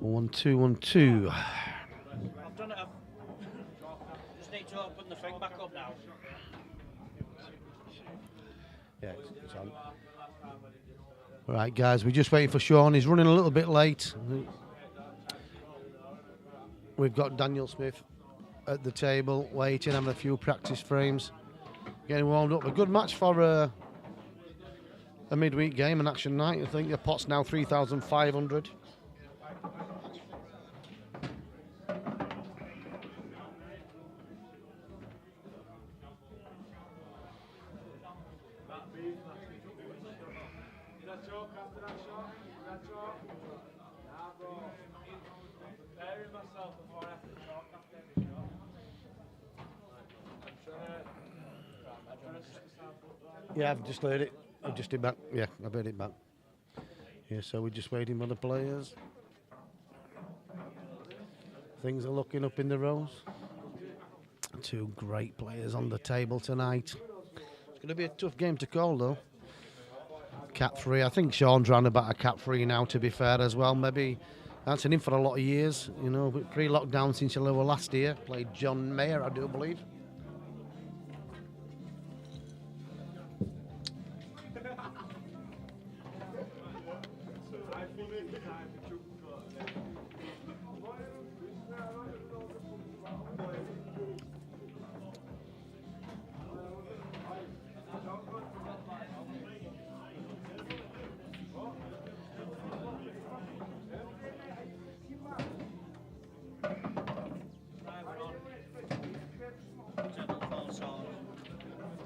1, 2, 1, 2. I've done it. Just need to open the thing back up now. Yeah, it's on. All right, guys, we're just waiting for Shaun. He's running a little bit late. We've got Daniel Smith at the table, waiting, having a few practice frames, getting warmed up. A good match for a midweek game, an action night. I think the pot's now 3,500. Yeah, I've just heard it. I've just it back. Yeah, I've heard it back. Yeah, so we're just waiting for the players. Things are looking up in the rows. Two great players on the table tonight. It's going to be a tough game to call, though. Cat 3. I think Shaun's round about a Cat 3 now, to be fair, as well. Maybe answering him for a lot of years, you know, but pre-lockdown since you were last year. Played John Mayer, I do believe.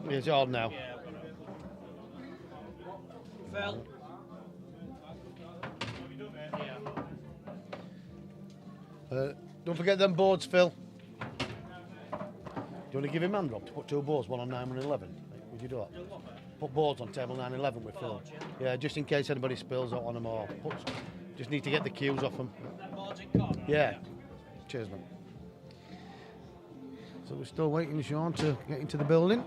It's on now. Yeah. Phil. Don't forget them boards, Phil. Do you want to give him hand Rob to put two boards, one on 9 and 11? Would you do that? Put boards on table 9 and 11 with Phil. Yeah, just in case anybody spills out on them or just need to get the cues off them. Boards in corner? Yeah. Cheers, man. So we're still waiting for Shaun to get into the building.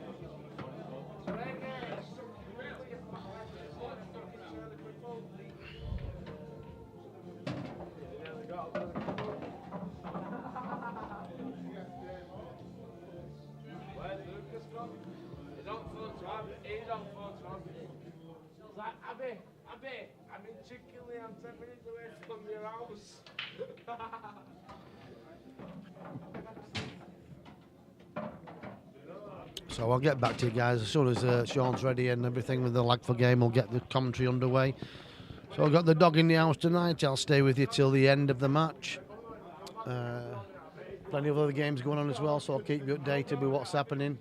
I'm in Chicken-Lee, I'm 10 minutes away from your house. So I'll get back to you guys as soon as Shaun's ready and everything with the Blackball game. We'll get the commentary underway. So I've got the dog in the house tonight. I'll stay with you till the end of the match. Plenty of other games going on as well, so I'll keep you updated with what's happening.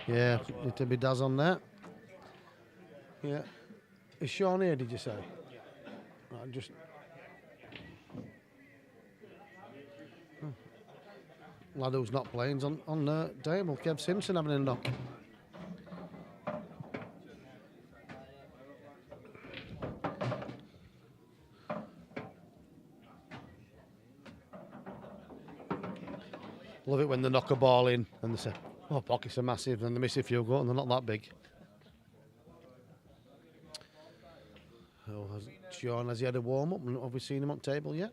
Yeah, need to be Daz on that. Yeah. Is Shaun here, did you say? Right, just. Lad who's not playing's on the table. Kev Simpson having a knock. Love it when they knock a ball in and they say, oh, pockets are massive, and they miss a few goals and they're not that big. Oh, Shaun, has he had a warm-up? Have we seen him on table yet?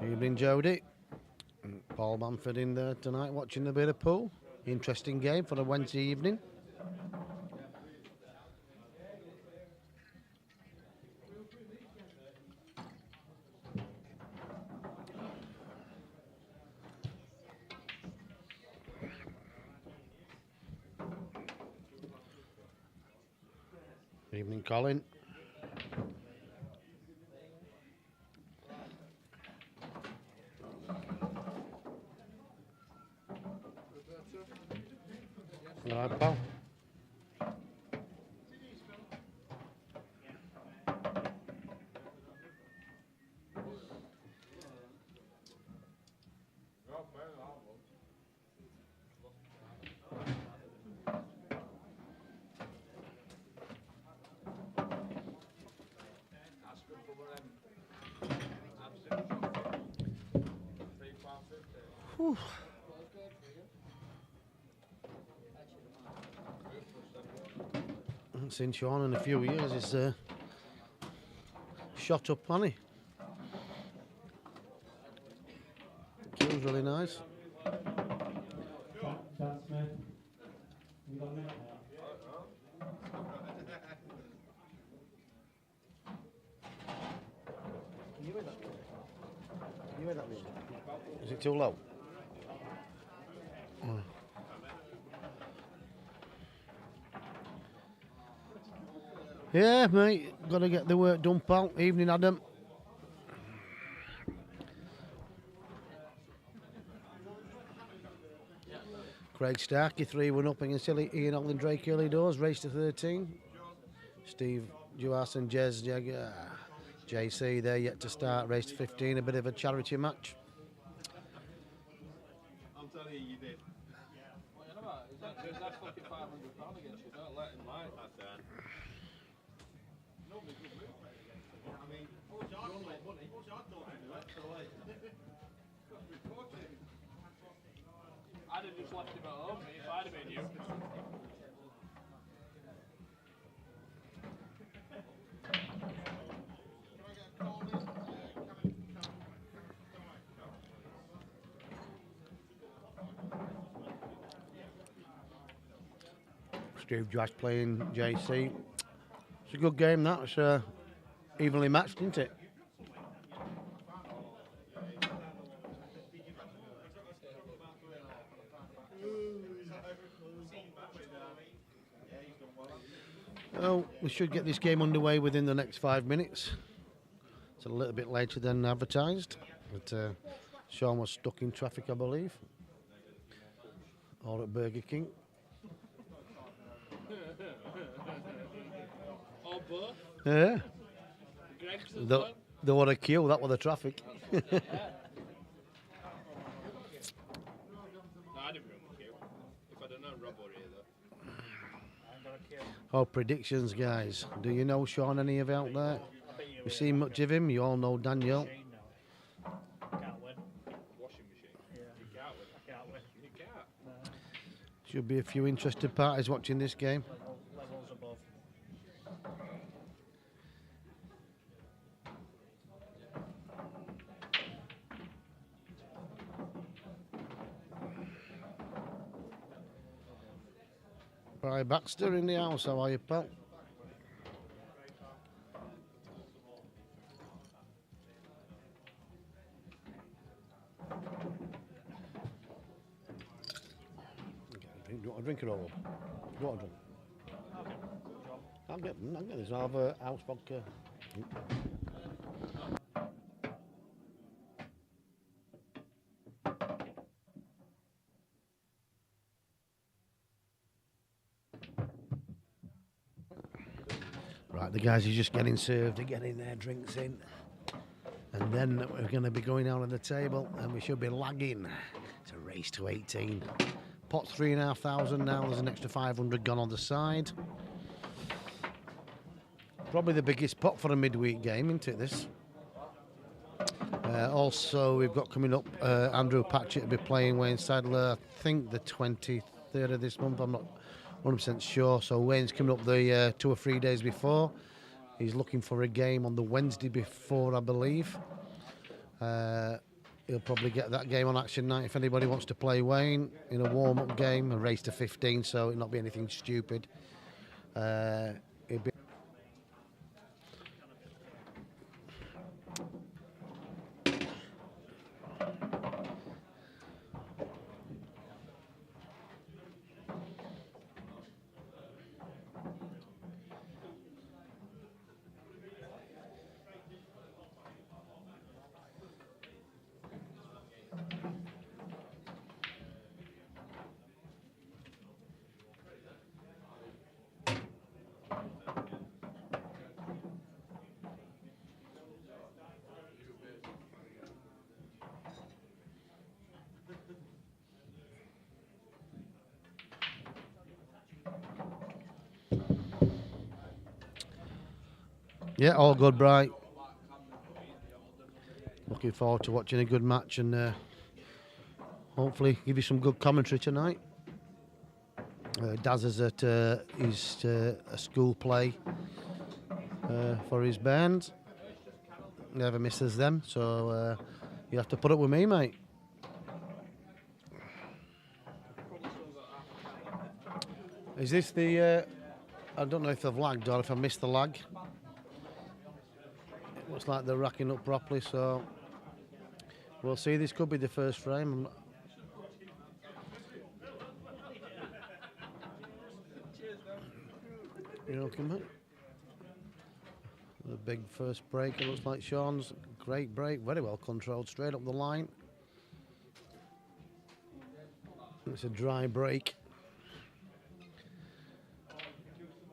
Evening, Jody. Paul Bamford in there tonight watching a bit of pool. Interesting game for a Wednesday evening. Evening, Colin. All right, pal. Whew. Haven't seen Shaun in a few years. He's shot up, hasn't he? Kill's really nice. Is it too low? Yeah, mate. Got to get the work done, pal. Evening, Adam. Craig Starkey, 3-1 up against Ian Allen Drake early doors. Race to 13. Steve Duas and Jez Jagger. JC, they're yet to start. Race to 15. A bit of a charity match. I'm telling you, you did. What are you about? Is that fucking £500 against you? Don't let him lie. That's that. Nobody could move. I mean, what's your money? What's your talking to it? So like, I'd have just left him at home, mate, if I'd have been you. Steve Josh playing JC. It's a good game, that. It's evenly matched, isn't it? Well, we should get this game underway within the next 5 minutes. It's a little bit later than advertised, but Shaun was stuck in traffic, I believe, or at Burger King. Or both. Yeah. Greg's as The, well. the what a queue, that was the traffic. No, I didn't bring a queue. If I'd have known Rob were here though. I ain't got a queue. Oh, predictions, guys. Do you know Shaun any of out there? I bet you You seen much of him? You all know Daniel. machine now. Can't win. Washing machine. Yeah. You can't win. I can't win. You can't. Should be a few interested parties watching this game. Levels above. Right, Baxter in the house. How are you, pal? Do you want a drink or all? Do you want a drink? I'll get this. I'll have a house vodka. Right, the guys are just getting served, they're getting their drinks in. And then we're going to be going out on the table and we should be lagging. It's a race to 18. Pot's 3,500 now, there's an extra 500 gone on the side. Probably the biggest pot for a midweek game, isn't it, this? Also, we've got coming up, Andrew Patchett will be playing Wayne Sadler, I think the 23rd of this month, I'm not 100% sure. So Wayne's coming up the 2 or 3 days before. He's looking for a game on the Wednesday before, I believe. He'll probably get that game on action night if anybody wants to play Wayne in a warm-up game, a race to 15, so it'll not be anything stupid. It'll be yeah, all good, Bright. Looking forward to watching a good match and hopefully give you some good commentary tonight. Daz is at his a school play for his band. Never misses them, so you have to put up with me, mate. Is this the... I don't know if they've lagged or if I missed the lag. It looks like they're racking up properly, so we'll see. This could be the first frame. You're welcome, mate. The big first break, it looks like Shaun's. Great break, very well controlled, straight up the line. It's a dry break.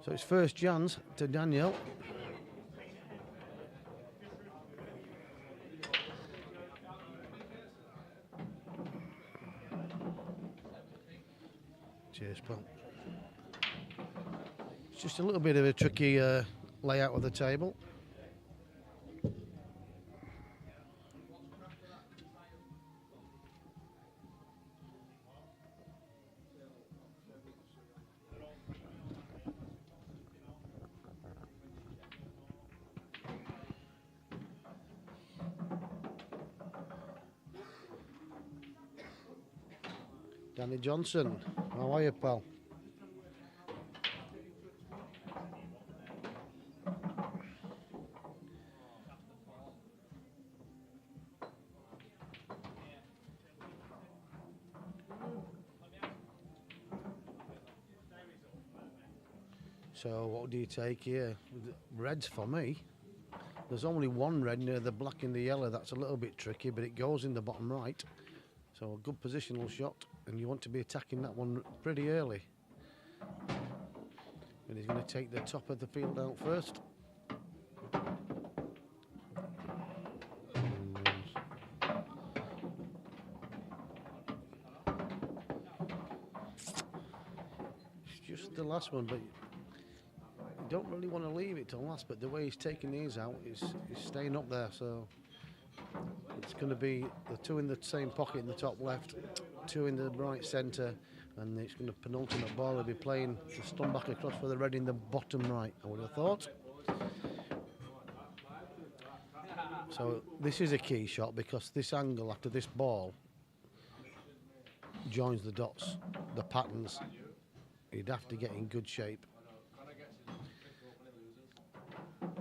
So it's first Jans to Daniel. Cheers, pal. It's just a little bit of a tricky layout of the table. Danny Johnson, how are you, pal? So what do you take here? Reds for me. There's only one red near the black and the yellow. That's a little bit tricky, but it goes in the bottom right. So a good positional shot, and you want to be attacking that one pretty early. And he's going to take the top of the field out first. It's just the last one, but you don't really want to leave it till last, but the way he's taking these out is staying up there, so it's going to be the two in the same pocket in the top left, two in the right centre, and it's going to penultimate ball will be playing to stun back across for the red in the bottom right, I would have thought. So this is a key shot because this angle after this ball joins the dots, the patterns. You'd have to get in good shape.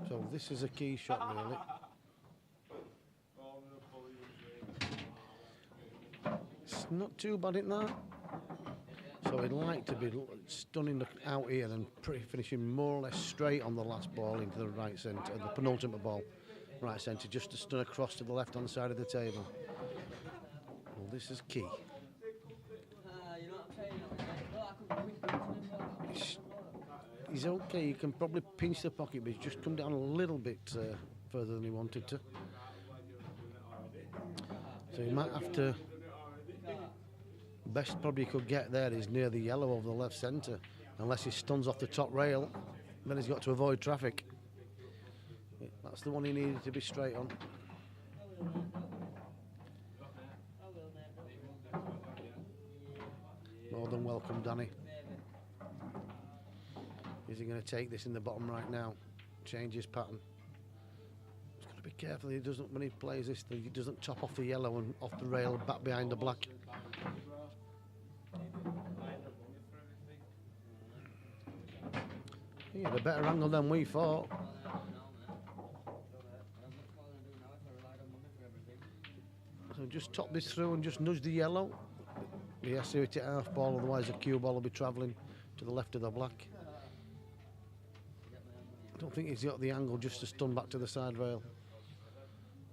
So this is a key shot really. It's not too bad in that. So he'd like to be stunning out here and finishing more or less straight on the last ball into the right centre, the penultimate ball, right centre, just to stun across to the left-hand side of the table. Well, this is key. He's okay, he can probably pinch the pocket, but he's just come down a little bit further than he wanted to. So he might have to, best probably could get there is near the yellow over the left centre, unless he stuns off the top rail, then he's got to avoid traffic. That's the one he needed to be straight on. More than welcome, Danny. Is he going to take this in the bottom right now? Change his pattern. He's got to be careful he doesn't, when he plays this, he doesn't top off the yellow and off the rail back behind the black. He had a better angle than we thought. So just top this through and just nudge the yellow. He has to hit it half ball, otherwise the cue ball will be travelling to the left of the black. I don't think he's got the angle just to stun back to the side rail.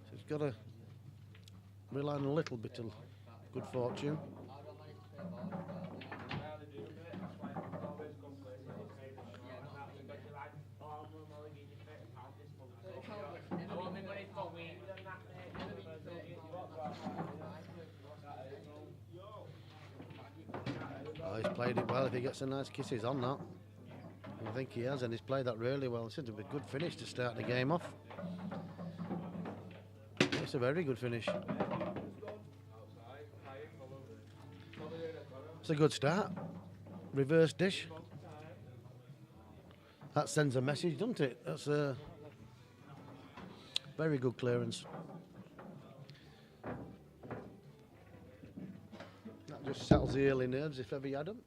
So he's got to rely on a little bit of good fortune. Oh, he's played it well if he gets some nice kisses on that. I think he has, and he's played that really well. It's a good finish to start the game off. It's a very good finish. It's a good start. Reverse dish. That sends a message, doesn't it? That's a very good clearance. That just settles the early nerves if ever you had them.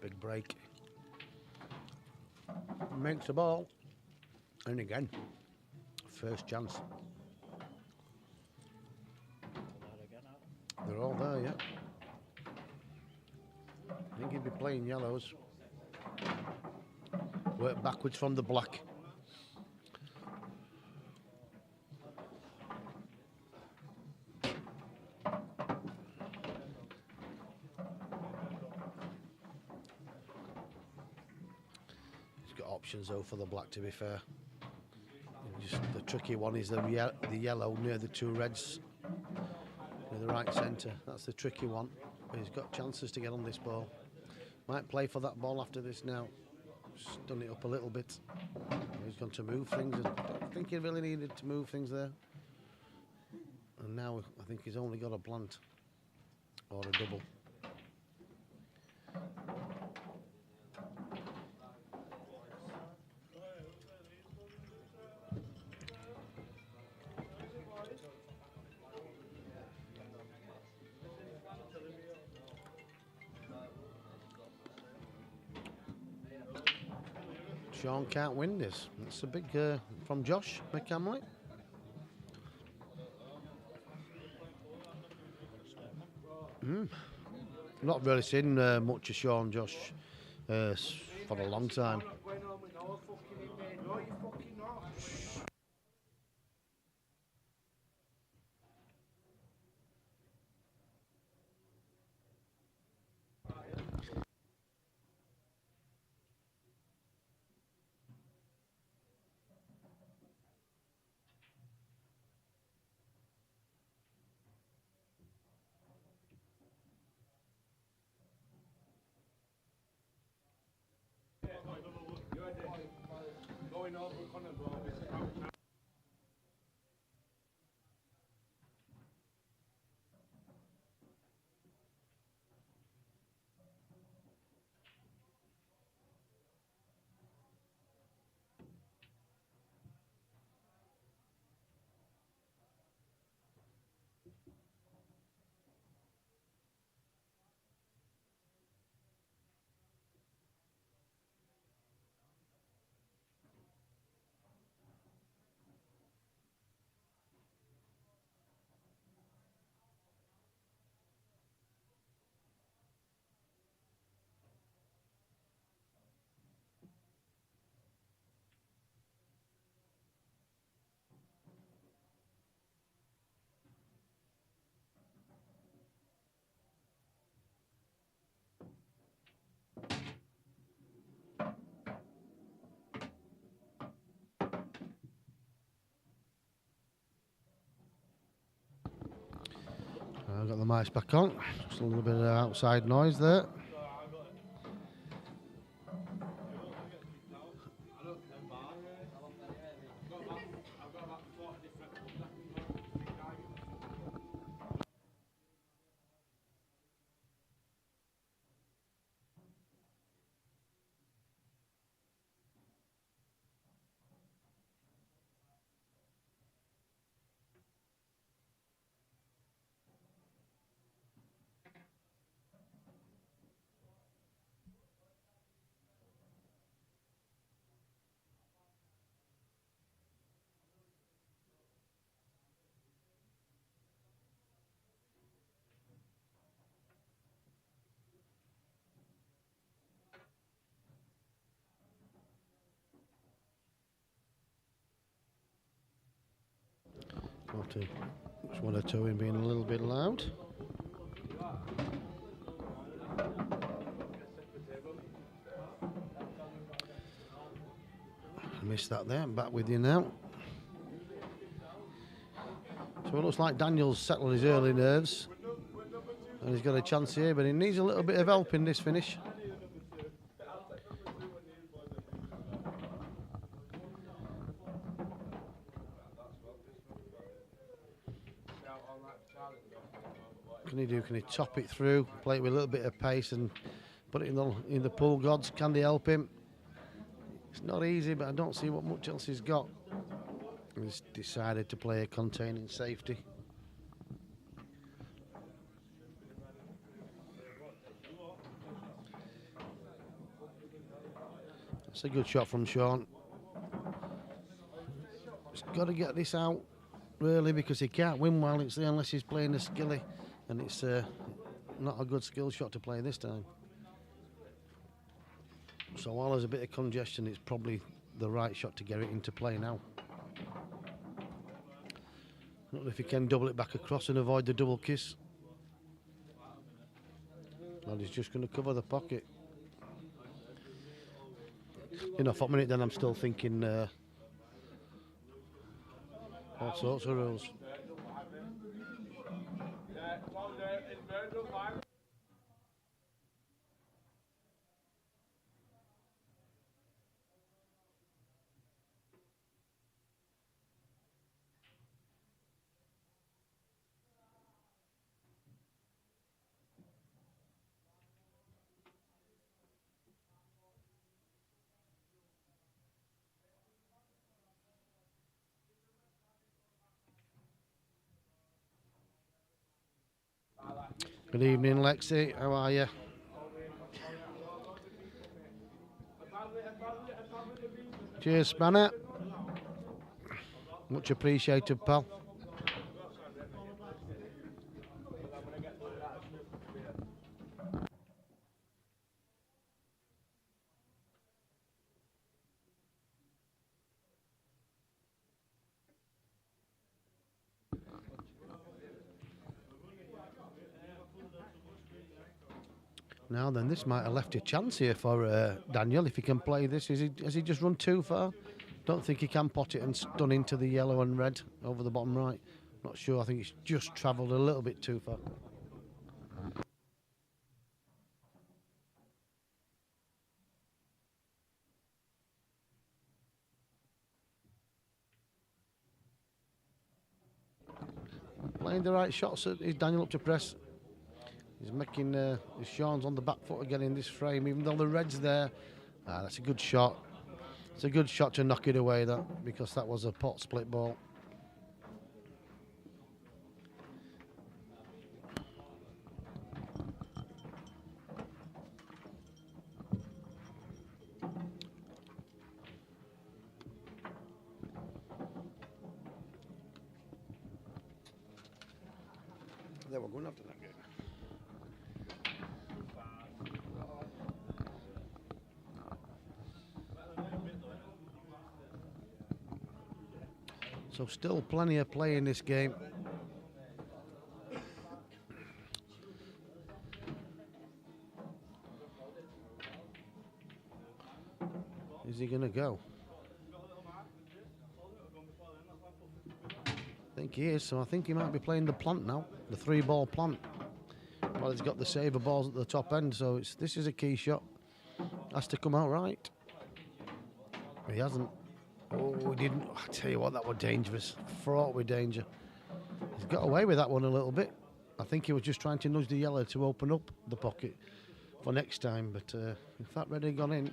Big break. Makes the ball. And again, first chance. They're all there, yeah. I think he'd be playing yellows. Work backwards from the black. Options though for the black, to be fair. Just the tricky one is the yellow near the two reds, near the right centre. That's the tricky one. But he's got chances to get on this ball. Might play for that ball after this now. Just done it up a little bit. He's going to move things. I don't think he really needed to move things there. And now I think he's only got a blunt or a double. Shaun can't win this. It's a big from Josh McCamley. Not really seen much of Shaun, Josh, for a long time. I've got the mics back on. Just a little bit of outside noise there. Just one or two in being a little bit loud. I missed that there. I'm back with you now. So it looks like Daniel's settled his early nerves. And he's got a chance here, but he needs a little bit of help in this finish. Can he top it through, play it with a little bit of pace and put it in the pool gods? Can they help him? It's not easy, but I don't see what much else he's got. He's decided to play a containing safety. That's a good shot from Shaun. He's got to get this out really, because he can't win while it's there unless he's playing a skilly, and it's not a good skill shot to play this time. So while there's a bit of congestion, it's probably the right shot to get it into play now. I don't know if he can double it back across and avoid the double kiss. And he's just going to cover the pocket. You know, for a minute then I'm still thinking all sorts of rules. Good evening, Lexi. How are you? Cheers, Spanner. Much appreciated, pal. Now then, this might have left a chance here for Daniel if he can play this. Has he just run too far? Don't think he can pot it and stun into the yellow and red over the bottom right. Not sure. I think it's just travelled a little bit too far. Playing the right shots. Is Daniel up to press? He's making his Shaun's on the back foot again in this frame, even though the red's there. That's a good shot. It's a good shot to knock it away, that, because that was a pot split ball. They were going after that game. So still plenty of play in this game. Is he going to go? I think he is, so I think he might be playing the plant now, the 3-ball plant. Well, he's got the saver balls at the top end, so this is a key shot. Has to come out right. He hasn't. Oh, we didn't. I tell you what, that was dangerous. Fraught with danger. He's got away with that one a little bit. I think he was just trying to nudge the yellow to open up the pocket for next time, but if that red had gone in.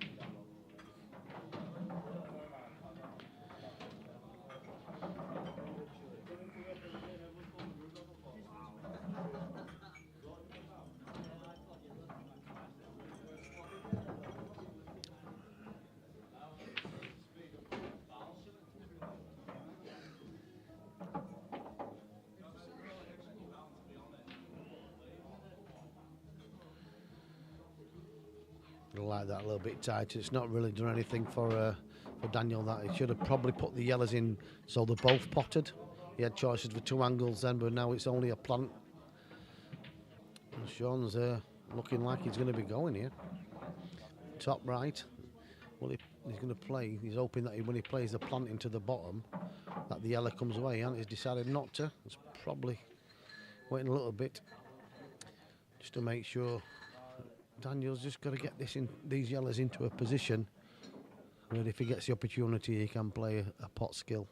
Like that a little bit tight. It's not really done anything for Daniel. That he should have probably put the yellows in so they're both potted. He had choices for 2 angles then, but now it's only a plant. And Shaun's looking like he's going to be going here. Top right. Well, he's going to play. He's hoping that when he plays the plant into the bottom, that the yellow comes away. And he's decided not to. It's probably waiting a little bit just to make sure. Daniel's just got to get these yellows into a position where if he gets the opportunity, he can play a pot skill.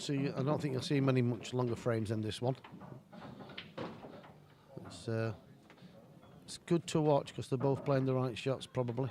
I don't think you'll see many much longer frames than this one. It's good to watch because they're both playing the right shots, probably.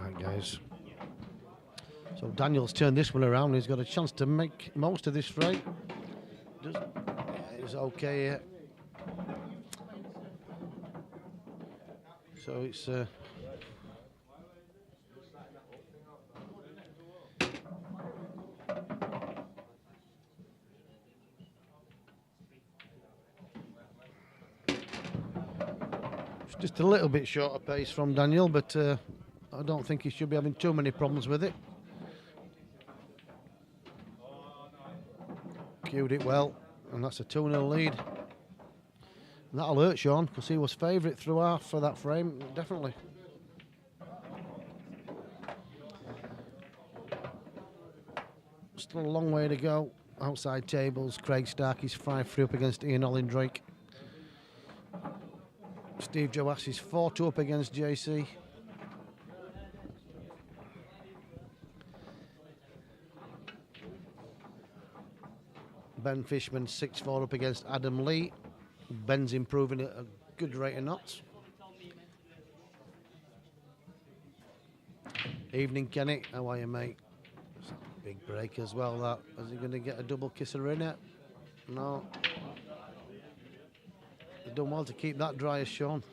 Right, guys. So Daniel's turned this one around. He's got a chance to make most of this fray. It's okay here. So it's just a little bit shorter pace from Daniel, but I don't think he should be having too many problems with it. Cued it well, and that's a 2-0 lead. And that'll hurt Shaun, because he was favourite through half for that frame, definitely. Still a long way to go. Outside tables, Craig Stark is 5-3 up against Ian Ollindrake. Steve Joass is 4-2 up against JC. Ben Fishman 6-4 up against Adam Lee. Ben's improving at a good rate of knots. Evening, Kenny. How are you, mate? Big break as well, that. Is he going to get a double kisser in it? No. He's done well to keep that dry as Shaun.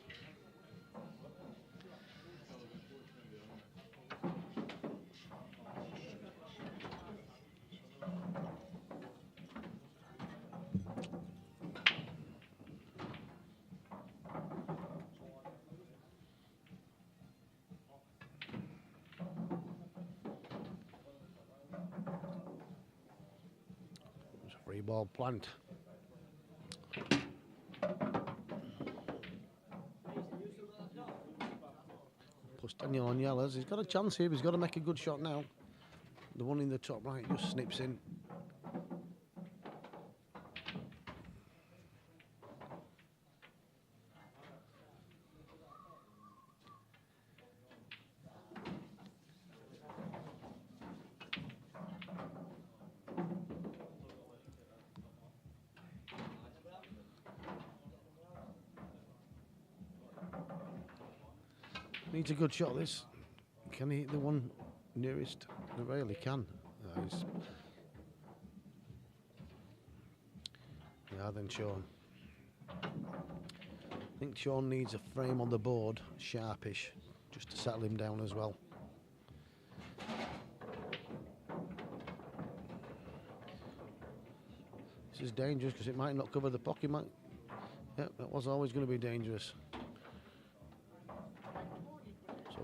Free ball plant. Plus Daniel on yellows. He's got a chance here. He's got to make a good shot now. The one in the top right just snips in. Needs a good shot, this. Can he hit the one nearest? He really can. Yeah, then Shaun. I think Shaun needs a frame on the board, sharpish, just to settle him down as well. This is dangerous because it might not cover the pocket. Yep, that was always going to be dangerous.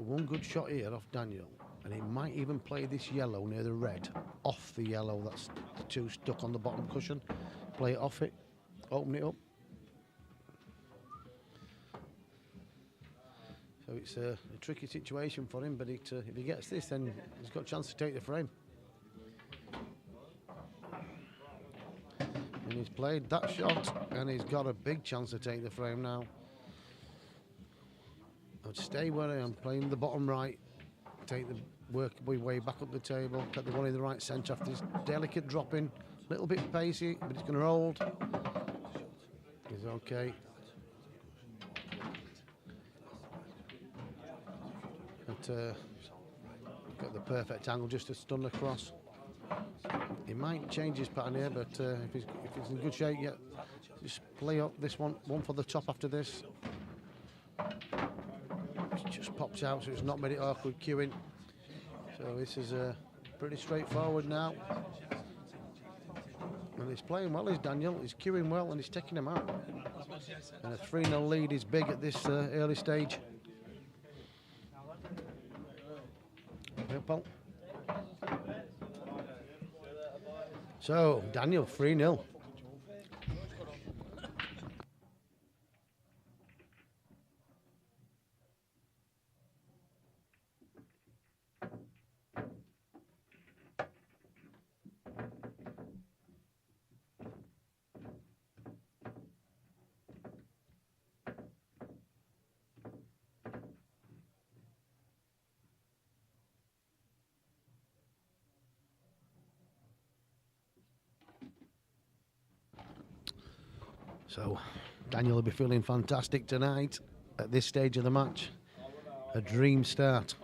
One good shot here off Daniel, and he might even play this yellow near the red off the yellow. That's the two stuck on the bottom cushion. Play it off it, open it up. So it's a tricky situation for him, but if he gets this, then he's got a chance to take the frame. And he's played that shot, and he's got a big chance to take the frame now. I'd stay where I am, playing the bottom right, take the work my way back up the table, get the one in the right centre after this delicate drop in, a little bit pacey, but it's going to hold. He's okay. Got the perfect angle just to stun across. He might change his pattern here, but if he's in good shape, yeah, just play up this one for the top after this. Just pops out, so it's not made it awkward queuing. So this is pretty straightforward now. And he's playing well, is Daniel. He's queuing well and he's taking him out. And a 3-0 lead is big at this early stage. Paul. So Daniel 3-0. So Daniel will be feeling fantastic tonight at this stage of the match. A dream start.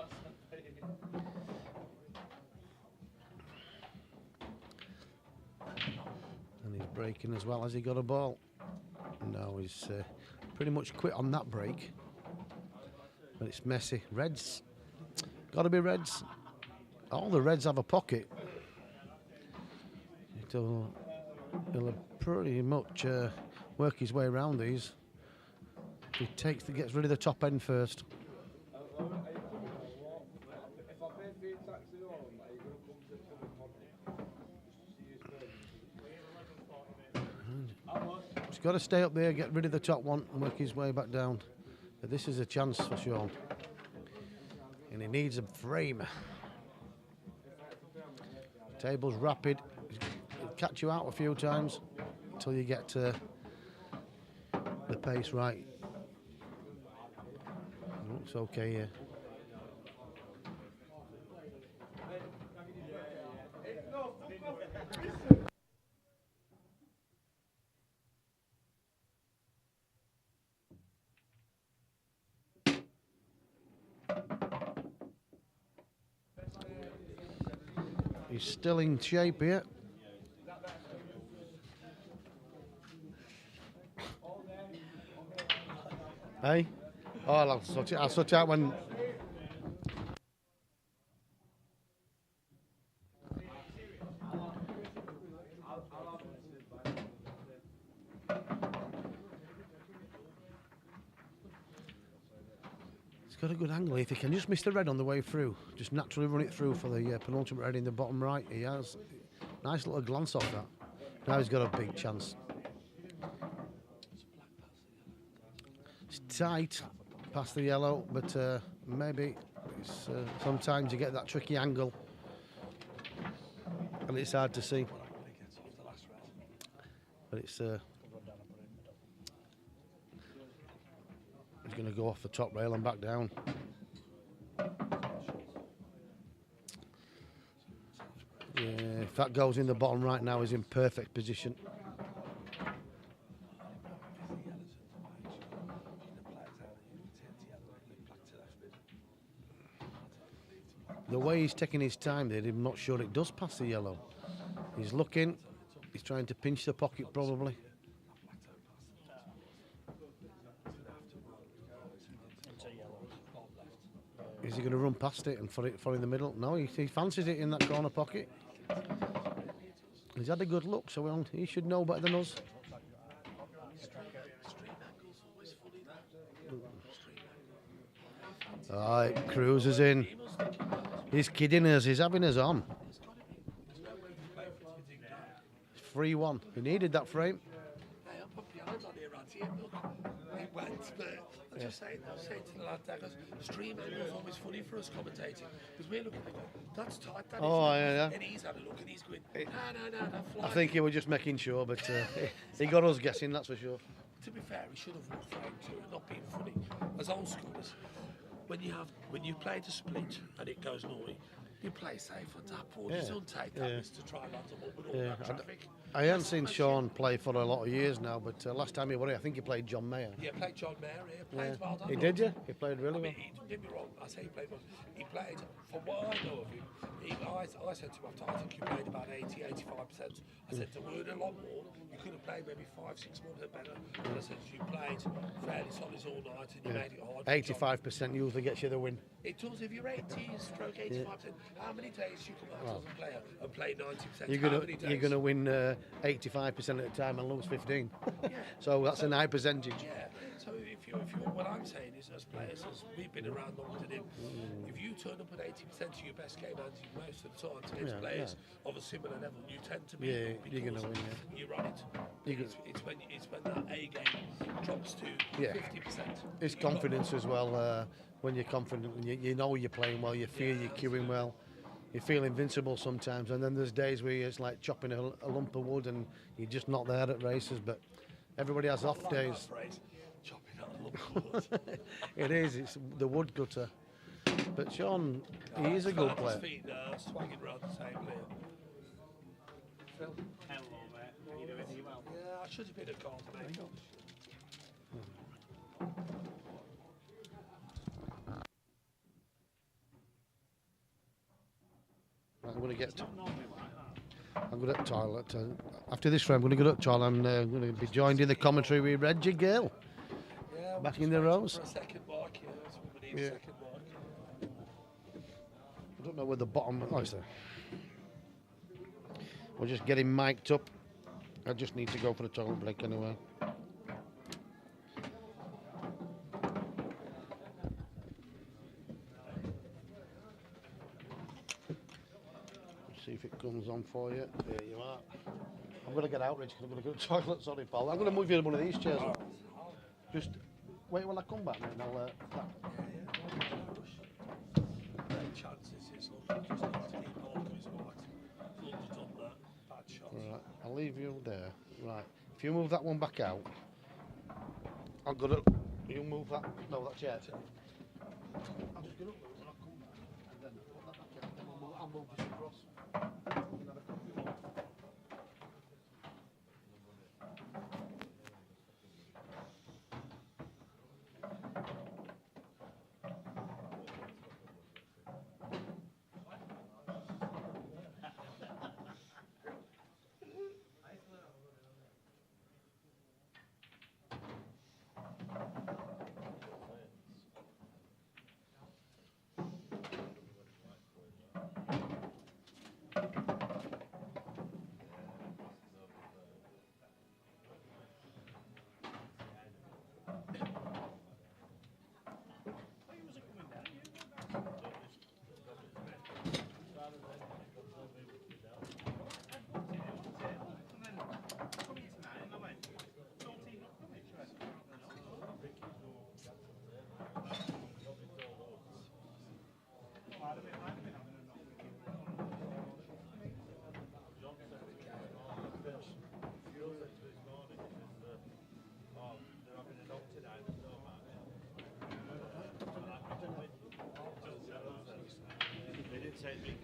breaking as well. Has he got a ball? No, he's pretty much quit on that break. But it's messy. Reds. Got to be Reds. All the Reds have a pocket. He'll pretty much work his way around these. He gets rid of the top end first. He's got to stay up there, get rid of the top one, and work his way back down. But this is a chance for Shaun. And he needs a frame. Table's rapid. He'll catch you out a few times until you get the pace right. Looks okay here. He's still in shape here. Hey? Oh, I'll sort out when... He's got a good angle. If he can just miss the red on the way through, just naturally run it through for the penultimate red in the bottom right. He has nice little glance off that. Now he's got a big chance. It's tight past the yellow, but maybe it's, sometimes you get that tricky angle and it's hard to see. But it's he's going to go off the top rail and back down. Yeah, if that goes in the bottom right now, he's in perfect position. The way he's taking his time there, I'm not sure it does pass the yellow. He's looking, he's trying to pinch the pocket probably. Is he going to run past it and for in the middle? No, he fancies it in that corner pocket. He's had a good look, so he should know better than us. All right, Cruiser's in. He's kidding us. He's having us on. 3-1. He needed that frame. I just say to the lad there, because stream angle is always funny for us commentating, because we're looking at it, that's tight, that yeah. And he's had a look and he's going, no, I think he was just making sure, but he got us guessing, that's for sure. To be fair, he should have looked frame too, and not being funny. As old schoolers, when you play the split and it goes naughty, you play safe on that board. You don't take that risk to try and land them up with all that traffic. I haven't seen Shaun play for a lot of years now, but last time he won it, I think he played John Mayer. Yeah, played John Mayer here. Played well done. He did, yeah? He played really well. Don't get me wrong, I say he played well. He played, from what I know of him, I said to him after, I think you played about 80-85%. I said, to earn a lot more, you could have played maybe 5-6 months better. And I said, you played fairly solid all night and you made it hard. 85% usually gets you the win. It does. If you're 80-85%, how many days you come out as a player and play 90%? You're gonna win 85% of the time and lose 15. So that's a high percentage. Yeah. So if you what I'm saying is, as players, as we've been around longer than him, if you turn up at 80% of your best game and most of the time against players of a similar level, you tend to be you're gonna win. You're on it. It's when that A game drops to 50%. It's confidence as well. When you're confident, you know you're playing well, you feel you're queuing well, you feel invincible sometimes, and then there's days where it's like chopping a lump of wood and you're just not there at races. But everybody has off days. Chopping out a lump of wood. It is. It's the wood gutter. But Shaun, he is a good player. His feet swagging around the table here. Phil. Hello, mate. How you doing? Are you well? Yeah, I should have been a goal, mate. I'm going to get. It's not normally like that. I'm going to the toilet. After this round, I'm going to go to the toilet. I'm going to be joined in the commentary with Reggie Gill. Yeah, Back in the rows. For a second mark, yeah. That's what we need, Yeah. a second mark. I don't know where the bottom. Oh, it's there. We're just getting mic'd up. I just need to go for the toilet break anyway. See if it comes on for you. There you are. I'm going to get out, Rich, because I'm going to go to the toilet. Sorry, pal. I'm going to move you to one of these chairs. Just wait while I come back, mate, and I'll. Chances is look, just need to keep on his right. He's done that. Bad shot. Right, I'll leave you there. Right, if you move that one back out, I'm gonna. You move that. No, that chair. I'm just gonna move when I come back, and then put that back out. Then I'll move this across.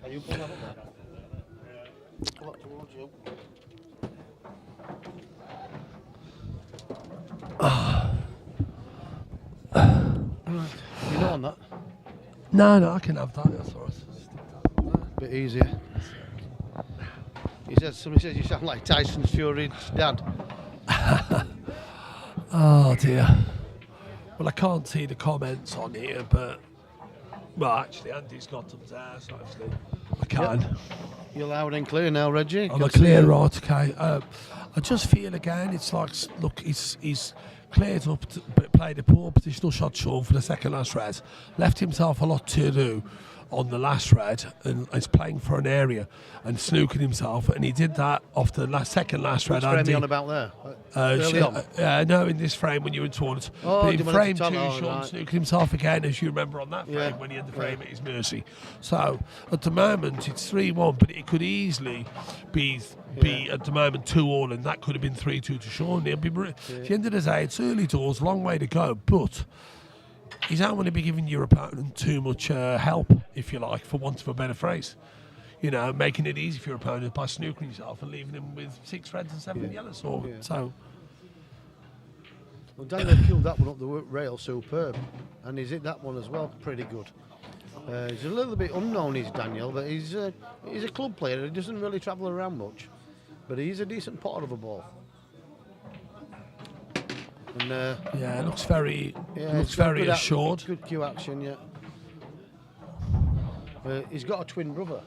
Are you pulling that up there? Pull that towards you. You know on that? No, I can have that. That's all right. Bit easier. Somebody says you sound like Tyson Fury's dad. Oh dear. Well, I can't see the comments on here, but well, actually, Andy's got them there, so actually, I can. Yep. You're loud and clear now, Reggie. I'm a clear, right? Okay. I just feel again, it's like, look, he's cleared up, but played a poor positional shot, Shaun, for the second last red. Left himself a lot to do on the last red, and is playing for an area and snooking himself, and he did that off the second last red. Which frame are you on about there? Early on? No, in this frame when you were in tournament. Oh, but in frame 2, Shaun snooking himself again, as you remember on that frame when he had the frame at his mercy. So at the moment it's 3-1, but it could easily be at the moment 2-2, and that could have been 3-2 to Shaun. At the end of the day, it's early doors, long way to go, but you don't want to be giving your opponent too much help, if you like, for want of a better phrase. You know, making it easy for your opponent by snooking yourself and leaving him with 6 reds and 7 yellows. So. Well, Daniel killed that one up the rail, superb, and he's hit that one as well, pretty good. He's a little bit unknown, is Daniel, but he's a club player. He doesn't really travel around much, but he's a decent potter of a ball. And, it looks very, assured. Good cue action, yeah. He's got a twin brother,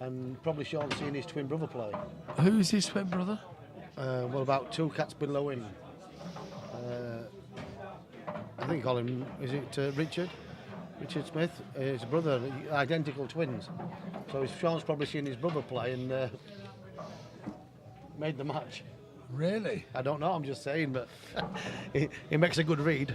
and probably Shaun's seen his twin brother play. Who is his twin brother? Well, about 2 cats below him. I think call him, is it Richard? Richard Smith, his brother, identical twins. So Shaun's probably seen his brother play and made the match. Really? I don't know, I'm just saying, but he makes a good read.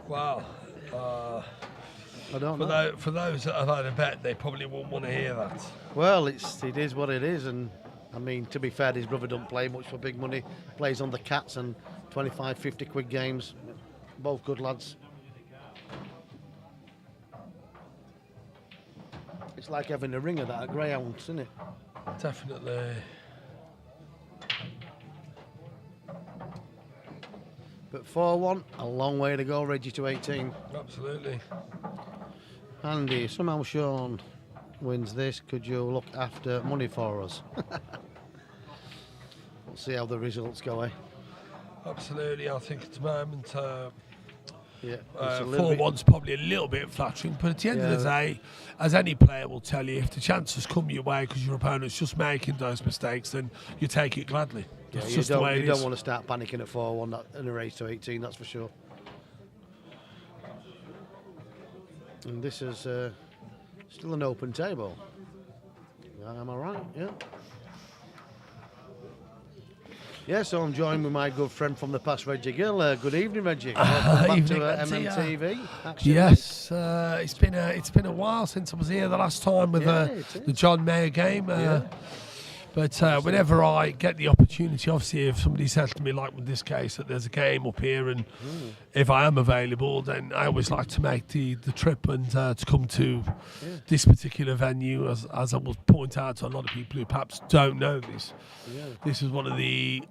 Wow. I don't know. For those that have had a bet, they probably won't want to hear that. Well, it is what it is, and I mean, to be fair, his brother don't play much for big money. Plays on the Cats and 25, 50 quid games. Both good lads. It's like having a ringer that at greyhounds, isn't it? Definitely. But 4-1, a long way to go, Reggie, to 18. Absolutely. Andy, somehow Shaun wins this, could you look after money for us? We'll see how the results go, eh? Absolutely, I think at the moment Yeah, it's a little 4-1's probably a little bit flattering, but at the end of the day, as any player will tell you, if the chances come your way because your opponent's just making those mistakes, then you take it gladly. Yeah, That's you just the way it don't is. want to start panicking at 4-1 in a race to 18, that's for sure. And this is still an open table. Am I right? Yeah. Yeah, so I'm joined with my good friend from the past, Reggie Gill. Good evening, Reggie. Welcome back Evening, to Reggie, MMTV. Action Yes, it's been a while since I was here the last time with the John Mayer game. But whenever I get the opportunity, obviously, if somebody says to me, like in this case, that there's a game up here, and if I am available, then I always like to make the trip and to come to this particular venue. As I will point out to a lot of people who perhaps don't know this, this is one of the,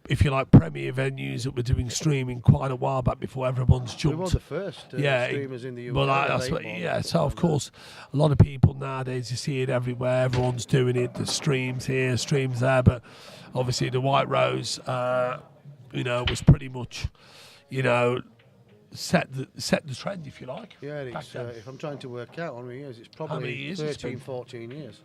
if you like, premier venues that were doing streaming quite a while back before everyone's jumped. We were the first streamers in the UK. Well, that's what, so of course, a lot of people nowadays, you see it everywhere. Everyone's doing it. The streams here, streams there. But obviously, the White Rose, was pretty much, set the trend, if you like. Yeah, it's, if I'm trying to work out how many years, it's probably How many years 13, 14 years.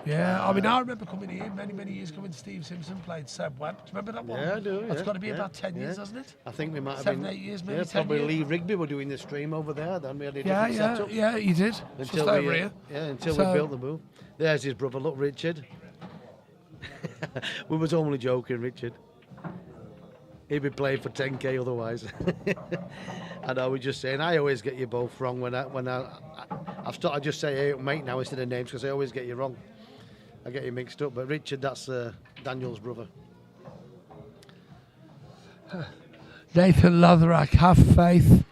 Yeah, I mean, I remember coming here many years ago when Steve Simpson played Seb Webb. Do you remember that one? Yeah, I do. That's got to be about 10 years, hasn't it? I think we might have 7, been 8 years, maybe 10 probably years. Lee Rigby were doing the stream over there. Then we had a different setup. Yeah, you did. Just over here. Yeah, until we built the booth. There's his brother. Look, Richard. We was only joking, Richard. He'd be playing for 10k otherwise. And I was just saying, I always get you both wrong I've started just say hey mate now instead of names because I always get you wrong. I get you mixed up. But Richard, that's Daniel's brother. Nathan Latherack, have faith.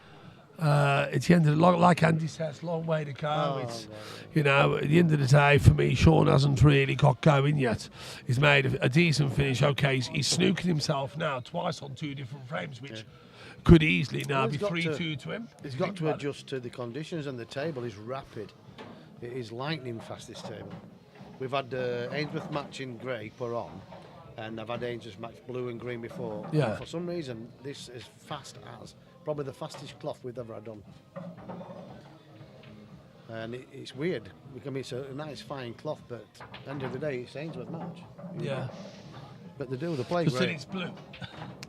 It's the end of like Andy says, long way to go. At the end of the day, for me, Shaun hasn't really got going yet. He's made a decent finish. Okay, he's snooking himself now twice on 2 different frames, which could easily now be 3-2 to him. He's got to adjust to the conditions, and the table is rapid. It is lightning fast, this table. We've had Ainsworth match in grey put on, and I've had Ainsworth match blue and green before. Yeah. And for some reason, this is fast as probably the fastest cloth we've ever had on. And it's weird. I mean, it's a nice fine cloth, but at the end of the day, it's Ainsworth match. Yeah. But they play Because great. it's blue.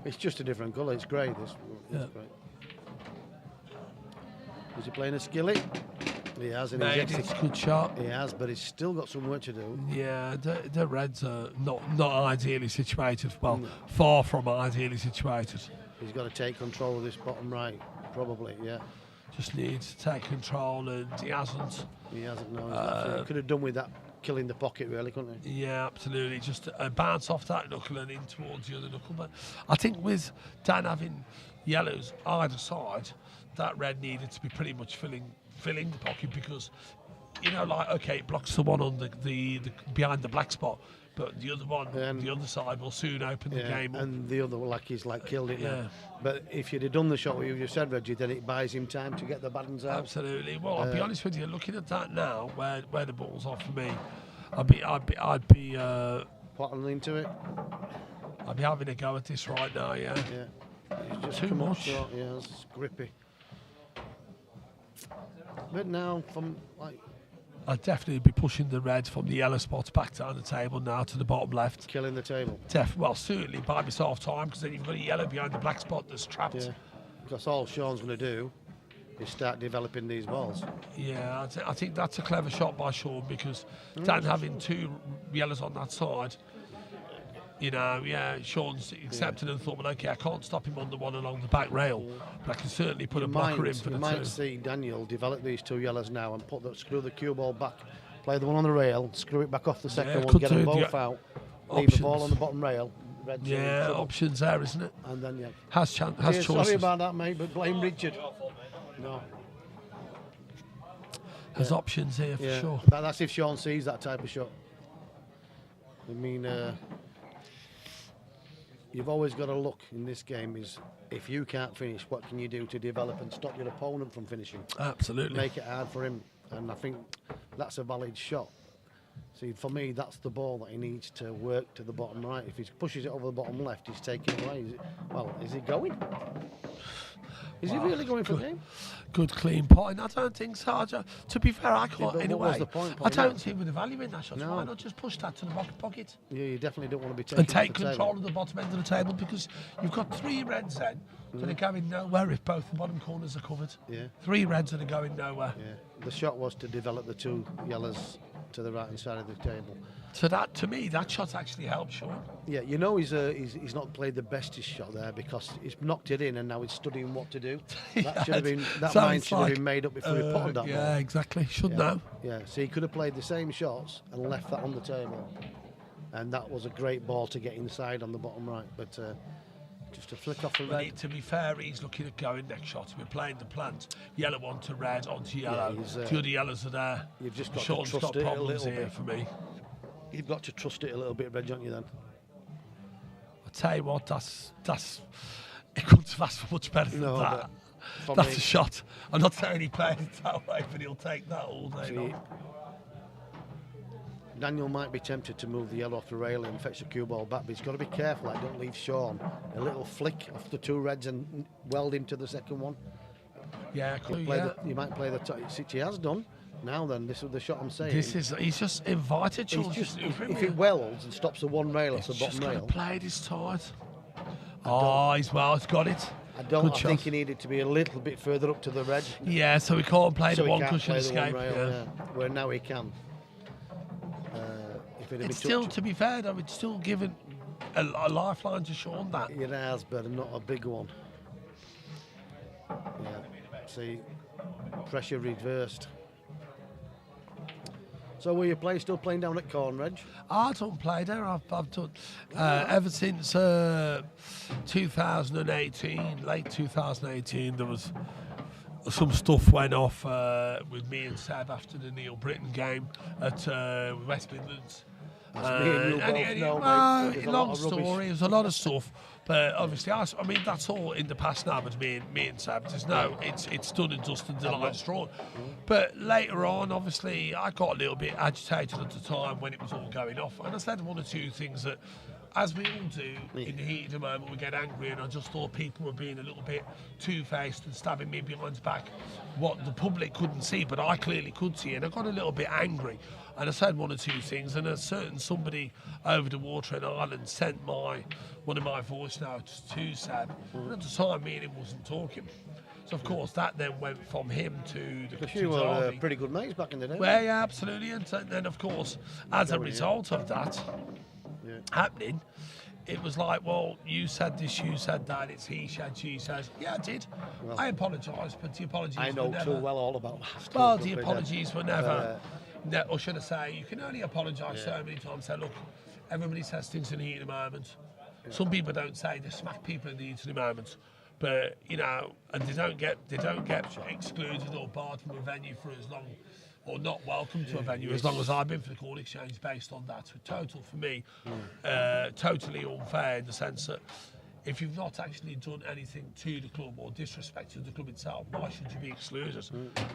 It's just a different colour. It's grey. This. Yeah. Great. Is he playing a skillet? He has. And It's a good shot. He has, but he's still got some work to do. Yeah, the Reds are not ideally situated. Well, far from ideally situated. He's got to take control of this bottom right, probably. Yeah. Just needs to take control, and he hasn't. He hasn't. No. He could have done with that, killing the pocket, really, couldn't he? Yeah, absolutely. Just a bounce off that knuckle and in towards the other knuckle. But I think with Dan having yellows either side, that red needed to be pretty much filling the pocket because, it blocks the one on the behind the black spot, but the other one, the other side will soon open the game up. And the other, he's killed it now. But if you'd have done the shot what you just said, Reggie, then it buys him time to get the buttons out. Absolutely. Well, I'll be honest with you. Looking at that now, where the ball's off for me, I'd be Potting into it. I'd be having a go at this right now. Yeah. He's just Too come up much. short. Yeah, it's grippy. But now, I'd definitely be pushing the red from the yellow spots back down the table now to the bottom left. killing the table. Well, certainly buy myself time because then you've got a yellow behind the black spot that's trapped. Yeah. Because all Shaun's going to do is start developing these balls. Yeah, I think that's a clever shot by Shaun because Dan having 2 yellows on that side, Shaun's accepted and thought, well, okay, I can't stop him on the one along the back rail, but I can certainly put a blocker in for the 2. You might see Daniel develop these 2 yellows now and screw the cue ball back, play the one on the rail, screw it back off the second one, get them both out, leave the ball on the bottom rail. Options there, isn't it? And then, Has choices. Sorry about that, mate, but blame Richard. No. Has options here for sure. That's if Shaun sees that type of shot. I mean, you've always got to look in this game is if you can't finish, what can you do to develop and stop your opponent from finishing? Absolutely. Make it hard for him. And I think that's a valid shot. See, for me, that's the ball that he needs to work to the bottom right. If he pushes it over the bottom left, he's taking it away. Is he going? Is he really going for the game? Good clean point. I don't think so. To be fair, I can't. but what was the point I putting don't that? see with the value in that shot. No. Why not just push that to the back pocket Yeah, you definitely don't want to be taking and it take off the control table. of the bottom end of the table, because you've got 3 reds then that are going nowhere if both the bottom corners are covered. Yeah. 3 reds that are going nowhere. Yeah. The shot was to develop the 2 yellows to the right hand side of the table. So that, to me, that shot actually helped Shaun. Yeah, you know he's not played the bestest shot there because he's knocked it in and now he's studying what to do. That should have been So mind it's should have been made up before he potted that yeah, ball. exactly. Should know. Yeah, so he could have played the same shots and left that on the table, and that was a great ball to get inside on the bottom right. But just to flick off the But red. to be fair, he's looking at going next shot. We're playing the plant. Yellow onto red, onto yellow. he's, 2 of the yellows are there. You've just got to Shaun's trust got it a problems little here bit. for me. You've got to trust it a little bit, Reg, don't you? Then. I tell you what, that's it couldn't have asked for much better than No, that. but for That's me- a shot. I'm not saying he plays it that way, but he'll take that all day See, long. Daniel might be tempted to move the yellow off the rail and fetch the cue ball back, but he's got to be careful. Like, don't leave Shaun a little flick off the 2 reds and weld him to the second one. Yeah, clue, Play yeah. you might play the which he has done. Now then, this is the shot I'm saying. He's just invited He's Shaun. just, to if do it welds and stops the one rail off the he's bottom just got to rail, play it, he's tired. Oh, he's got it. I Good think shot. he needed to be a little bit further up to the red. Yeah, so he can't play So the he one can't cushion play the one escape. rail, Yeah. where now he can. If it had It's been still, touched, to be fair though, it's still given a lifeline to Shaun, that. it has, but not a big one. Yeah. See, pressure reversed. So were you still playing down at Corn, Reg? I don't play there. I've done ever since 2018, late 2018. There was some stuff went off with me and Seb after the Neil Britton game at West Midlands. That's me and you both know, mate. well, There's a long lot of rubbish. story. There's a lot of stuff, but obviously, I mean, that's all in the past now. But me and Seb, there's no, it's done and dusted, the line's drawn. But later on, obviously, I got a little bit agitated at the time when it was all going off, and I said 1 or 2 things that, as we all do in the heat of the moment, we get angry, and I just thought people were being a little bit two-faced and stabbing me behind the back, what the public couldn't see, but I clearly could see, and I got a little bit angry. And I said 1 or 2 things, and a certain somebody over the water in Ireland sent one of my voice notes to Seb. And at the time, me and him wasn't talking. So of course that then went from him to the Because you were Derby. pretty good mates back in the day. Well, yeah, absolutely. And so then of course, as a result of that happening, it was like, well, you said this, you said that, it's he said, she says. Yeah, I did. Well, I apologise, but the apologies I know were never... too well all about that. Well, the apologies were never... or should I say, you can only apologise so many times. Say, look, everybody says things in the heat of the moment. Some people don't say, they smack people in the heat of the moment. But, you know, and they don't get excluded or barred from a venue for as long, or not welcome to a venue as long as I've been for the Corn Exchange based on that. So total, for me, totally unfair in the sense that if you've not actually done anything to the club or disrespected the club itself, why should you be excluded?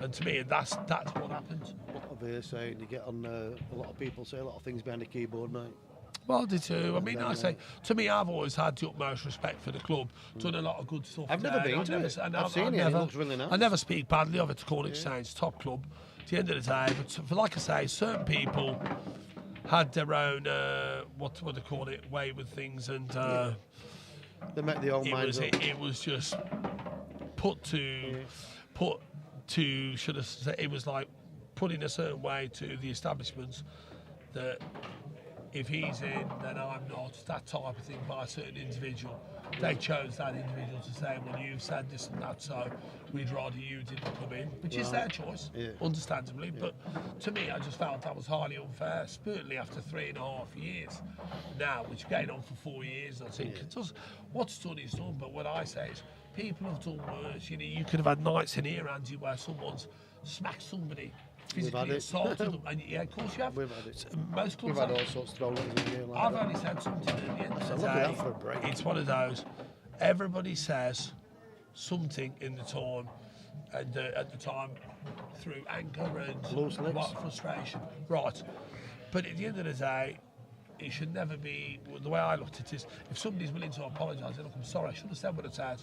And to me, that's what happened. What are they saying? You get on a lot of people say a lot of things behind the keyboard, mate. Well, they do. I mean, I say, to me, I've always had the utmost respect for the club. Done a lot of good stuff. I've never there. been to it. I've seen it. It looks really nice. I never speak badly of it. Corn Exchange, top club. At the end of the day, but for, like I say, certain people had their own what do they call it, way with things, and they make their own minds up. It was just put to should I say, it was like put in a certain way to the establishments that if he's in, then I'm not, that type of thing by a certain individual. They chose that individual to say, well, you've said this and that, so we'd rather you didn't come in, which is their choice, understandably. But to me, I just felt that was highly unfair, certainly after 3.5 years now, which is going on for 4 years. I think it does, what's done is done, but what I say is people have done worse. You know, you could have had nights in here, Andy, where someone's smacked somebody, physically assaulted them, and yeah, of course you have. We've had it. Most We've clubs had have. all sorts of throw in here like I've that. only said something at the end of the look at day. that for a break. It's one of those, everybody says something in the time and at the time through anger and Loose lips. frustration. Right. But at the end of the day, it should never be, the way I looked at it is, if somebody's willing to apologise, look, I'm sorry, I should have said what I said,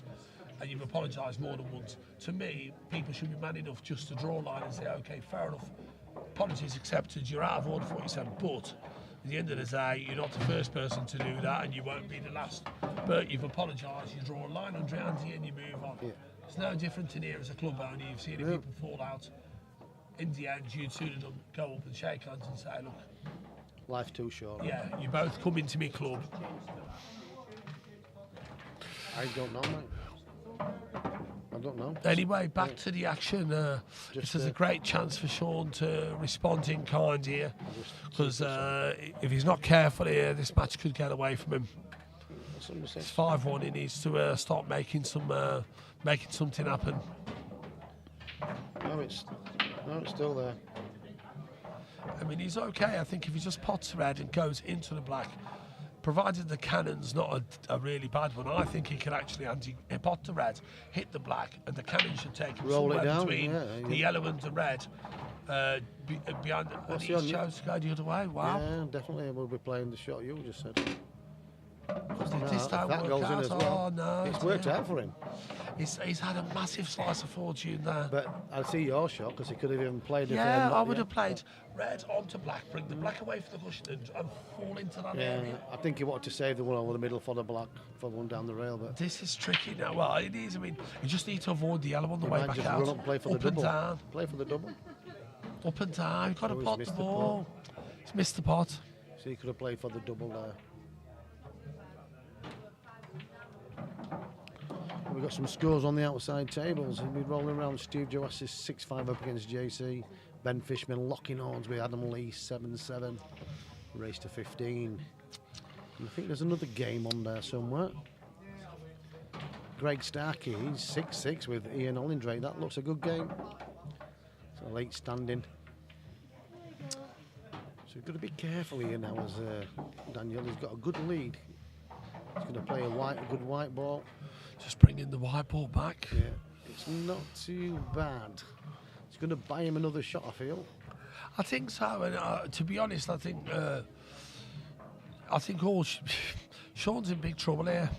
and you've apologised more than once. To me, people should be man enough just to draw a line and say, okay, fair enough, apologies accepted, you're out of order for what you said, but at the end of the day, you're not the first person to do that, and you won't be the last. But you've apologised, you draw a line under it, Andy, and you move on. Yeah. It's no different in here as a club owner. You've seen people fall out. In the end, you'd sooner them go up and shake hands and say, look, life's too short. yeah, you both come into me club. I don't know, mate. I don't know. Anyway, back to the action. This is a great chance for Shaun to respond in kind here, because if he's not careful here, this match could get away from him. It's 5-1. He needs to start making something happen. No, it's still there. I mean, he's okay. I think if he just pots red and goes into the black, provided the cannon's not a really bad one, I think he can actually pot the red, hit the black, and the cannon should take him roll somewhere it down, between the yellow and the red. Behind, and he chose to go the other way. Wow. Yeah, definitely. We'll be playing the shot you just said. That goes in as well. Oh, no, it's worked out for him. He's had a massive slice of fortune there. But I see your shot, because he could have even played it. Yeah, I would have played red onto black, bring the black away from the cushion and fall into that area. I think he wanted to save the one over the middle for the black, for one down the rail. But this is tricky now. Well, it is. I mean, you just need to avoid the yellow on the way back just out. Run up and play for the double. Down. Play for the double. Up and down. You've got to pot the ball. He's missed the pot. So he could have played for the double there. We've got some scores on the outside tables. We'll be rolling around. Steve Joassis 6-5 up against JC. Ben Fishman locking horns with Adam Lee 7-7. Race to 15. And I think there's another game on there somewhere. Greg Starkey, he's 6-6 with Ian Ollindrake. That looks a good game. It's a late standing. So we've got to be careful here now as Daniel has got a good lead. He's going to play a good white ball. Just bringing the white ball back. Yeah, it's not too bad. It's going to buy him another shot, I feel. I think so. And to be honest, I think Shaun's in big trouble here.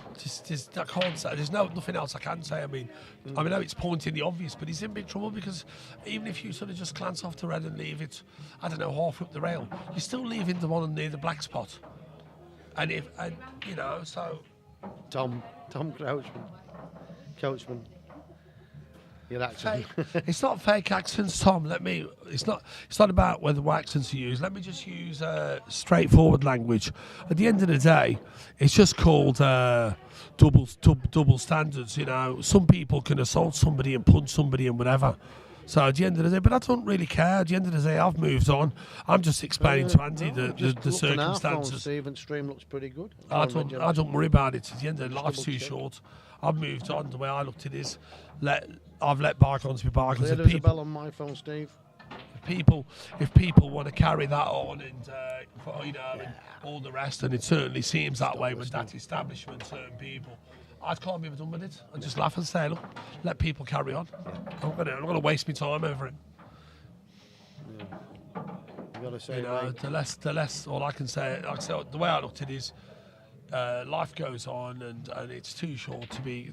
I can't say. There's nothing else I can say. I mean, I know it's pointing the obvious, but he's in big trouble because even if you sort of just glance off the red and leave it, I don't know, half up the rail, you're still leaving the one near the black spot. And you know, so. Tom Coachman. Your accent. It's not fake accents, Tom. It's not about whether accents are used. Let me just use straightforward language. At the end of the day, it's just called double standards. You know, some people can assault somebody and punch somebody and whatever. So at the end of the day, but I don't really care. At the end of the day, I've moved on. I'm just explaining to Andy the circumstances. Stephen Stream looks pretty good. I don't worry about it. At the end of the day, life's too short. I've moved on. The way I looked at it is, I've let bygones be bygones. There's a bell on my phone, Steve. If people want to carry that on and and all the rest, and it certainly seems that way with that establishment, certain people. I can't be done with it. I just laugh and say, look, let people carry on. I'm not going to waste my time over it. Yeah. You got to say, the less. All I can say, like I said, the way I looked at it is, life goes on, and it's too short to be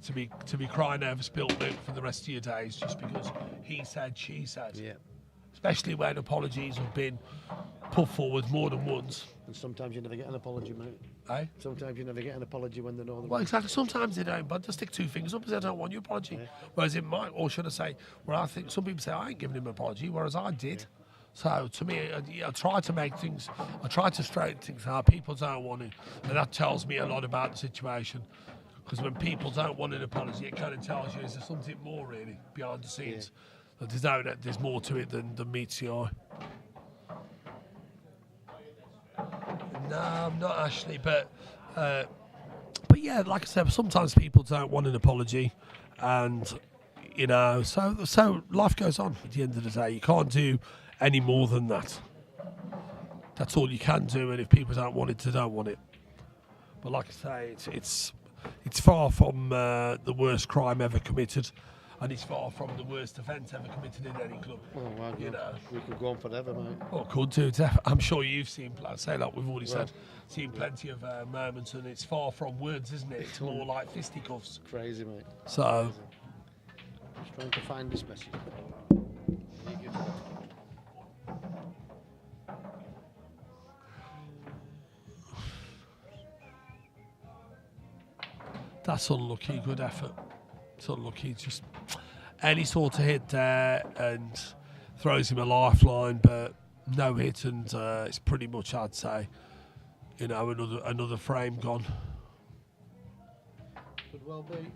crying over spilt milk for the rest of your days just because he said, she said. Yeah. Especially when apologies have been put forward more than once. And sometimes you never get an apology, mate. Eh? Sometimes you never get an apology when they know the Well, exactly. Sometimes they don't, but just stick two fingers up and say, I don't want your apology. Yeah. Whereas it might, or should I say, where I think some people say, I ain't giving him an apology, whereas I did. Yeah. So to me, I try to straighten things out. People don't want it, and that tells me a lot about the situation. Because when people don't want an apology, it kind of tells you there's something more really behind the scenes. Yeah. There's more to it than meets the eye. No, I'm not actually, but yeah, like I said, sometimes people don't want an apology, and so life goes on. At the end of the day, you can't do any more than that. That's all you can do, and if people don't want it, they don't want it. But like I say, it's far from the worst crime ever committed. and he's far from the worst offence ever committed in any club. Oh, wow, You know. we could go on forever, mate. Well, could do. I'm sure you've seen, I'd say like we've already said, seen plenty of moments, and it's far from words, isn't it? It's more like fisticuffs. Crazy, mate. So, Just trying to find this message. that's unlucky. Good effort. It's unlucky. Just any sort of hit there and throws him a lifeline, but no hit, and it's pretty much, I'd say, you know, another frame gone. Could well be.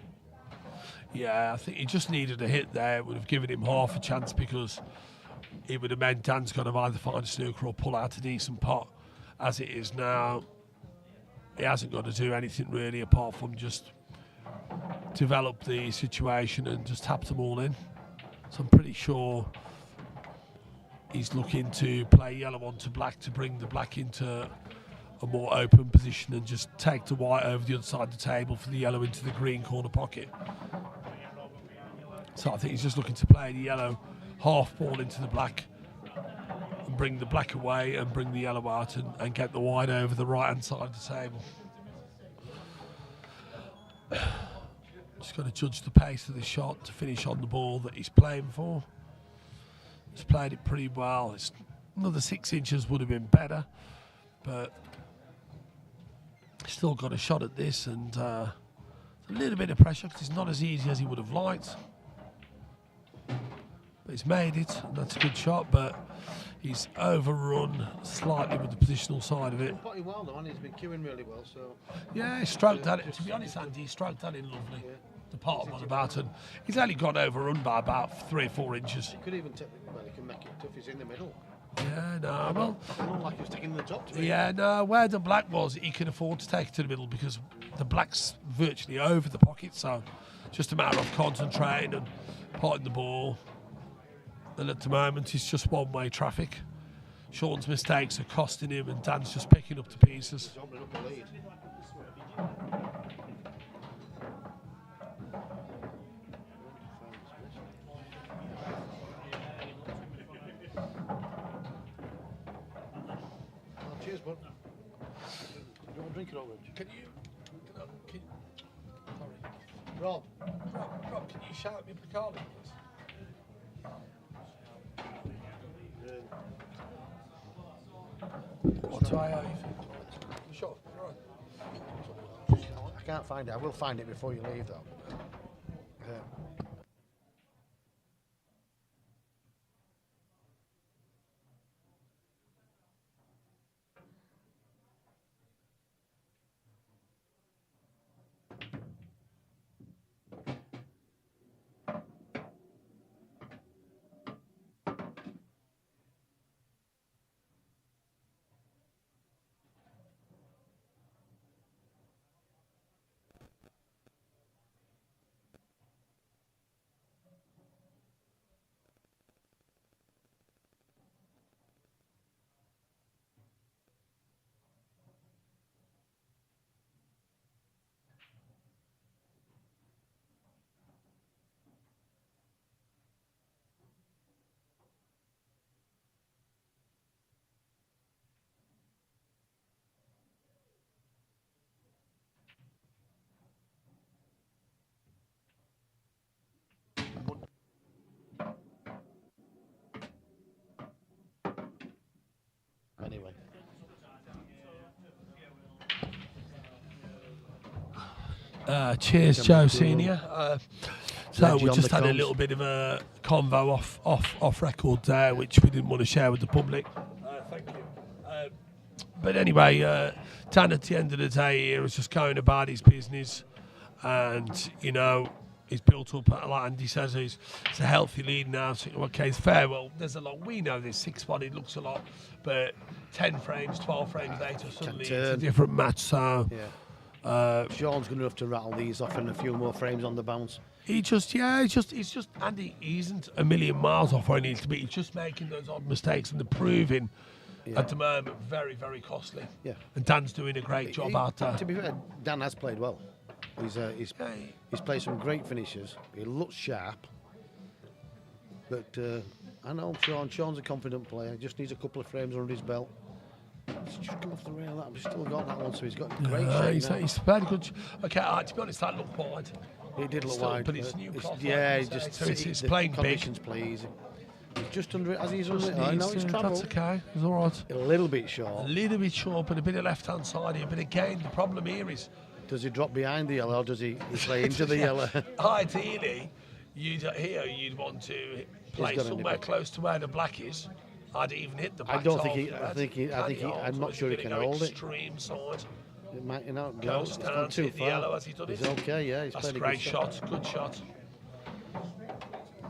Yeah, I think he just needed a hit there. It would have given him half a chance, because it would have meant Dan's got to either find a snooker or pull out a decent pot. As it is now, he hasn't got to do anything really apart from just develop the situation and just tap them all in. So I'm pretty sure he's looking to play yellow onto black to bring the black into a more open position and just take the white over the other side of the table for the yellow into the green corner pocket. So I think he's just looking to play the yellow half ball into the black and bring the black away and bring the yellow out and get the white over the right hand side of the table. Just got to judge the pace of the shot to finish on the ball that he's playing for. He's played it pretty well. It's another 6 inches would have been better, but still got a shot at this, and a little bit of pressure because it's not as easy as he would have liked. But he's made it, and that's a good shot, but he's overrun slightly with the positional side of it. He's putting well, though, and he's been queuing really well, so... Yeah, he stroked at it. To be honest, Andy, he stroked that in lovely. Yeah. The part on about, and he's only got overrun by about 3 or 4 inches. He could even take... Well, he can make it tough. He's in the middle. Yeah, no, well... I don't like he was taking the top to me. Yeah, no, where the black was, he can afford to take it to the middle because the black's virtually over the pocket, so just a matter of concentrating and potting the ball. And at the moment, it's just one-way traffic. Shaun's mistakes are costing him, and Dan's just picking up the pieces. He's opening up the lead. Oh, cheers, bud. You want a drink it over? Can you sorry. Rob. Rob, can you shout me Bacardi, please? What's I owe you? Sure, right. I can't find it. I will find it before you leave, though. Anyway. Cheers, Joe Senior. So Reggie we on just the had a comms. little bit of a convo off record there, which we didn't want to share with the public. Thank you. But anyway, Dan at the end of the day here was just going about his business, and you know he's built up, like Andy says, it's a healthy lead now. So, okay, it's fair. Well, there's a lot. We know this 6-1, it looks a lot, but 10 frames, 12 frames later, suddenly it's a different match. So. Yeah. Shaun's going to have to rattle these off and a few more frames on the bounce. He's just Andy. He isn't a million miles off where he needs to be. He's just making those odd mistakes, and the proving at the moment very, very costly. Yeah. And Dan's doing a great job out there. To be fair, Dan has played well. He's played some great finishes. He looks sharp. But I know Sean's a confident player. Just needs a couple of frames under his belt. He's just come off the rail. I've still got that one, so he's got great shape now. He's very good. Okay, to be honest, that looked wide. He did look Still, wide. but it's Newcastle. Yeah, he just so it's the playing big. conditions play easy. He's just under it as he's under it. I know he's travelled. That's okay. He's all right. A little bit short. A little bit short, but a bit of left-hand side here. But again, the problem here is... Does he drop behind the yellow or does he play into the yellow? Ideally, you'd want to play somewhere close to where the black is. I'd even hit the black. I don't think he. I'm not sure he can hold it. Extreme side. It might, go. It's gone too far. Yellow, has he done He's it? okay, yeah. He's That's played a great good shot. Good shot.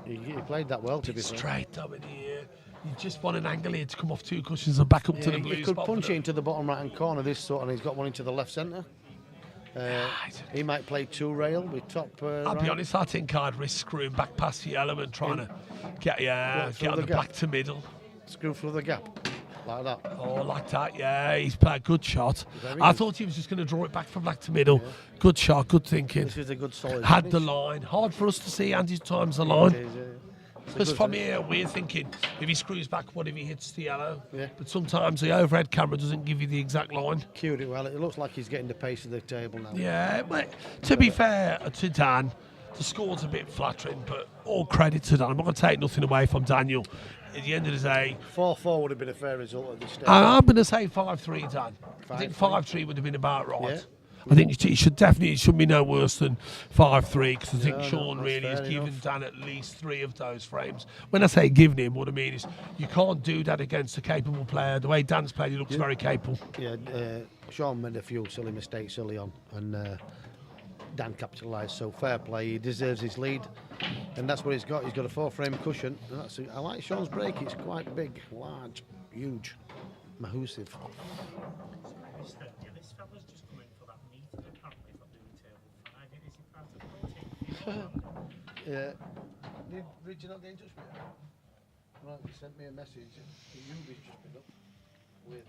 He played that well, to be fair. Straight up in here. You just want an angle here to come off 2 cushions and back up to the blue He could spot. punch it into the bottom right-hand corner, this sort, and he's got one into the left centre. He might play 2 rail with top. I'll be honest, I think I'd risk screwing back past the yellow and trying to get on the black to middle. Screw through the gap, like that. Oh, like that, yeah. He's played a good shot. I thought he was just going to draw it back from black to middle. Yeah. Good shot, good thinking. This is a good solid Had finish. the line. Hard for us to see Andy's times the line. It is, yeah. Because from here, we're thinking, if he screws back, what if he hits the yellow? Yeah. But sometimes the overhead camera doesn't give you the exact line. Cued it well. It looks like he's getting the pace of the table now. Yeah, but to be fair to Dan, the score's a bit flattering, but all credit to Dan. I'm not going to take nothing away from Daniel. At the end of the day... 4-4 would have been a fair result at this stage. I'm going to say 5-3, Dan. I think 5-3 would have been about right. Yeah. I think it should be no worse than 5-3, because I think Shaun really has given Dan at least 3 of those frames. When I say giving him, what I mean is you can't do that against a capable player. The way Dan's played, he looks very capable. Yeah, Shaun made a few silly mistakes early on, and Dan capitalised. So fair play. He deserves his lead, and that's what he's got. He's got a 4-frame cushion. And I like Shaun's break. It's quite big, large, huge, massive. Yeah. Did Richard not get in touch with you? Right, he sent me a message. You've just been up with.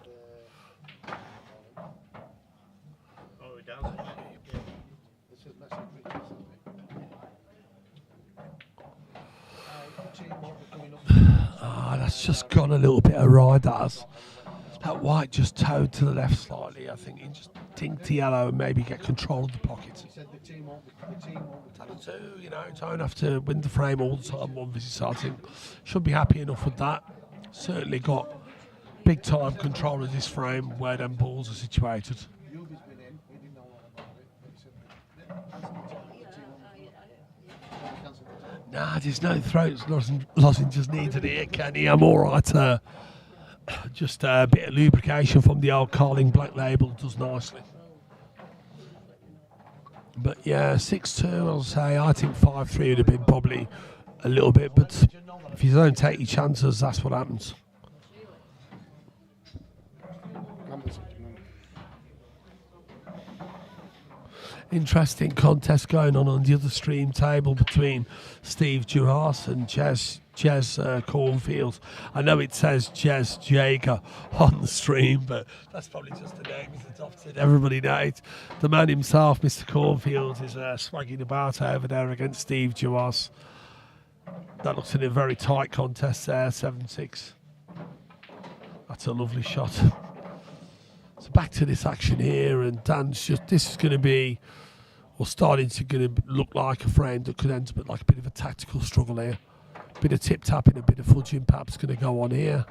Oh, we're down. Yeah. This is message Richard sent me. That's just gone a little bit awry, that has. That white just towed to the left slightly. I think he just dinked the yellow and maybe get control of the pocket. He said the team won't be don't have to win the frame all the time one visit, so I think should be happy enough with that. Certainly got big time control of this frame where them balls are situated. Nah, there's no throats lozenges needed here, Kenny. I'm all right. Just a bit of lubrication from the old Carling Black Label does nicely. But yeah, 6-2, I'll say. I think 5-3 would have been probably a little bit, but if you don't take your chances, that's what happens. Interesting contest going on the other stream table between Steve Duras and Jez Cornfield. I know it says Jez Jager on the stream, but that's probably just the name he's adopted. Everybody knows. The man himself, Mr. Cornfield, is swagging about over there against Steve Duras. That looks like a very tight contest there, 7-6. That's a lovely shot. So back to this action here, and Dan's this is going to be, or starting to look like a frame that could end up like a bit of a tactical struggle here. A bit of tip tapping, a bit of fudging perhaps going to go on here.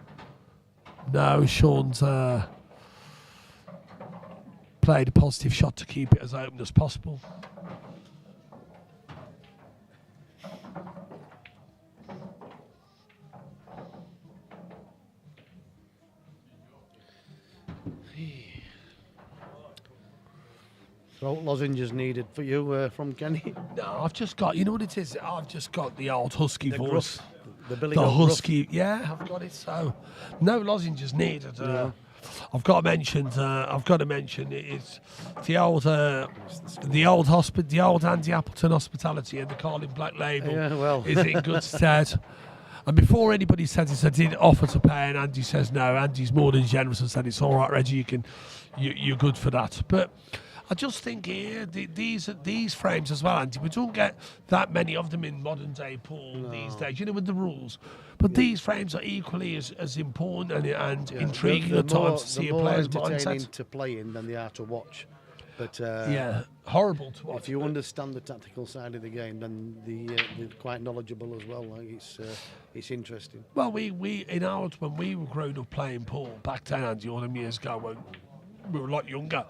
No, Shaun's played a positive shot to keep it as open as possible. Throat lozenges needed for you from Kenny? No, I've just got, you know what it is? I've just got the old husky voice. The Billy the Goat husky, gruff. Yeah, I've got it. So, no lozenges needed. I've got to mention. It's the old Andy Appleton hospitality and the Carling Black Label is in good stead. And before anybody says this, I did offer to pay, and Andy says no. Andy's more than generous and said it's all right, Reggie. You're good for that. But I just think here these frames as well, Andy. We don't get that many of them in modern day pool these days. You know, with the rules. But these frames are equally as important and intriguing at times to see a player's more entertaining mindset. to play in than they are to watch. But horrible to watch. if you understand the tactical side of the game, then they're quite knowledgeable as well. Like it's interesting. Well, we in ours when we were growing up playing pool back then, Andy, all them years ago when we were a lot younger,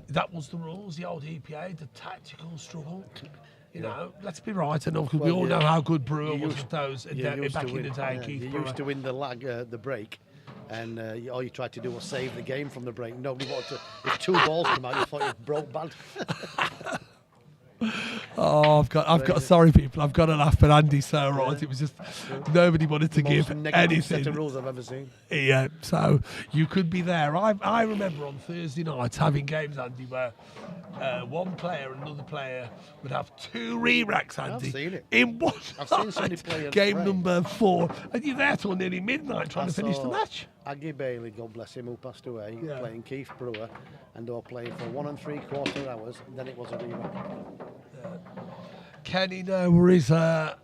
that was the rules. The old EPA, the tactical struggle. You know, let's be right enough because we all know how good Brewer was with those back in the day. Keith You Brewer. used to win the break. And all you tried to do was save the game from the break. Nobody wanted to. If 2 balls come out, you thought you broke bad. Oh, I've got. Sorry, people. I've got to laugh, but Andy's so right. It was just nobody wanted to give anything. Set of rules I've ever seen. Yeah, so you could be there. I remember on Thursday nights having games, Andy, where one player and another player would have 2 re-racks, Andy. I've seen it. In one I've seen night. somebody play a Game frame. number 4, and you're there till nearly midnight trying to finish the match. Aggie Bailey, God bless him, who passed away, Yeah. playing Keith Brewer, and they were playing for 1 3/4 hours, and then it was a re-rack. Kenny Norris, the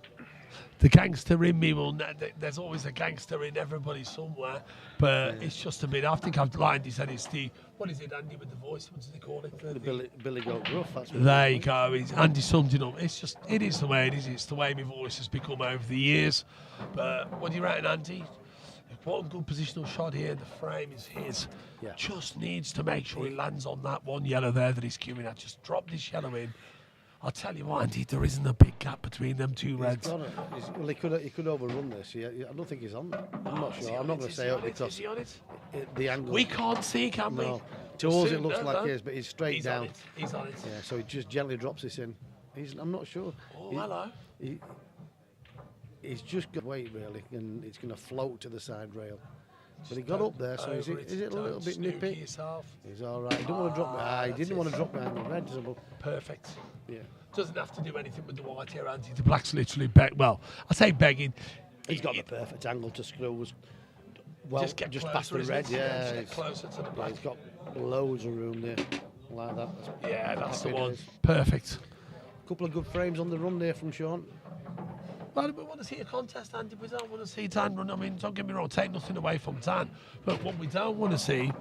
gangster in me. Well, there's always a gangster in everybody somewhere, but it's just a bit. I think I've lined. He said it's the what is it, Andy, with the voice? What does they call it? The Billy Goat Gruff. That's what There you go. Andy summed it up. It's just it is the way it is. It's the way my voice has become over the years. But what do you reckon, Andy? One good positional shot here. The frame is his. Yeah. Just needs to make sure he lands on that one yellow there that he's queuing at. Just drop this yellow in. I'll tell you what, Andy, there isn't a big gap between them 2 reds. Well, he could overrun this. I don't think he's on there. I'm not sure. I'm not going to say it because Is he on it? the angle. We can't see, can we? No. To us, it Soon, looks no, like no. he is, but he's straight He's down. on it. He's on it. Yeah, so he just gently drops this in. I'm not sure. Oh, hello. He's just got weight really, and it's going to float to the side rail. But he got up there, so is it a little bit nippy? Yourself. He's all right. He didn't want to drop. He didn't want to drop behind the red. Perfect. Yeah. Doesn't have to do anything with the white here, Andy. The black's literally well, I say begging. He's got the perfect angle to screws. Well, Just get past the closer, red. isn't it? Yeah. Just get closer to the black. He's got loads of room there, like that. Yeah, that's the Happy one. days. Perfect. Couple of good frames on the run there from Shaun. Well, we want to see a contest, Andy. We don't want to see Dan run. I mean, don't get me wrong, take nothing away from Dan. But what we don't want to see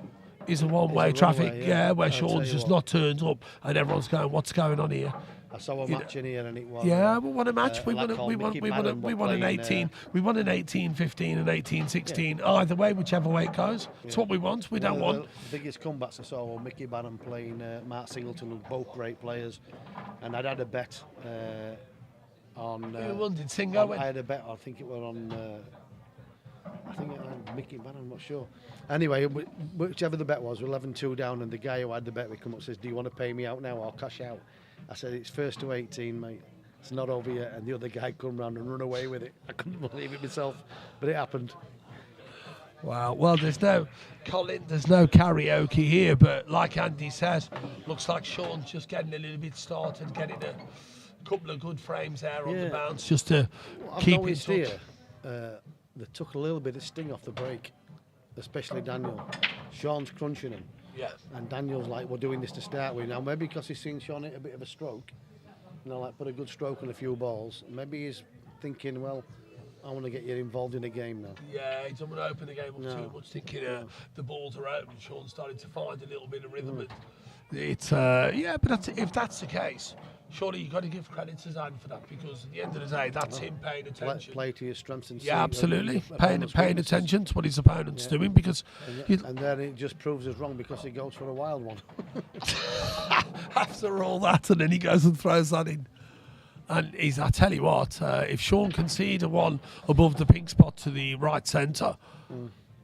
is a one-way traffic, where I'll Shaun's tell you just what. not turned up and everyone's going, what's going on here? I saw a match in here and it was. Yeah, we want a match. We want Mickey Madden we were want an playing, 18. We want an 18-15 and 18-16. Either way, whichever way it goes. It's what we want. We don't want. The biggest comebacks I saw were Mickey Madden playing Mark Singleton, who both great players. And I'd had a bet on. Who won? Did Singo win? I had a bet. I think it was on. I think it was Mickey Madden. I'm not sure. Anyway, whichever the bet was, we're 11-2 down, and the guy who had the bet would come up and says, "Do you want to pay me out now or cash out?" I said, "It's first to 18, mate. It's not over yet." And the other guy come round and run away with it. I couldn't believe it myself, but it happened. Wow. Well, there's no karaoke here, but like Andy says, looks like Shaun's just getting a little bit started, getting a couple of good frames there on the bounce, just to keep it here, they took a little bit of sting off the break, especially Daniel. Shaun's crunching him. Yeah. And Daniel's like, we're doing this to start with. Now, maybe because he's seen Shaun hit a bit of a stroke, like put a good stroke on a few balls, maybe he's thinking, well, I want to get you involved in a game now. Yeah, he doesn't want to open the game up too much, thinking the balls are open. Shaun's starting to find a little bit of rhythm. It's but if that's the case, surely you've got to give credit to Zan for that, because at the end of the day, that's him paying attention. Play to your strengths and Yeah, absolutely. Paying weaknesses. attention to what his opponent's doing, because And then it just proves us wrong because he goes for a wild one. after all that, and then he goes and throws that in. And I tell you what, if Shaun can see the one above the pink spot to the right centre,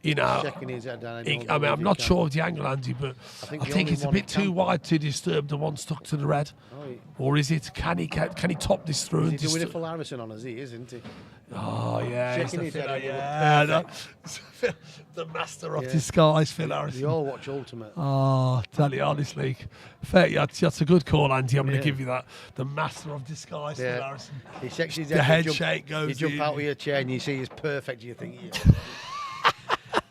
you know, Checking his head down. I'm not sure of the angle, Andy, but I think it's a bit too wide to disturb the one stuck to the red. Or is it? Can he top this through? He's doing it for Larison on us, isn't he? Oh yeah, Checking his head the master of disguise, Phil Harrison. You all watch Ultimate. Oh, tell you honestly, fair. That's a good call, Andy. I'm going to give you that. The master of disguise, Phil Harrison. He shakes his The head. head shake goes You jump in. out of your chair and you see he's perfect. You think,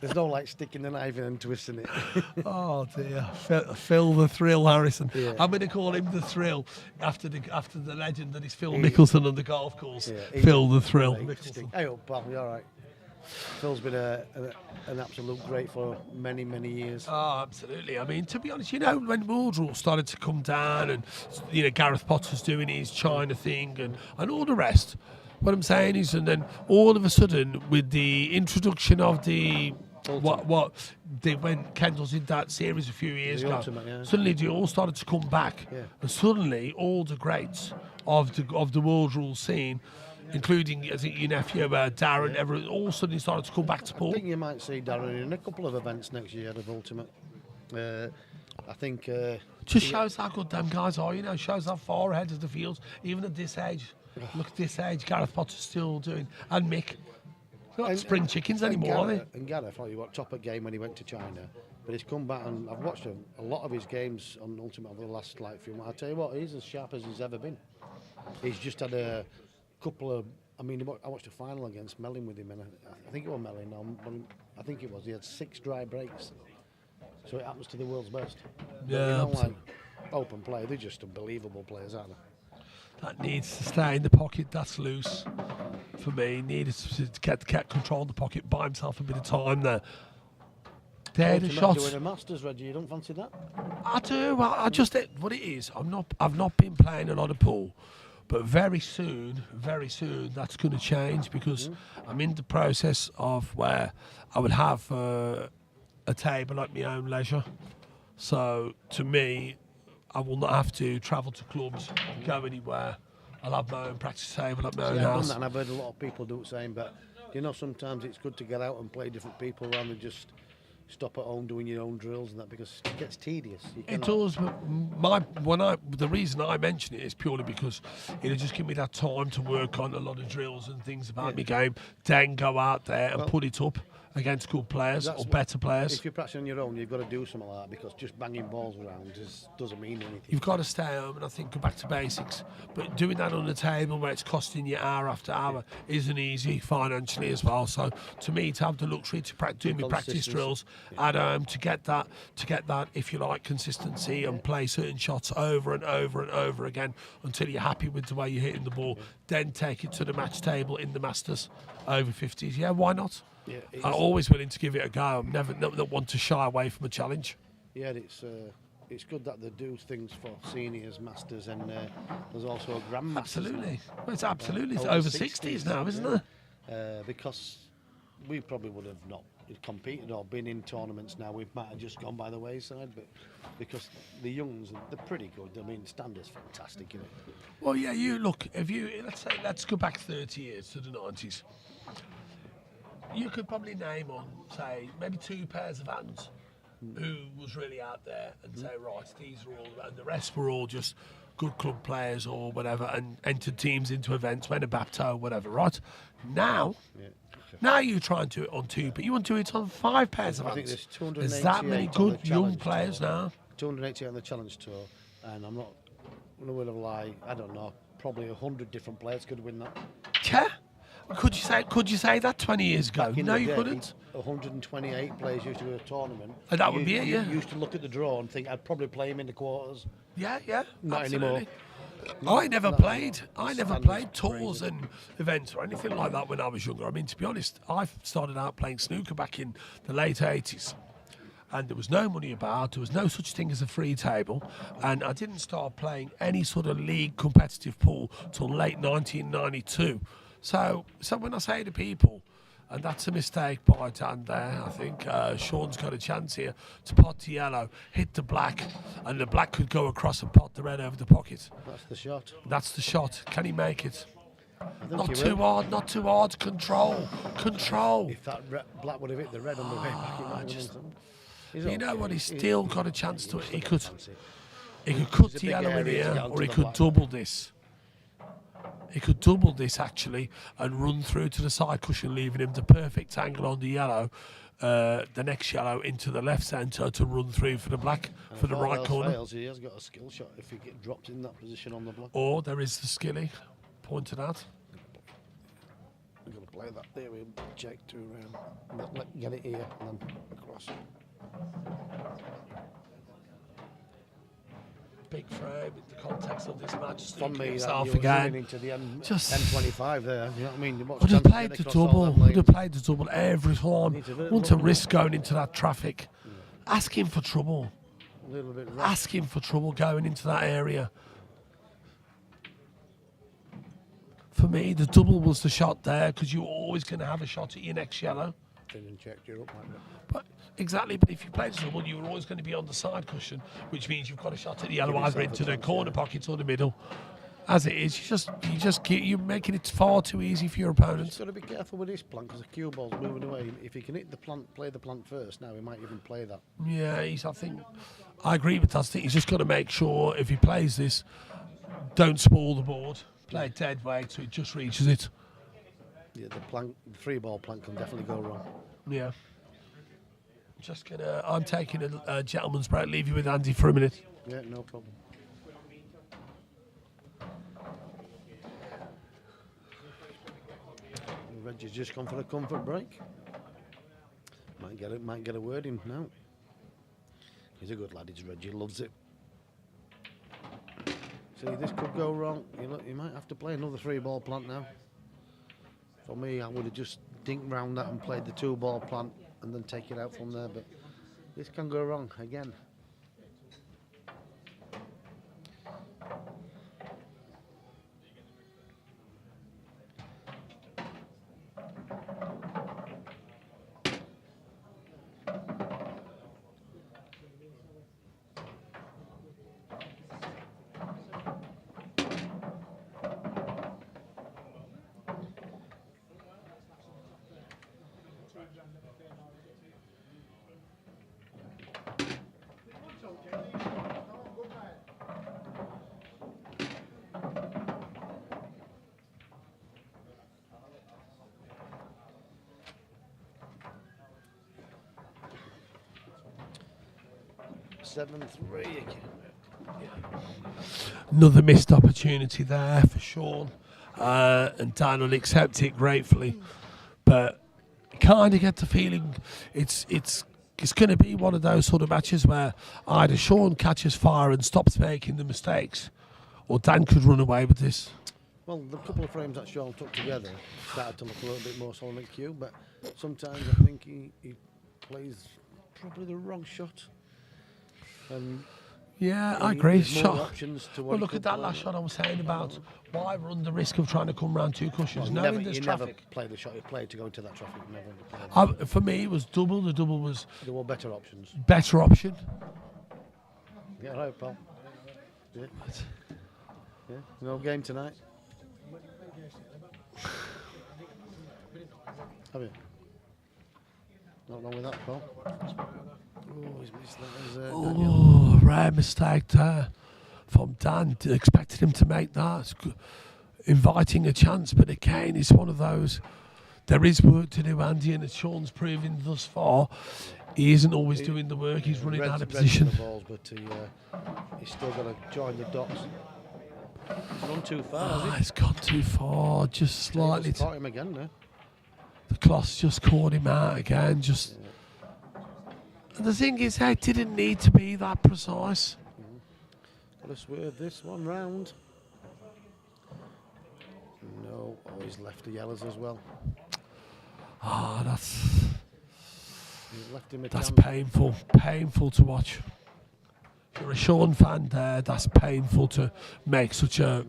There's no like sticking the knife in and twisting it. Oh dear, Phil the Thrill Harrison. Yeah. I'm going to call him the Thrill after the legend that is Phil Mickelson on the golf course. Yeah, Phil the Thrill Right, Mickelson. Hey up, pal, you all right? Phil's been an absolute great for many, many years. Oh, absolutely. I mean, to be honest, when world rules started to come down and, Gareth Potter's doing his China thing and all the rest, what I'm saying is, and then all of a sudden, with the introduction of the, when Kendall's did that series a few years ago, Ultimate, yeah. suddenly they all started to come back. Yeah. And suddenly, all the greats of the world rule scene, including, I think, your nephew, Darren, everyone, all suddenly started to come back to I pool. think you might see Darren in a couple of events next year of Ultimate. I think... Just shows how good them guys are, shows how far ahead of the fields, even at this age. Look at this age, Gareth Potter's still doing, and Mick. They're not spring chickens anymore, are they? And Gareth, I thought he was top at game when he went to China, but he's come back and I've watched a lot of his games on Ultimate over the last few months. I tell you what, he's as sharp as he's ever been. He's just had a couple of... I watched a final against Mellin with him, and I think it was Mellin. I think it was. He had 6 dry breaks. So it happens to the world's best. Yeah, But like open play, they're just unbelievable players, aren't they? That needs to stay in the pocket. That's loose for me. Needed to get control of the pocket, buy himself a bit of time there. There the Ultimate shots. doing a Masters, Reggie. You don't fancy that? I do. I just what it is. I've not been playing a lot of pool, but very soon, that's going to change because I'm in the process of where I would have a table at my own leisure. So to me, I will not have to travel to clubs, go anywhere. I'll have my own practice table at my own I've done house. that, and I've heard a lot of people do the same. But sometimes it's good to get out and play different people rather than just stop at home doing your own drills and that, because it gets tedious. It does, but the reason I mention it is purely because it'll just give me that time to work on a lot of drills and things about my game, then go out there and put it up against good players or better players. If you're practicing on your own, you've got to do something like that, because just banging balls around doesn't mean anything. You've got to stay home and I think go back to basics. But doing that on the table where it's costing you hour after hour isn't easy financially as well. So to me, to have the luxury to do my practice drills at home, to get that, if you like, consistency and play certain shots over and over and over again until you're happy with the way you're hitting the ball, then take it to the match table in the Masters over 50s. Yeah, why not? Yeah, I'm always willing to give it a go. I'm never want to shy away from a challenge. Yeah, it's good that they do things for seniors, masters, and there's also a grandmasters. Absolutely, well, it's it's over 60s now, isn't it? Because we probably would have not competed or been in tournaments now. We might have just gone by the wayside, but because the youngs, they're pretty good. I mean, standard's fantastic, Well, yeah, let's go back 30 years to the 90s. You could probably name on, say, maybe 2 pairs of hands who was really out there and say, right, these are all, and the rest were all just good club players or whatever, and entered teams into events, went to Bapto, whatever, right? Now you try and do it on 2, but you want to do it on 5 pairs of hands. I think there's 288 There's that many good young players tour. now. 288 on the Challenge Tour, and I'm not going to lie, I don't know, probably 100 different players could win that. Yeah. Could you say that 20 years ago? No, you couldn't. 128 players used to go to a tournament. And that would be it, yeah. You used to look at the draw and think, I'd probably play him in the quarters. Yeah, Not absolutely. anymore. I never played tours and events or anything like that when I was younger. I mean, to be honest, I started out playing snooker back in the late 80s. And there was no money about, there was no such thing as a free table, and I didn't start playing any sort of league competitive pool till late 1992. So when I say to people, and that's a mistake by Dan there, I think Shaun's got a chance here to pot the yellow, hit the black, and the black could go across and pot the red over the pocket. That's the shot. That's the shot. Can he make it? Not he too will. hard. Control. If that black would have hit the red on the way back, it might have won. You know what? He's still got a chance to it. He could cut the yellow in here, or he could double this. He could double this actually and run through to the side cushion, leaving him the perfect angle on the yellow, the next yellow into the left centre to run through for the black, And for the if all right else corner. fails, he has got a skill shot if he get dropped in that position on the block. Or there is the skilly pointed out. You've got to play that there. We check 2 round. Get it here and then across. Big frame in the context of this match. For me, himself that again. into the end, Just 10-25 there. You know what I mean? Would have played the double. Would have played the double every time. Want to risk going into that traffic. Ask him for trouble. A little bit rough. Ask him for trouble going into that area. For me, the double was the shot there because you're always going to have a shot at your next yellow. Didn't check you up like that. But exactly, but if you played the double, you were always going to be on the side cushion, which means you've got a shot at the yellow either into the corner pockets or the middle. As it is, you're making it far too easy for your opponents. You've got to be careful with this plant because the cue ball's moving away. If he can hit the plant, play the plant first, now he might even play that. Yeah, I agree with that. I think he's just got to make sure if he plays this, don't spoil the board. Play it dead weight so it just reaches it. Yeah, the 3-ball plant can definitely go wrong. Yeah. I'm taking a gentleman's break. Leave you with Andy for a minute. Yeah, no problem. Reggie's just gone for a comfort break. Might get a word in now. He's a good lad, he's Reggie, loves it. See, this could go wrong. You might have to play another 3-ball plant now. For me, I would have just dinked round that and played the 2-ball plant and then take it out from there, but this can go wrong again. Another missed opportunity there for Shaun, and Dan will accept it gratefully, but kind of get the feeling it's going to be one of those sort of matches where either Shaun catches fire and stops making the mistakes, or Dan could run away with this. Well, the couple of frames that Shaun took together started to look a little bit more solid than Q, but sometimes I think he plays probably the wrong shot. Yeah, I agree. Well, look at that last shot I was saying about why run the risk of trying to come round 2 cushions. Well, knowing there's traffic. Never played the shot. He played to go into that traffic. For me, it was double. The double was. There were better options. Better option. Yeah, right, pal. Yeah. Yeah. No game tonight. Have you? Not wrong with that, pal. Oh, he's missed that. Oh, rare mistake there from Dan. Expected him to make that. It's good. Inviting a chance, but again, it's one of those. There is work to do, Andy, and as Shaun's proving thus far, he isn't always doing the work. He's running out of position. The balls, but he's still got to join the dots. He's gone too far, has he? He's gone too far, just slightly. Caught him again now. The cloth's just caught him out again. Just. And the thing is, it didn't need to be that precise. Got to swerve this one round. No, he's left the yellows as well. That's left him painful to watch. If you're a Shaun fan there, that's painful to make such a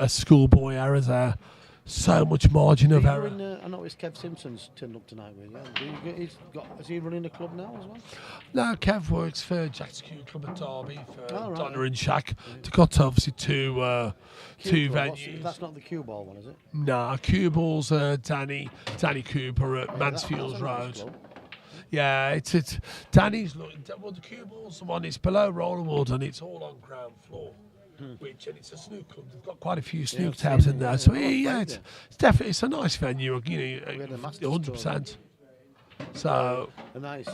schoolboy error there. So much margin of error. I noticed Kev Simpson's turned up tonight with you. Is he running the club now as well? No, Kev works for Jack's Q Club at Derby for Donna and Shaq. They've got obviously two venues. That's not the cue ball one, is it? Nah, cue ball's Danny Cooper at Mansfield Road. Yeah, it's Danny's. Well, the cue ball's the one. It's below Rollerwood and it's all on ground floor. And it's a snooker club. They've got quite a few snooker tables in there. So it's definitely a nice venue. 100%. So a nice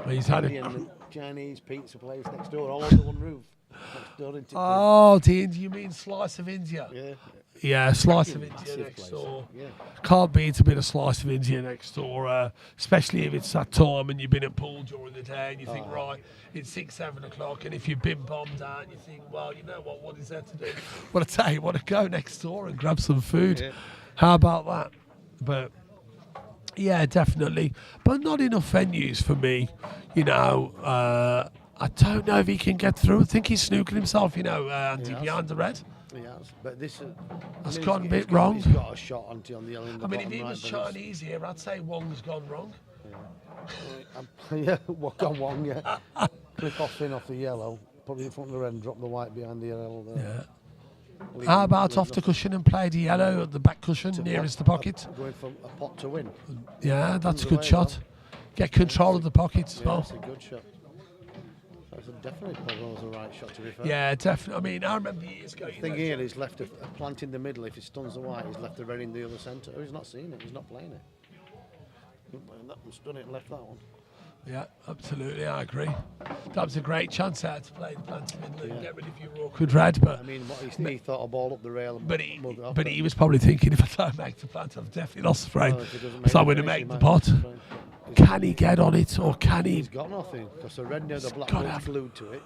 he's had Indian, Chinese pizza place next door, all under one roof. Next door into the India, you mean Slice of India? Yeah. Yeah, slice of India Massive next place. door. Yeah. Can't beat a bit of slice of India next door, especially if it's that time and you've been at pool during the day and you think, right, it's 6, 7 o'clock, and if you've been bombed out, you think, well, you know what is there to do? Well, I tell you, want to go next door and grab some food. Yeah. How about that? But yeah, definitely. But not enough venues for me, you know. I don't know if he can get through. I think he's snooking himself, you know, Andy, He has. behind the red. He has, but this That's he's- gone a he's bit got- wrong. He's got a shot on the yellow in the I mean, if bottom he right, was but it's- Chinese here, I'd say Wong's gone wrong. yeah, what gone wrong? Yeah, clip off in off the yellow, put it in front of the red, and drop the white behind the yellow. There. Yeah. Leave How it- about leave off the nothing cushion and play the yellow at the back cushion to nearest the pot- pocket? Going for a pot to win. Yeah, that's a Comes good away shot. Get control of the pocket as Yeah, well. that's a good shot. That's definitely probably was the right shot to be fair. Yeah, definitely. I mean, I remember years ago. The thing here, he's left a plant in the middle. If he stuns the white, he's left the red in the other centre. Oh, he's not seeing it. He's not playing it. That one's done it and left that one. Yeah, absolutely, I agree. That was a great chance there to play the plant in the middle and get rid of your awkward red, but I mean, what he thought a ball up the rail. And but he, mug it off, but he was probably thinking, if I don't make the plant, I've definitely lost the frame. well, if he doesn't make So I'm the going to finish, he make the might pot. lose the frame. Can he get on it, or can he? He's got nothing because the red near the black gotta one's have- glued to it.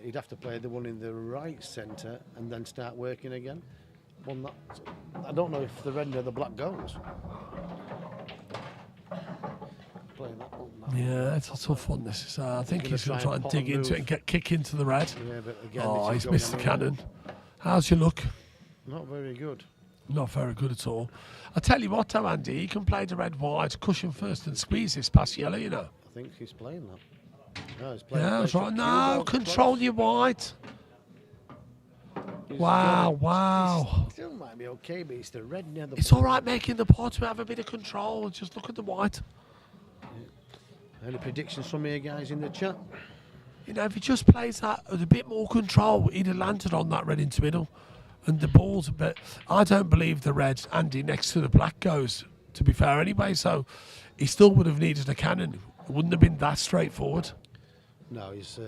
He'd have to play the one in the right centre and then start working again. One that I don't know if the red near the black goes. Playing that one. Yeah, it's a tough one. This is. I think gonna he's going to try try and and pot dig and into it and move. get kick into the red. Yeah, but again, Oh, this he's is missed the going cannon. How's your luck? Not very good. Not very good at all. I tell you what, though, Andy, he can play the red wide, cushion first, and squeeze this past yellow. You know. I think he's playing that. No, he's playing. Yeah, that's right. No, control your white. He's Wow, got it. wow. He still might be okay, but it's the red near the. It's all right making the pot to have a bit of control. Just look at the white. Any predictions from you guys in the chat? You know, if he just plays that with a bit more control, he'd have landed on that red into middle. And the ball's a bit. I don't believe the red, Andy, next to the black goes, to be fair, anyway. So he still would have needed a cannon. It wouldn't have been that straightforward. No, he's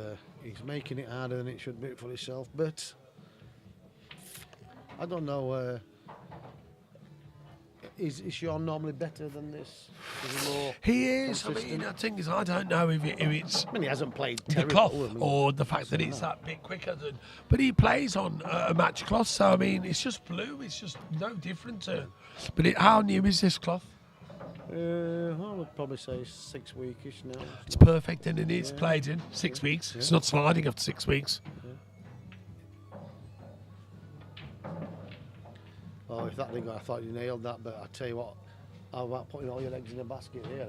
making it harder than it should be for himself. But I don't know. Is Shaun normally better than this? Is he more He is. I mean, consistent? the thing is, I don't know if it's I mean, he hasn't played the terrible. cloth I mean, or the fact that it's that bit quicker than. But he plays on a match cloth, so I mean, it's just blue. It's just no different to. But how new is this cloth? I would probably say 6 weekish now. It's perfect, and it's played in 6 weeks. It's not sliding after 6 weeks. Oh, if that thing, I thought you nailed that. But I tell you what, how about putting all your eggs in a basket here?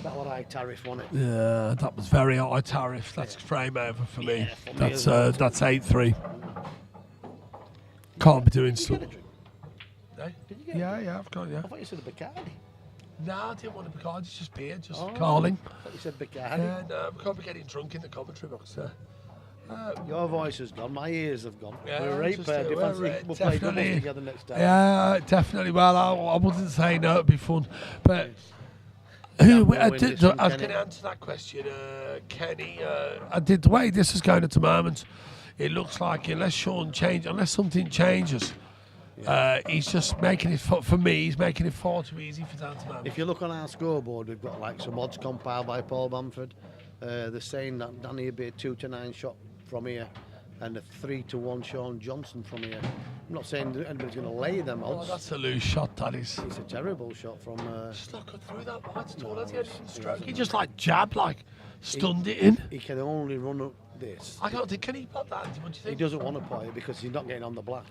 That one high tariff, wasn't it? Yeah, that was very high tariff. That's frame over for me. Yeah, for me That's as well. that's 8-3. Can't be doing Did you stuff. get a drink? Eh? Did you get Yeah, I've got I thought you said a Bacardi. No, I didn't want to Bacardi, it's just beer, just Oh. calling. I thought you said Bacardi. Yeah, no, we can't be getting drunk in the commentary box. Your voice has gone. My ears have gone. Yeah, we're right just, pair. we're We'll play doubles definitely- together next time. Yeah, definitely. Well, I wouldn't say no, it'd be fun. But Gamble I win was this one, going Kenny. to answer that question, Kenny. I did the way this is going at the moment. It looks like unless something changes, he's just making it for me. He's making it far too easy for Dan to manage. If you look on our scoreboard, we've got like some odds compiled by Paul Bamford. They're saying that Danny would be a 2-9 shot from here and a 3-1 Shaun Johnson from here. I'm not saying that anybody's going to lay them Oh, odds. that's a loose shot, that is. It's a terrible shot from. Just not got through that white at all. Has he? Stroke. He just like jabbed, like stunned it in. He can only run up this. I don't think. Can he put that? What do you He think? doesn't want to play it because he's not getting on the black.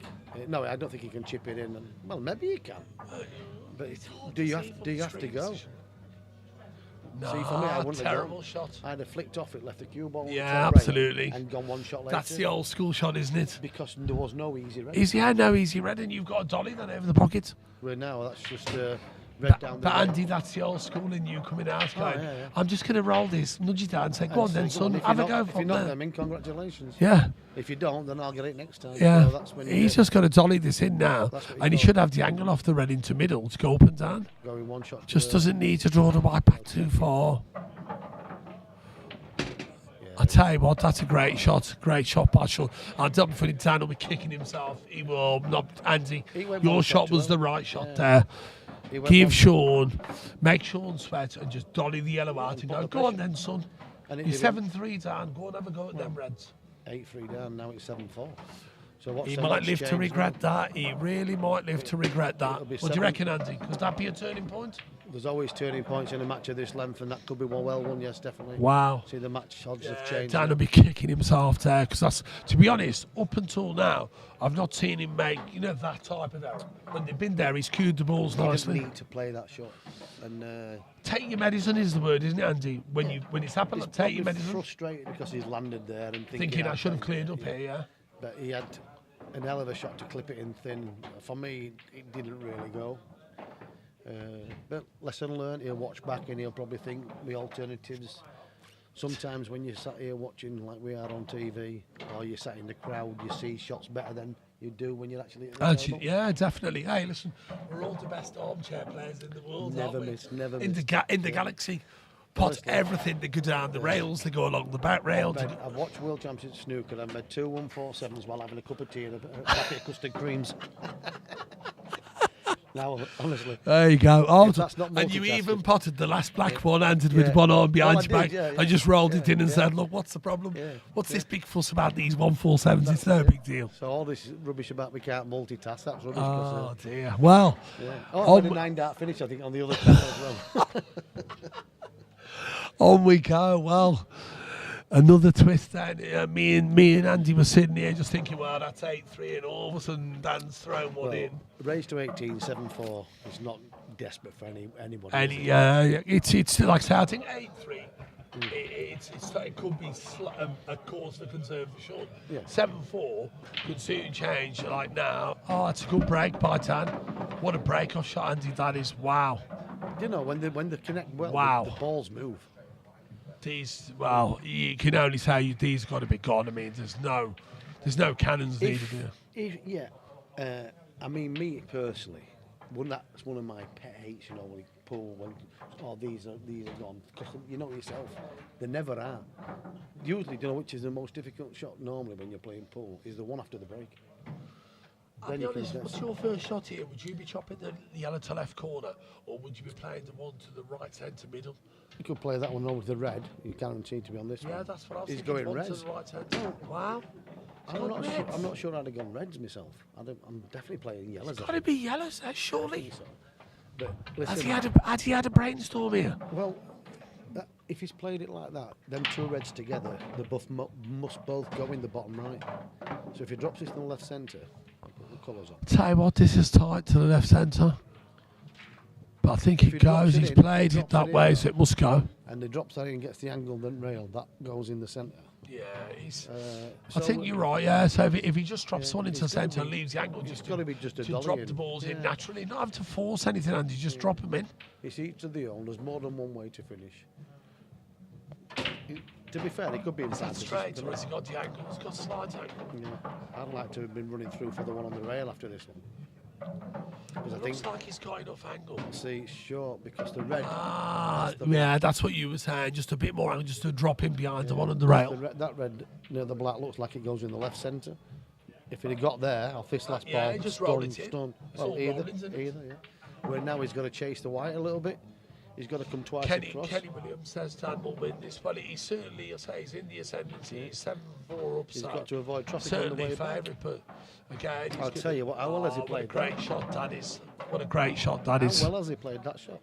No, I don't think he can chip it in. And, well, maybe he can. But do you have to go? No, See, for me, I wouldn't have terrible gone. shot. I'd have flicked off it, left the cue ball. on the Yeah, top rail absolutely. And gone one shot later. That's the old school shot, isn't it? Because there was no easy red. Easy, yeah, no easy red, and you've got a dolly then over the pocket. Where now that's just red down the But red. Andy, that's the old school in you coming out going, yeah, yeah. I'm just going to roll this, nudge it down and say, go on And then, say, "Go on, son, if have a you go knock- If you from knock there. them in, congratulations. Yeah, If you don't, then I'll get it next time. yeah. So that's when He's you just got to dolly this in now, That's what he and he thought. should have the angle off the red into middle to go up and down. go in one shot. Just to, doesn't need to draw the white back too far. I tell you what, that's a great shot by Shaun. I don't think Dan will be kicking himself. He will not, Andy. went Your one shot shot was to the him. right shot there. He went Give one- Shaun, make Shaun sweat, and just dolly the yellow out and put go. the Go on pressure. then, son. And it You're did him. 7-3 down. Go and have a go at them Reds. 8-3 down, now it's 7-4. So what's He the might next live to change regret that. He really might live to regret that. it'll be What do you 7. reckon, Andy? Could that be a turning point? There's always turning points in a match of this length, and that could be well won, yes, definitely. Wow. See, the match odds have changed. Dan will be kicking himself there because that's, to be honest, up until now, I've not seen him make, that type of error. When they've been there, he's cued the balls He doesn't nicely. need to play that shot. And Take your medicine is the word, isn't it, Andy? When it's happened, he's take your probably medicine. frustrated because he's landed there and Thinking I should have cleared up here, yeah. But he had an hell of a shot to clip it in thin. For me, it didn't really go. But lesson learned, he'll watch back and he'll probably think the alternatives. Sometimes when you're sat here watching like we are on TV, or you're sat in the crowd, you see shots better than you do when you're actually at the table. Yeah, definitely. Hey, listen, we're all the best armchair players in the world, Never aren't we? miss, never in miss. in the galaxy. Pot Honestly. everything. They go down the rails, they go along the back rail. I've watched World Championship snooker. I've made 2 147s while having a cup of tea and a packet of custard creams. Now, honestly. There you go. Oh, that's not and you even multitasking. potted the last black one, ended with Yeah. one arm behind Well, I your back. did, yeah, I yeah. just rolled it in and yeah. said, look, what's the problem? Yeah, What's this big fuss about these 147s? It's no it. big deal. So all this rubbish about we can't multitask, that's rubbish. Oh, 'cause, dear. Well, yeah. on, And a 9-dart finish, I think, on the other channel as well. on we go. Well, another twist then. Me and Andy were sitting here just thinking, well, that's 8-3, and all of a sudden Dan's thrown one in. Raised to 18, 7-4. It's not desperate for anybody. And is it? it's like I say, I think 8-3. It could be a cause for concern for sure. Yeah. 7-4 could soon change. Like now, it's a good break by Dan. What a break off shot, Andy. That is wow. You know, when they connect well, Wow. the balls move. These, well, you can only say these got to be gone. I mean, there's no cannons needed here. I mean, me personally, that's one of my pet hates. When you pull these are gone, because you know yourself, they never are. Usually, you know which is the most difficult shot normally when you're playing pool is the one after the break. I'll be honest, what's your first shot here? Would you be chopping the yellow to left corner, or would you be playing the one to the right centre middle? You could play that one over to the red. You're guaranteed to be on this one. Yeah, that's what I was He's thinking. going One to res. the right centre. Wow. I'm not sure I'd have gone reds myself. I'm definitely playing yellows. It's got to be yellows there, surely. So. But listen, Has he had a brainstorm here? well, if he's played it like that, them 2 reds together, they must both go in the bottom right. So if he drops this in the left centre, I'll put the colours on. Tell you what, this is tight to the left centre. But I think If it he drops goes. it He's in, played he it drops that it way, in. so it must go. And he drops that in and gets the angle, then rail, that goes in the centre. Yeah, he's. So I think you're right. Yeah. So if he just drops one into the it's gotta centre and be- leaves the angle, it's just gotta be just a to dolly drop in. the balls in Yeah. naturally, not have to force anything, Andy. Just drop them in. It's each to the own. There's more than one way to finish. To be fair, it could be Is inside that position, straight, or couldn't has he got the angle? He's got slight angle. it? Yeah. I'd like to have been running through for the one on the rail after this one. Because I It think, looks like he's got enough angle. see, it's short because the red, Yeah, that's what you were saying. Just a bit more angle, just to drop in behind the one on the rail. that red near the black looks like it goes in the left centre. If he'd have got there, off this last Yeah, ball, he just rolled it in. stunned. It's Well, all either, rollings, isn't it? yeah. Where now he's got to chase the white a little bit. He's got to come twice across. Kenny Williams says Dan will win this, but he's certainly, I say, he's in the ascendancy. He's 7-4 up. He's so got to avoid traffic on the certainly way back. favourite, but again, I'll tell you what, how well has he What a played great that? shot that is. What a great shot that How is. well has he played that shot?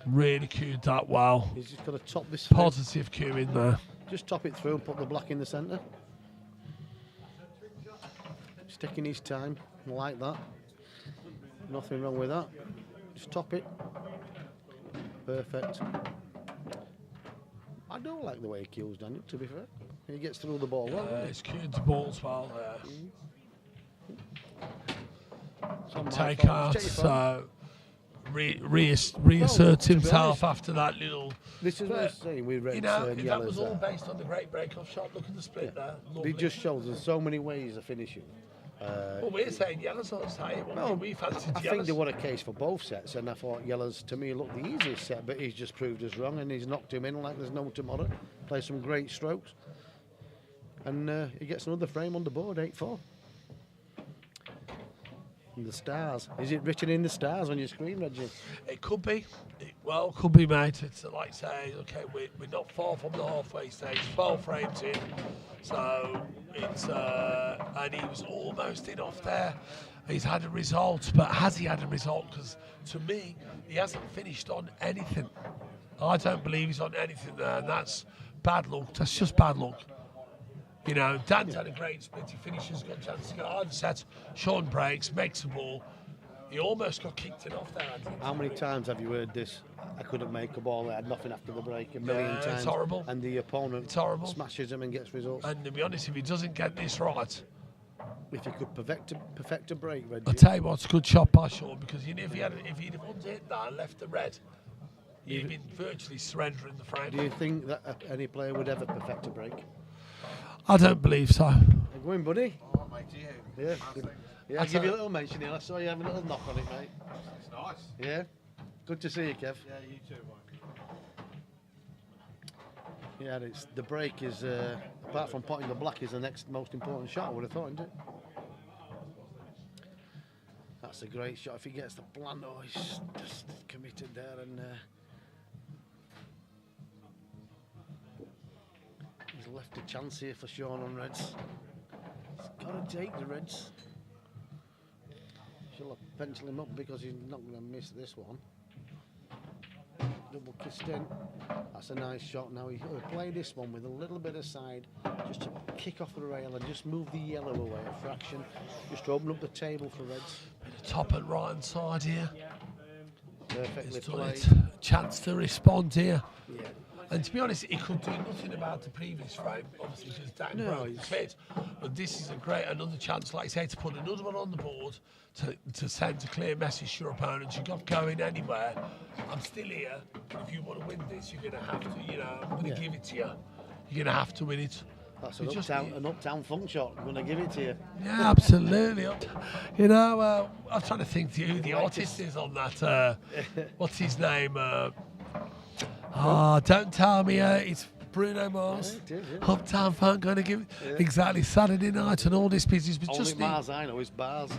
Really cued that well. He's just got to top this through. Positive cue in there. Just top it through and put the black in the centre. He's taking his time, like that. Nothing wrong with that. Just top it. Perfect. I don't like the way he kills Daniel, to be fair. He gets through the ball well. doesn't he? He's cued the balls well there. It's on my Take fault. out, Check your phone. so reasserts to be himself honest, after that little. This is what I'm saying with reds You know, and that yellows was all there. based on the great break-off shot. Look at the split there. Lovely. It just shows there's so many ways of finishing. Well, we're saying yellows on side. Well, we fancied I yellows. think there was a case for both sets, and I thought yellows to me looked the easiest set, but he's just proved us wrong, and he's knocked him in like there's no tomorrow. Plays some great strokes. And he gets another frame on the board, 8-4. And the stars. Is it written in the stars on your screen, Reggie? It could be. It could be, mate. It's like saying, okay, we're not far from the halfway stage. 12 frames in. So it's and he was almost in off there. He's had a result, but has he had a result? Because to me, he hasn't finished on anything. I don't believe he's on anything there, and that's bad luck. That's just bad luck. You know, Dan's had a great split. He finishes, got a chance to go either set. Shaun breaks, makes a ball. He almost got kicked it off there. How many times have you heard this? I couldn't make a ball. I had nothing after the break. A million times. It's horrible. And the opponent smashes him and gets results. And to be honest, if he doesn't get this right, if he could perfect a break, Reggie. I tell you what, it's a good shot by Shaun, because you know, if he'd have hit that and left the red, he'd been virtually surrendering the frame. Do you think that any player would ever perfect a break? I don't believe so. Go in, buddy. Oh, mate, you. Yeah. Yeah, I'll give you a little mention here. I saw you having a little knock on it, mate. It's nice. Yeah. Good to see you, Kev. Yeah, you too, mate. Yeah, the break is, apart from potting the black, is the next most important shot, I would have thought, isn't it? That's a great shot. If he gets the blunt, oh, he's just committed there. And he's left a chance here for Shaun on reds. He's got to take the reds. She'll pencil him up because he's not going to miss this one. Double kissed in. That's a nice shot. Now he'll play this one with a little bit of side, just to kick off the rail and just move the yellow away a fraction, just to open up the table for reds. Top and right hand side here. Perfectly played. Chance to respond here. Yeah. And to be honest, he could do nothing about the previous frame, obviously, because Dan broke the fit. But this is another chance, like I say, to put another one on the board, to send a clear message to your opponents. You're not going anywhere. I'm still here. If you want to win this, you're going to have to, you know, I'm going to give it to you. You're going to have to win it. That's an uptown funk shot. I'm going to give it to you. Yeah, absolutely. You know, I'm trying to think who the artist is on that. What's his name? Don't tell me it's Bruno Mars. Yeah, it is, yeah. Uptown Funk, going to give exactly Saturday night and all this business. But Only just Mars I know is bars.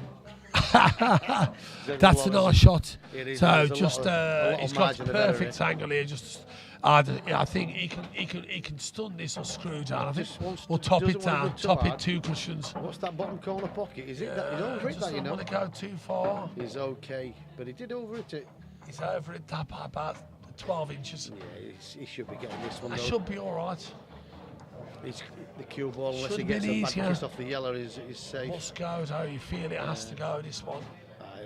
That's a nice shot. It is. So There's just he's got margin of perfect error, angle here. Just I think he can stun this or screw down. I think or top it down, top it 2 cushions. What's that bottom corner pocket? Is it that? He's over it, Just that, you don't know. want to go too far. He's okay, but he did over it. He's over it by about 12 inches. Yeah, he should be getting this one. That though. should be all right. The cue ball, unless he Should gets be a bad easier. kiss off the yellow, is safe. Must go, how you feel it has to go, this one.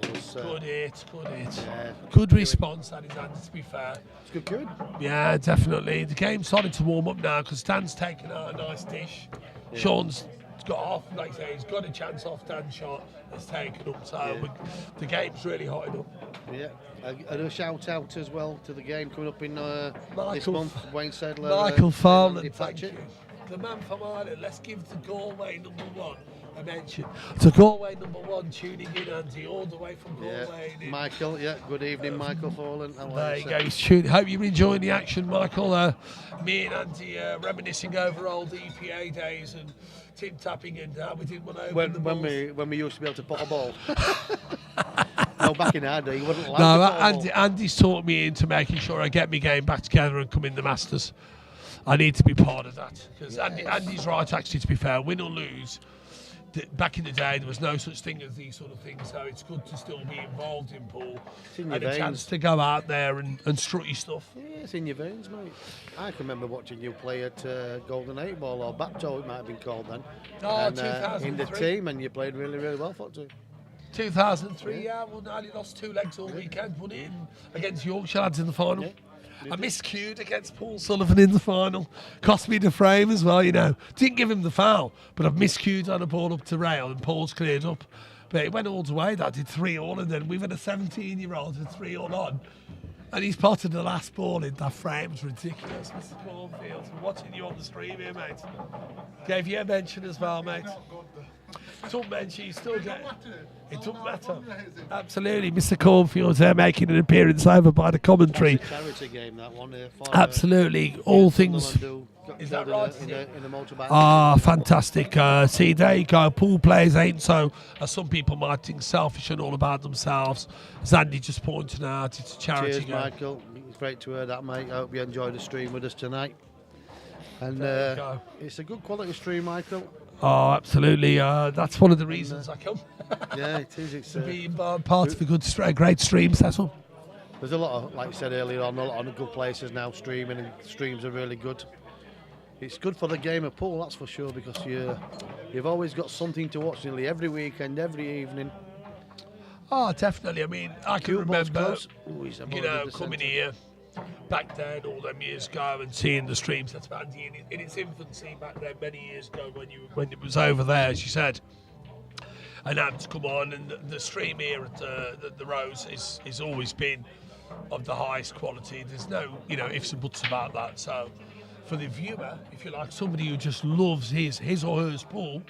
It was, Good hit, good hit. Yeah. Good response, that is, Andy, to be fair. It's good. Yeah, definitely. The game's starting to warm up now because Dan's taken out a nice dish. Yeah. Shaun's got off, like I say, he's got a chance off Dan's shot. It's taken up, so the game's really hotting up. Yeah. And a shout out as well to the game coming up in this month. Wayne Sedler. Michael Farland, Andy thank you. Patchett. The man from Ireland, let's give the Galway #1 a mention. To Galway #1 tuning in, Andy, all the way from Galway. Yeah. Michael, good evening, Michael Farland. There you go, he's tuning. Hope you're enjoying the action, Michael. Me and Andy reminiscing over old EPA days and tip tapping and how we didn't want to open the balls. when we used to be able to pot a ball. No, back in our day, you wouldn't allow to pot a ball. Andy's taught me into making sure I get my game back together and come in the Masters. I need to be part of that because Andy's right. Actually, to be fair, win or lose, back in the day there was no such thing as these sort of things. So it's good to still be involved in pool and a chance to go out there and strut your stuff. Yeah, it's in your veins, mate. I can remember watching you play at Golden 8 Ball or Bapto, it might have been called then. Oh, and, 2003. in the team, and you played really, really well for it. 2003, well, I only lost 2 legs all weekend, won it against Yorkshire lads in the final. I miscued against Paul Sullivan in the final. Cost me the frame as well, you know. Didn't give him the foul, but I've miscued on a ball up to rail and Paul's cleared up. But it went all the way. That did 3-all, and then we've had a 17-year-old with 3-all on. And he's potted the last ball in. That frame's ridiculous, Mr. Cornfield. I'm watching you on the stream here, mate. Gave you a mention as well, mate. It doesn't matter, you still get it. Doesn't matter. Absolutely. Mr. Cornfield's there making an appearance over by the commentary. Charity game, that one. Absolutely. All things. Is that right? In the motorbike. Ah, fantastic. See, there you go. Pool players ain't so, as some people might think, selfish and all about themselves. As Andy just pointed out, it's a charity Cheers, game. Michael. It's great to hear that, mate. I hope you enjoyed the stream with us tonight. And There you go. it's a good quality stream, Michael. Oh, absolutely. That's one of the reasons I come. Yeah, it is. It's to be part of a great stream setup. there's a lot of, like I said earlier on, a lot of good places now streaming, and streams are really good. It's good for the game of pool, that's for sure, because you've always got something to watch nearly every weekend, every evening. Oh, definitely. I mean, I can remember, Ooh, coming here back then, all them years ago, and seeing the streams that's Andy in its infancy back then, many years ago, when it was over there, as you said, and having to come on, and the stream here at the Rose is always been of the highest quality. There's no ifs and buts about that. So for the viewer, if you like, somebody who just loves his or her pool,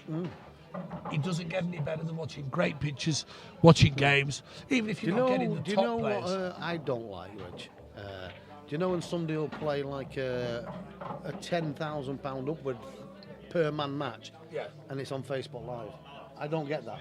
it doesn't get any better than watching great pictures, watching games, even if you're not getting the top players. Do you know what I don't like, Rich? Do you know when somebody will play like a £10,000 upward per man match, and it's on Facebook Live? I don't get that,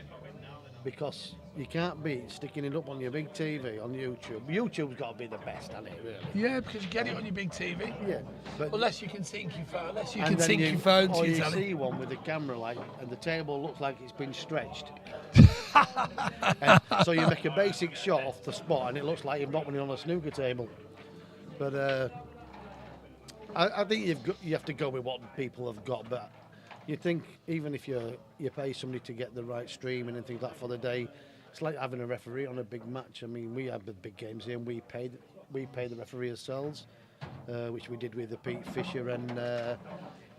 because you can't beat sticking it up on your big TV on YouTube. YouTube's got to be the best, hasn't it, really? Yeah, because you get it on your big TV. Yeah, but unless you can sync your phone, your phone to or your you telly. see one with a camera like, and the table looks like it's been stretched. And so you make a basic shot off the spot, and it looks like you've knocked one on a snooker table. But I think you have to go with what people have got. But you think even if you pay somebody to get the right streaming and things like that for the day, it's like having a referee on a big match. I mean, we have the big games here, and we pay the referee ourselves, which we did with the Pete Fisher and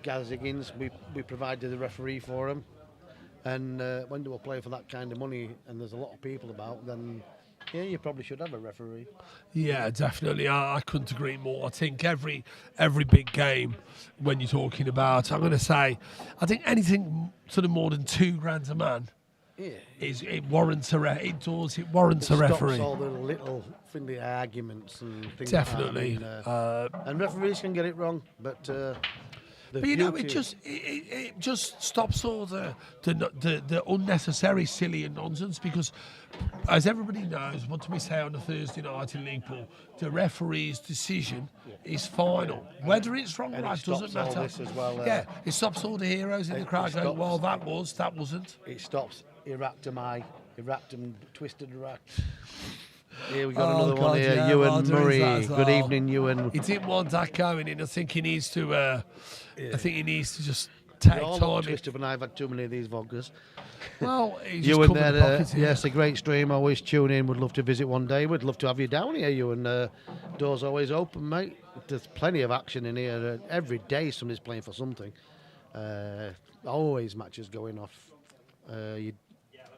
Gaz Higgins. We provided the referee for them, and when they were playing for that kind of money, and there's a lot of people about, then yeah, you probably should have a referee. Yeah, definitely. I couldn't agree more. I think every big game, when you're talking about, I'm going to say, I think anything sort of more than $2,000 a man, it warrants a referee. It warrants a referee. Stops all the little friendly arguments and things. Definitely. Like that. And referees can get it wrong, but it just stops all the unnecessary, silly and nonsense, because, as everybody knows, what do we say on a Thursday night in Liverpool? The referee's decision is final. Whether it's wrong or right doesn't matter. This as well, it stops all the heroes in the crowd going, well, that wasn't. It stops Eraptum, twisted Iraq. Here we got another one here, yeah, Ewan Murray. Good evening, Ewan. He didn't want that going in. I think he needs to. I think he needs to just take time. Twisted, and I've had too many of these vodkas. Well, he's Ewan just there. Yes, a great stream. Always tune in. Would love to visit one day. We'd love to have you down here, Ewan. Doors always open, mate. There's plenty of action in here. Every day somebody's playing for something. Always matches going off.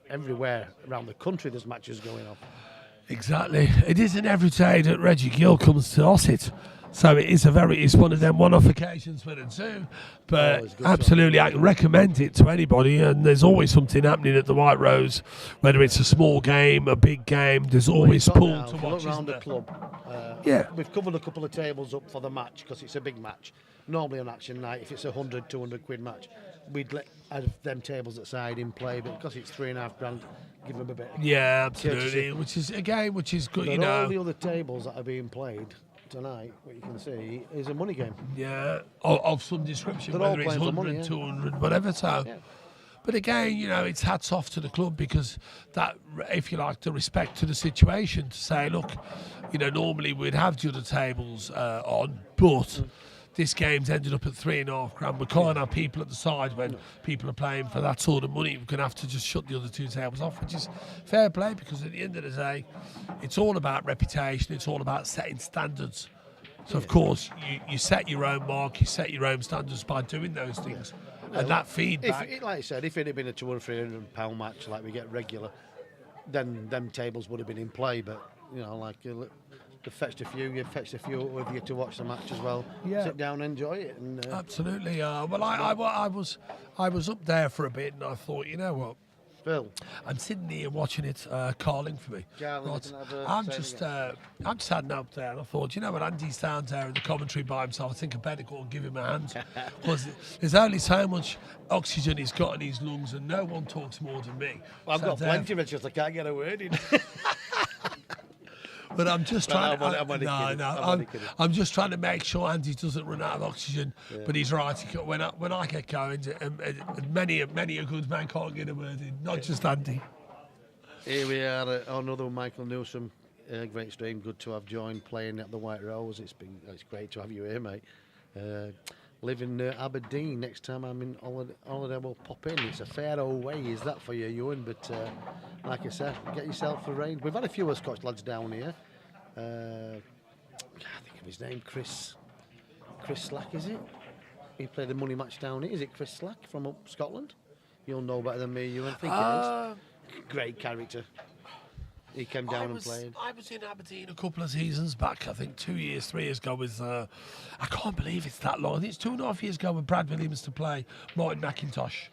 Everywhere around the country there's matches going off. Exactly. It isn't every day that Reggie Gill comes to Ossett. So it's one of them one-off occasions for the two. But absolutely, I can recommend it to anybody. And there's always something happening at the White Rose, whether it's a small game, a big game. There's always pool to watch. Look around the club. We've covered a couple of tables up for the match because it's a big match. Normally on action night, if it's a 100, 200 quid match, we'd let them tables aside in play. But because it's £3,500, give them a bit. Absolutely. Which is good. But all the other tables that are being played tonight, what you can see is a money game. Yeah, of some description, They're whether it's 100, 200, whatever. So, but again, it's hats off to the club, because that, if you like, the respect to the situation to say, look, normally we'd have the other tables on, but this game's ended up at £3,500. We can't have people at the side when people are playing for that sort of money. We're going to have to just shut the other two tables off, which is fair play, because at the end of the day, it's all about reputation. It's all about setting standards. So, of course, you set your own mark, you set your own standards by doing those things. And that feedback... Like I said, if it had been a £200, £300 match like we get regular, then them tables would have been in play. But, They've fetched a few. You've fetched a few with you to watch the match as well. Yeah. Sit down and enjoy it. And, Absolutely. Well, I was up there for a bit, and I thought, you know what? Phil, I'm sitting here watching it, calling for me. Darren, Right. you can have a I'm say just, again. I'm standing up there, and I thought, you know what? Andy's down there in the commentary by himself. I think I better go and give him a hand, because there's only so much oxygen he's got in his lungs, and no one talks more than me. Well, I've So got plenty, but just I can't get a word in. But I'm just trying. I'm only kidding. I'm just trying to make sure Andy doesn't run out of oxygen. Yeah. But he's right. When I get going, many a good man can't get a word in. Not just Andy. Here we are, another Michael Newsom. Great stream. Good to have joined playing at the White Rose. It's great to have you here, mate. Live in Aberdeen. Next time I'm in holiday, we'll pop in. It's a fair old way, is that for you, Ewan? But like I said, get yourself a range. We've had a few of Scotch lads down here. I can't think of his name. Chris Slack, is it? He played a money match down here. Is it Chris Slack from up Scotland? You'll know better than me, Ewan. I think it is. Great character. He came down and played. I was in Aberdeen a couple of seasons back, I think 2 years, 3 years ago with, I can't believe it's that long. I think it's 2.5 years ago with Brad Williams to play Martin McIntosh.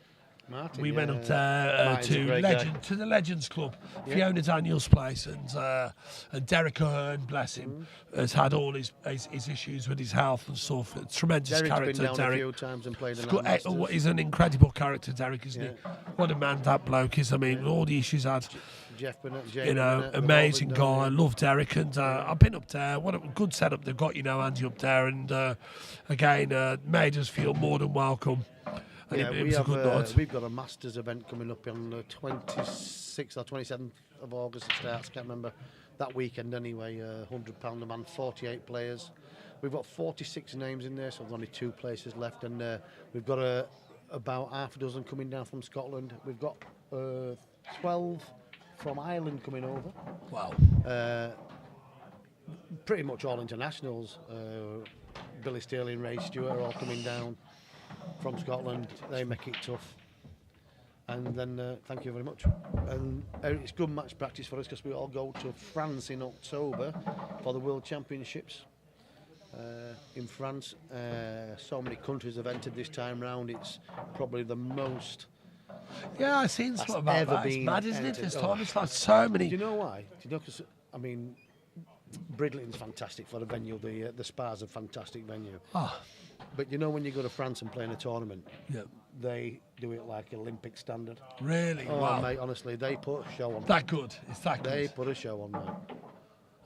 Martin, We went yeah. up there Martin's a great to the Legends Club, Fiona Daniels' place, and Derek Ahern, bless him, has had all his issues with his health and stuff. A tremendous Derek's character, been down Derek. a few times and played in Good- our Masters. He's an incredible character, Derek, isn't he? What a man that bloke is. I mean, all the issues had. Jeff Bennett, You know, amazing guy. I love Derek, and I've been up there. What a good setup they've got, you know, Andy up there, and again made us feel more than welcome. And Yeah, it was a good night. we've got a Masters event coming up on the 26th or 27th of August. It starts. Can't remember that weekend anyway. £100 a man, 48 players. We've got 46 names in there, so there's only 2 places left, and we've got about half a dozen coming down from Scotland. We've got 12 from Ireland coming over. Wow. Pretty much all internationals. Billy Sterling, Ray Stewart are all coming down from Scotland. They make it tough. And then thank you very much. And it's good match practice for us because we all go to France in October for the World Championships in France. So many countries have entered this time round. It's probably the most. Yeah, I've seen something about ever that. It's been mad, isn't it? entered. This Oh. time it's like so many. Do you know why? Do you know? Because I mean, Bridling's fantastic for the venue. The Spa's a fantastic venue. Oh, But you know, when you go to France and play in a tournament, yeah. they do it like Olympic standard. Really? Oh, Wow. mate, honestly, they put a show on. That good. It's that good. They put a show on, mate.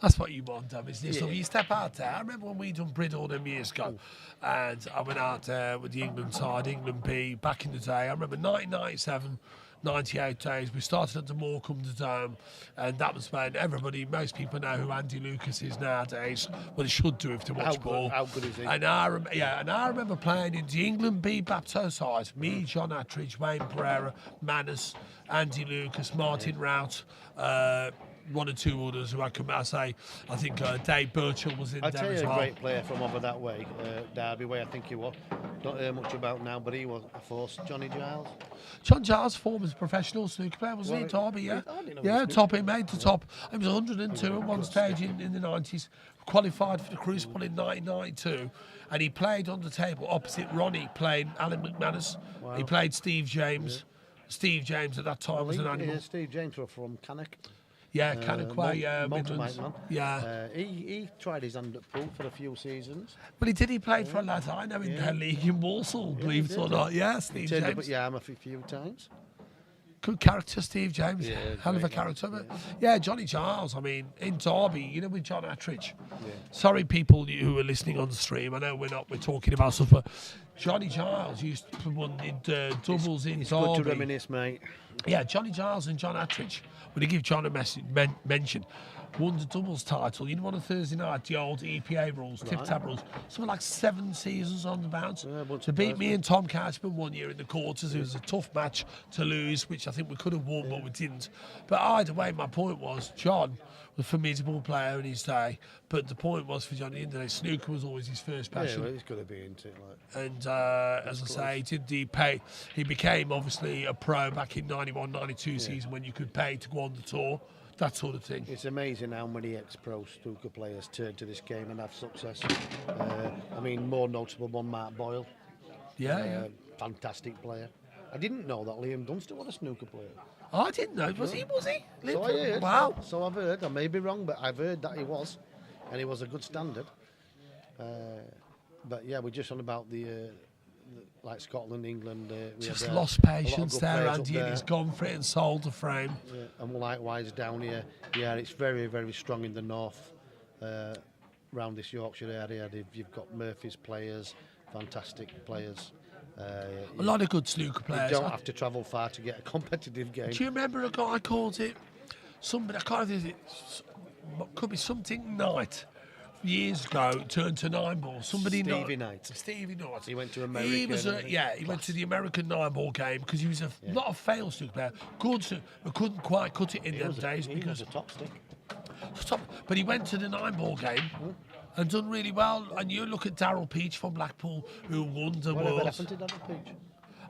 That's what you want, Dom, isn't it? So Yeah. you step out there. I remember when we done Bridle them years ago, and I went out there with the England side, England B, back in the day. I remember 1997, 98 days. We started at the Morecambe Dome, and that was when most people know who Andy Lucas is nowadays. Well, they should do if they watch ball. How good is he? And I remember playing in the England B Bapto side. Me, John Attridge, Wayne Pereira, Manners, Andy Lucas, Martin Rout, one or two others who I think Dave Burchell was in I'll there tell as you a well. great player from over that way, Derby way, I think he was. Don't hear much about now, but he was a force. Johnny Giles. John Giles, former professional snooker player, wasn't he? Well, Derby, yeah. I didn't know he Yeah, was top. He made the top. He was 102 at one stage in the 90s. Qualified for the Crucible in 1992. And he played on the table opposite Ronnie, playing Alan McManus. Wow. He played Steve James. Steve James at that time was an animal. Steve James was from Cannock. Yeah, Cannock, yeah, mountain Midlands. bike man. Yeah. He tried his hand at pool for a few seasons. But he played for a lad I know in their league in Walsall, believe it or not. Yeah, Steve Turned up James. at Yarmouth a few times. Good character, Steve James. Yeah, Hell of a great character. But yeah, Johnny Giles, I mean, in Derby, you know, with John Attridge. Yeah. Sorry, people who are listening on the stream. I know we're talking about stuff, but Johnny Giles used to win doubles in It's good to Derby. reminisce, mate. Yeah, Johnny Giles and John Attridge. When they give John a mention, won the doubles title. You know, on a Thursday night, the old EPA rules, tip-tab rules. Something like 7 seasons on the bounce. Yeah, bunch To of beat players, me and Tom Couchman one year in the quarters, it was a tough match to lose, which I think we could have won, but we didn't. But either way, my point was, John was a formidable player in his day, but the point was for Johnny in the day, snooker was always his first Yeah, passion. well, he's got to be into it. Like. And as I say, he became obviously a pro back in 91-92 season when you could pay to go on the tour. that sort of thing. It's amazing how many ex-pro snooker players turn to this game and have success. I mean, more notable one, Mark Boyle. Yeah. Fantastic player. I didn't know that Liam Dunster was a snooker player. I didn't know. Was he? So I heard. Wow. So I've heard. I may be wrong, but I've heard that he was, and he was a good standard. But yeah, we're just on about the like Scotland, England. We Just had, lost a lot of patience good there, players up Andy, and there. he's gone for it and sold the frame. Yeah, and likewise down here, yeah, it's very, very strong in the north, around this Yorkshire area. You've got Murphy's players, fantastic players. A lot of good snooker You players. don't have to travel far to get a competitive game. Do you remember a guy called it? Somebody, I can't remember. It could be something Knight. Years ago, turned to 9-ball. Somebody Stevie Knight. Stevie Knight. He went to America. He was he went to the American 9-ball game because he was a not a failed snooker player, good snooker, but couldn't quite cut it in them days He because. was a top stick. But he went to the 9-ball game and done really well. And you look at Darryl Peach from Blackpool, who won the Whatever world. happened to Darryl Peach?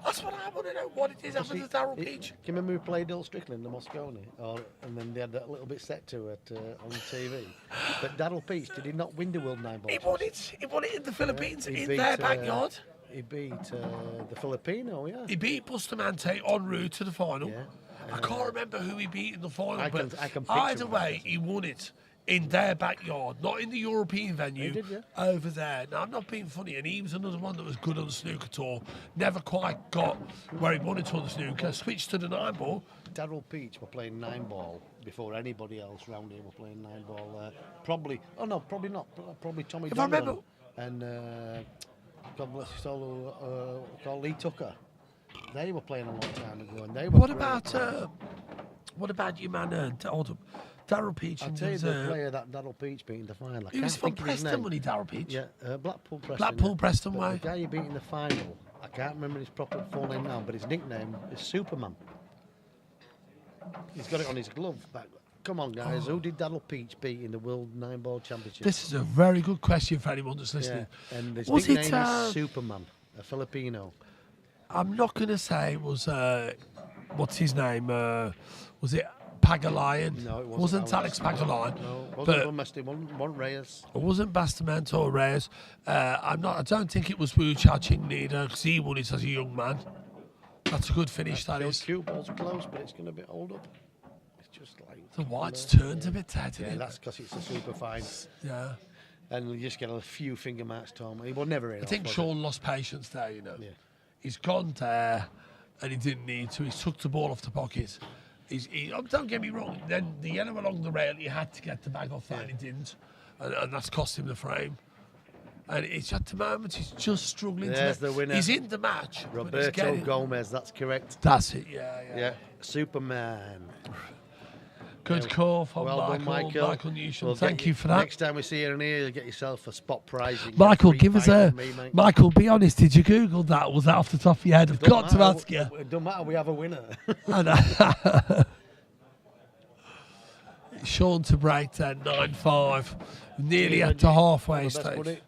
That's what I want to know. What it is happened to Darryl Peach? Can you remember who played Earl Strickland, the Moscone? And then they had that little bit set to it on TV. But Darryl Peach, did he not win the World 9-ball? He won it. He won it in the Philippines, He in beat, their backyard. He beat the Filipino, yeah. He beat Bustamante en route to the final. Yeah. I can't remember who he beat in the final, I but can picture either him. way, he won it in their backyard, not in the European venue, He did, yeah. over there. Now, I'm not being funny, and he was another one that was good on the snooker tour, never quite got where he wanted to on the snooker, switched to the 9-ball. Darryl Peach were playing 9-ball before anybody else round here were playing 9-ball. Probably not. Probably Tommy If I Donovan remember- and God bless his soul, called Lee Tucker. They were playing a long time ago, and they were. What about your man, Darryl Peach? I'll and tell you his, the player that Darryl Peach beat in the final. I he was can't from think of his Preston, name. wasn't he, Darryl Peach? Yeah, Blackpool Preston. Blackpool yeah. Preston But way. The guy he beat in the final, I can't remember his proper full name now, but his nickname is Superman. He's got it on his glove. Come on, guys. Who did Darryl Peach beat in the World 9-Ball Championship? This is a very good question for anyone that's listening. And his Was nickname it, is Superman, a Filipino. I'm not going to say it was, what's his name? Was it Pagalayan? No, it wasn't. Wasn't Alex Pagalayan. No, it but wasn't Reyes. it wasn't Bastamante or Reyes. I don't think it was Wu Cha Ching neither, because he won it as a young man. That's a good finish, that Those is. cue balls close, but it's going to be hold up. It's just like The white's turned a bit tight, Yeah, isn't it? that's because it's a super fine, Yeah. and you just get a few finger marks, Tom. He will never hit I think off, was Shaun lost patience there, you know. Yeah. He's gone there, and he didn't need to. He's took the ball off the pocket. Don't get me wrong, then the yellow along the rail, he had to get the bag off that, and he didn't. And that's cost him the frame. And it's at the moment, he's just struggling There's to... the winner. He's in the match. but he's Roberto getting- Gomez, that's correct. That's it, yeah. Yeah, Superman. Good call from Well done, Michael. Michael Newsham. We'll Thank get you for that. Next time we see you in here, you'll get yourself a spot prize. You can get Michael, free give us pint a... from me, mate. Michael, be honest, did you Google that? Or was that off the top of your head? I've Don't got to matter, ask you. It don't matter, we have a winner. Shaun to break then, 9-5. Nearly Cheers, at the Angie. halfway All the best, stage. buddy.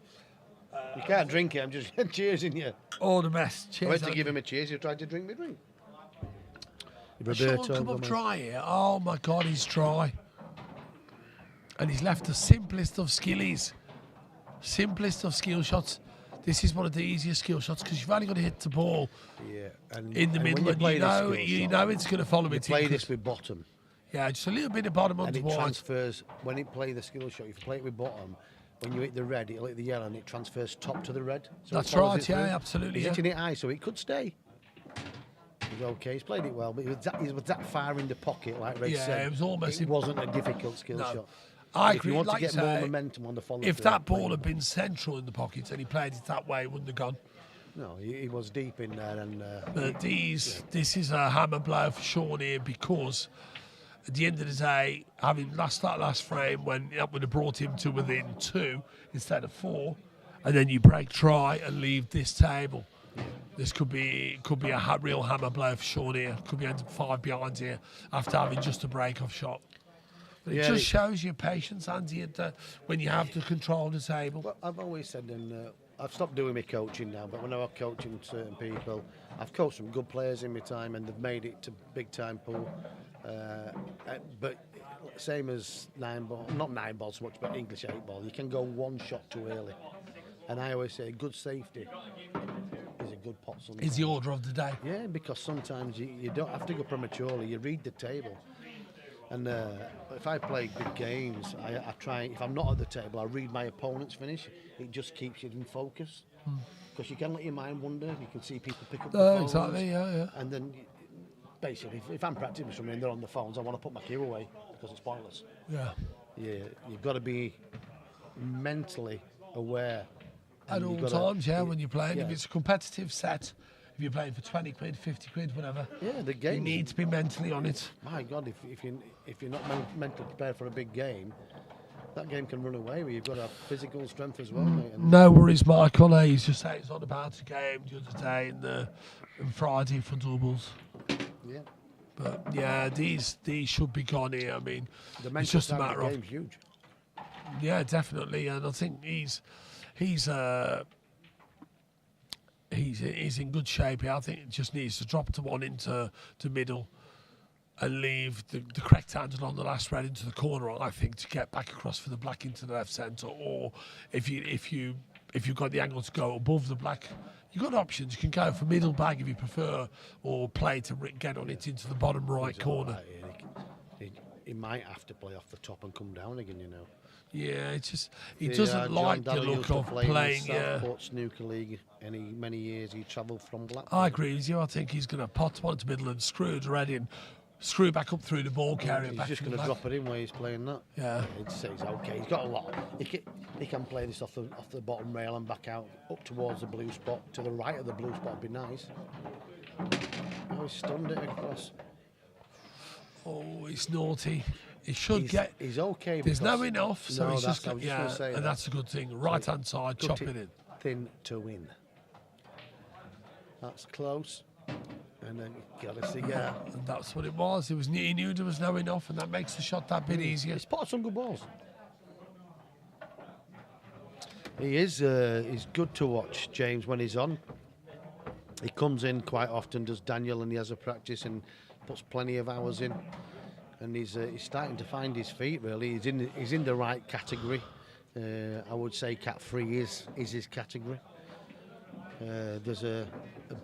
You can't drink it, I'm just cheersing you. All the best. I Cheers. went to Andy. give him a cheers, you tried to drink me drink. Has Shaun Roberto come up Gomez. dry here? Oh my God, he's dry. And he's left the simplest of skillies. Simplest of skill shots. This is one of the easiest skill shots because you've only got to hit the ball Yeah, and in the and when middle, you and play you this know, skill you shot, know it's going to follow you it. play this with bottom, Yeah, just a little bit of bottom and onto it white. transfers. When it play the skill shot, if you play it with bottom, when you hit the red, it'll hit the yellow, and it transfers top to the red. So it That's follows right, it yeah, through. absolutely, He's yeah. hitting it high, so it could stay. He's okay. He's played it well, but he was that far in the pocket, like Red Yeah, said. it was almost It wasn't a difficult skill No. shot. I If agree. you want like to get you more say, momentum on the follow if through, that play ball it. had been central in the pocket and he played it that way, it wouldn't have gone. No, he was deep in there, and But this is a hammer blow for Shaun here because at the end of the day, having lost that last frame when that would have brought him to within 2 instead of 4, and then you break try and leave this table. This could be a real hammer blow for Shaun here. Could be ending 5 behind here after having just a break-off shot. But it Yeah, just it- shows your patience, Andy, when you have to control the table. Well, I've always said, and I've stopped doing my coaching now, but when I was coaching certain people, I've coached some good players in my time, and they've made it to big time pool. But same as 9 ball, not 9 ball so much, but English 8 ball. You can go one shot too early, and I always say good safety is a good pot sometimes. Is the order of the day. Yeah, because sometimes you don't have to go prematurely. You read the table. And if I play big games, I try, if I'm not at the table, I read my opponent's finish. It just keeps you in focus. Because you can let your mind wander. You can see people pick up the phones. Exactly, yeah. And then, basically, if I'm practicing with somebody and they're on the phones, I want to put my cue away because it's pointless. Yeah. You've got to be mentally aware. At all times, when you're playing. If it's a competitive set, if you're playing for 20 quid, 50 quid, whatever, the game. You need to be mentally on it. My God, if you're not mentally prepared for a big game, that game can run away. You've got to have physical strength as well, mate. No worries, Michael. He's just saying he's on about a game the other day in Friday for doubles. Yeah. But yeah, these should be gone here. I mean, it's just a matter of game's huge. Yeah, definitely, and I think he's in good shape here. I think it just needs to drop to one into the middle and leave the correct handle on the last red into the corner, I think, to get back across for the black into the left centre. Or if you've got the angle to go above the black, you've got options. You can go for middle bag if you prefer, or play to get on it into the bottom right corner. He might have to play off the top and come down again, you know. Yeah, it's just he doesn't like the look of playing. Southport Snooker League many years. He travelled from Blackball. I agree with you. I think he's going to pot one to middle and screw it ready and screw back up through the ball carrier. He's just going to drop it in where he's playing that. Yeah, he's okay. He's got a lot. He can play this off the bottom rail and back out up towards the blue spot. To the right of the blue spot would be nice. Oh, he's stunned it across. Oh, he's naughty. He should He's okay. There's no enough, so he's just and that's a good thing. Right hand side, chop it in. Thin to win. That's close. And then you got a cigar. And that's what it was. He knew there was no enough, and that makes the shot that bit easier. He's potted some good balls. He is. He's good to watch, James, when he's on. He comes in quite often, does Daniel, and he has a practice and puts plenty of hours in. And he's starting to find his feet. Really, he's in the right category. I would say Cat 3 is his category. There's a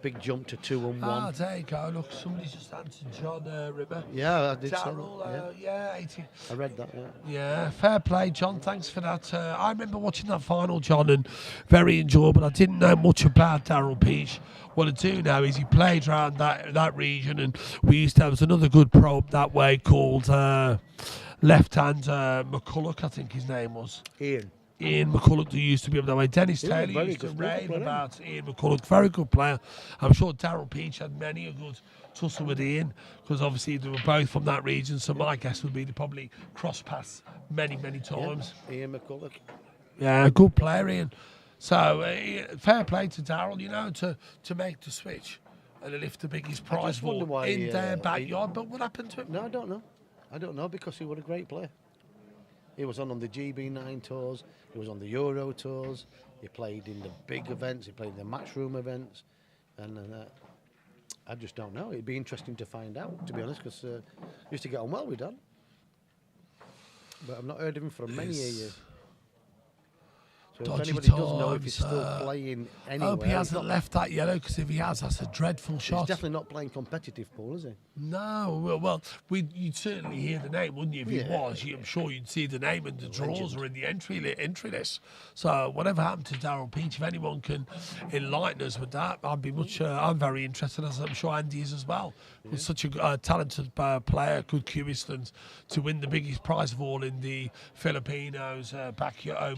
big jump to 2 and 1. Ah, there you go. Look, somebody's just answered John Rimmer. Yeah, I did. Darryl, yeah, 80. I read that. Yeah, fair play, John. Thanks for that. I remember watching that final, John, and very enjoyable. I didn't know much about Darryl Peach. What I do know is he played around that region, and we used to have another good pro up that way called left hand McCulloch, I think his name was. Ian McCulloch, who used to be up that way. Dennis Taylor used to rave about Ian McCulloch. Very good player. I'm sure Darryl Peach had many a good tussle with Ian, because obviously they were both from that region, so my guess would be they probably cross paths many times. Yeah, Ian McCulloch. Yeah, good player, Ian. So fair play to Darryl, you know, to make the switch and lift the biggest prize ball in their backyard. But what happened to him? No, I don't know, because he was a great player. He was on the GB9 tours, he was on the Euro tours, he played in the big events, he played in the matchroom events, and I just don't know. It'd be interesting to find out, to be honest, because he used to get on well with Dan. But I've not heard of him for many years. So if anybody does know if he's still playing anywhere... I hope he hasn't left that yellow, because if he has, that's a dreadful shot. He's definitely not playing competitive pool, is he? No, well, you'd certainly hear the name, wouldn't you? If he was, I'm sure you'd see the name, and the draws are in the entry list. So whatever happened to Darryl Peach, if anyone can enlighten us with that, I'd be I'm very interested, as I'm sure Andy is as well. Yeah. He's such a talented player, good cubist, and to win the biggest prize of all in the Filipinos' own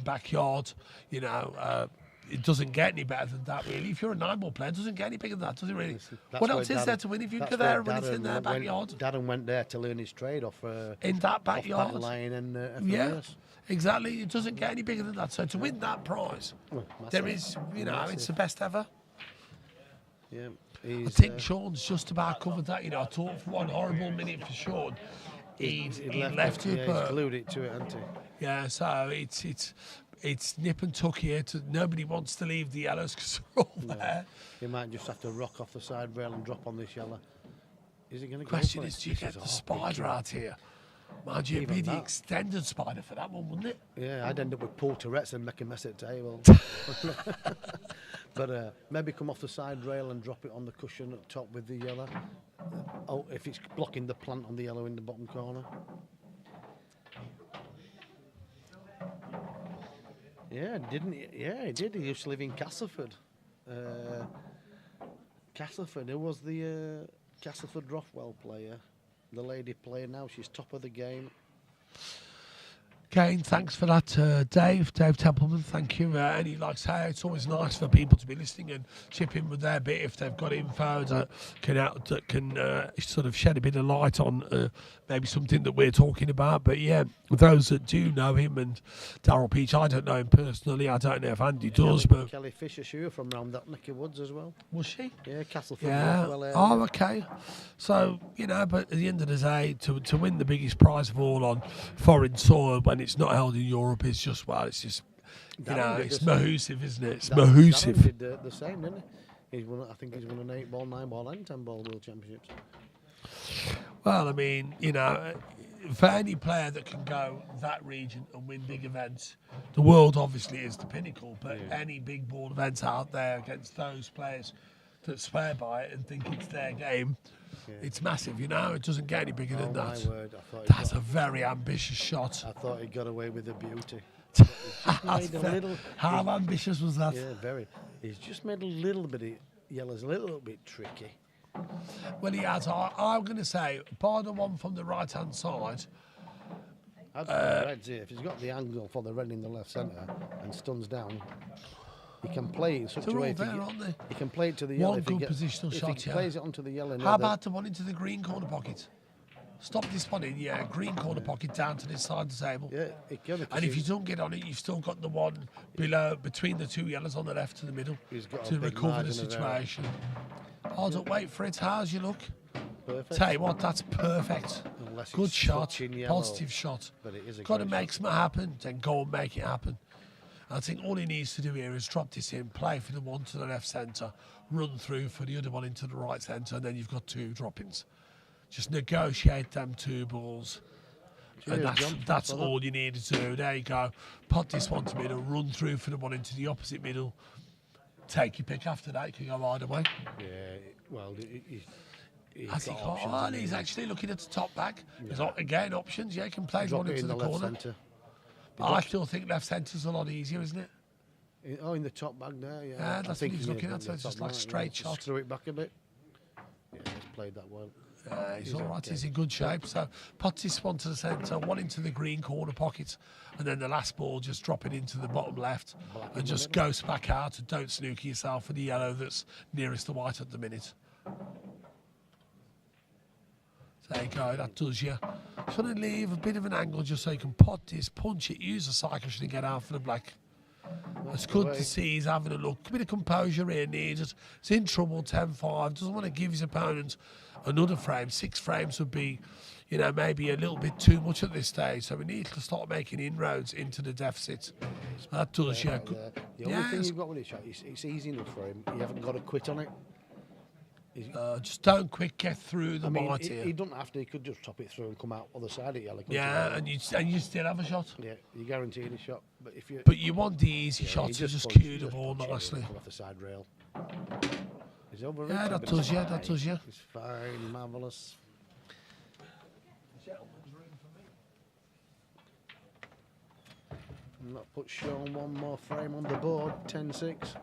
backyard, you know, it doesn't get any better than that, really. If you're a 9-ball player, it doesn't get any bigger than that, does it, really? What else is there to win if you go there and it's in their backyard? Darren went there to learn his trade off in that backyard. Line and yeah, exactly. It doesn't get any bigger than that. So to win that prize, there is, you know, it's the best ever. Yeah, I think Shaun's just about covered that. You know, I thought for one horrible minute for Shaun, he left it, but he's glued it to it, hasn't he? Yeah, so it's nip and tuck here. Nobody wants to leave the yellows because they're all there. You might just have to rock off the side rail and drop on this yellow. Is it going to go? Question is, do you get the spider out here? Mind you, it'd be Even the that. extended spider for that one, wouldn't it? Yeah, I'd end up with Paul Tourette's and make a mess at the table. But maybe come off the side rail and drop it on the cushion at the top with the yellow. Oh, if it's blocking the plant on the yellow in the bottom corner. Yeah, didn't he? Yeah, he did. He used to live in Castleford. Castleford, who was the Castleford Rothwell player? The lady player now, she's top of the game. Again, thanks for that, Dave Templeman. Thank you. And he likes how it's always nice for people to be listening and chip in with their bit if they've got info that can sort of shed a bit of light on maybe something that we're talking about. But yeah, those that do know him and Darryl Peach, I don't know him personally. I don't know if Andy does, but Kelly Fisher, she was from round that neck of woods as well. was she? Yeah, Castleford Yeah. Rothwell area. Oh, okay. So, you know, but at the end of the day, to win the biggest prize of all on foreign soil when it's not held in Europe is just, well, it's just, you know, Darren did it's the same. mahoosive, isn't it? It's Darren mahoosive. did the same, didn't he? He's won, I think he's won an 8-ball, 9-ball and 10-ball World Championships. Well, I mean, you know, for any player that can go that region and win big events, the world obviously is the pinnacle, but any big ball events out there against those players that swear by it and think it's their game, it's massive, you know, it doesn't get any bigger than Oh, my that. word. I thought he That's got, a very ambitious shot. I thought he got away with the beauty. That's made a ve- little- How ambitious was that? Yeah, very. He's just made a little bit of yellows, a little bit tricky. Well, he has. I'm going to say, bar the one from the right-hand side, I've got the reds here. If he's got the angle for the red in the left centre and stuns down, he can play it in such they're a way. all if he there, get- aren't they? He can play it to the yellow. One if he good gets- positional if shot, he yeah. plays it onto the yellow. How about the one into the green corner pocket? Stop this one in, yeah, green corner pocket down to this side of the table. Yeah, it can. And if you don't get on it, you've still got the one below, between the two yellows on the left to the middle He's got a to big recover the margin of error. situation. Oh, don't wait for it. How's your look? Perfect. Tell you what, that's perfect. Unless Good it's shot, touching yellow. positive shot. But it is a Got to great make something happen, then go and make it happen. I think all he needs to do here is drop this in, play for the one to the left centre, run through for the other one into the right centre, and then you've got two drop-ins. Just negotiate them two balls. And Cheers, John. that's Well all you need to do. There you go. Pot this one to middle, run through for the one into the opposite middle. Take your pick after that. You can go either way. Yeah, well, he's Has he got got? options. Oh, hasn't and he? he's actually looking at the top back. There's again options. Yeah, he can play Drop one it into in the the left corner. centre. I still think left centre's a lot easier, isn't it? Oh, in the top bag there, yeah. Yeah, I that's what think he's in looking in at, so the it's top just like right, straight yeah. shot. Screw it back a bit. Yeah, he's played that well. He's all right. He's in good shape. So pots this one to the centre, one into the green corner pocket, and then the last ball just dropping into the bottom left, and just ghost back out and don't snooker yourself for the yellow that's nearest the white at the minute. There you go. That does you. Just want to leave a bit of an angle just so you can pot this, punch it, use the cycle and get out for the black. It's good to see he's having a look. A bit of composure here needed. He's in trouble, 10-5. Doesn't want to give his opponent another frame. 6 frames would be, you know, maybe a little bit too much at this stage. So we need to start making inroads into the deficit. That does, yeah. The only thing you've got with this shot, it's easy enough for him. You haven't got to quit on it. Just don't quick get through the I mean, bite he here. doesn't have to. He could just top it through and come out other side of yellow. couldn't Yeah, he? and you still have a shot. Yeah, you guaranteed a shot. But if you, But you want the easy yeah, shots he to just punch- cue he the just ball punch it in, nicely. come off the side rail. He's over Yeah, it, that but does, it's yeah, that fine. does, yeah. It's fine, marvellous. And that puts Shaun one more frame on the board, 10-6.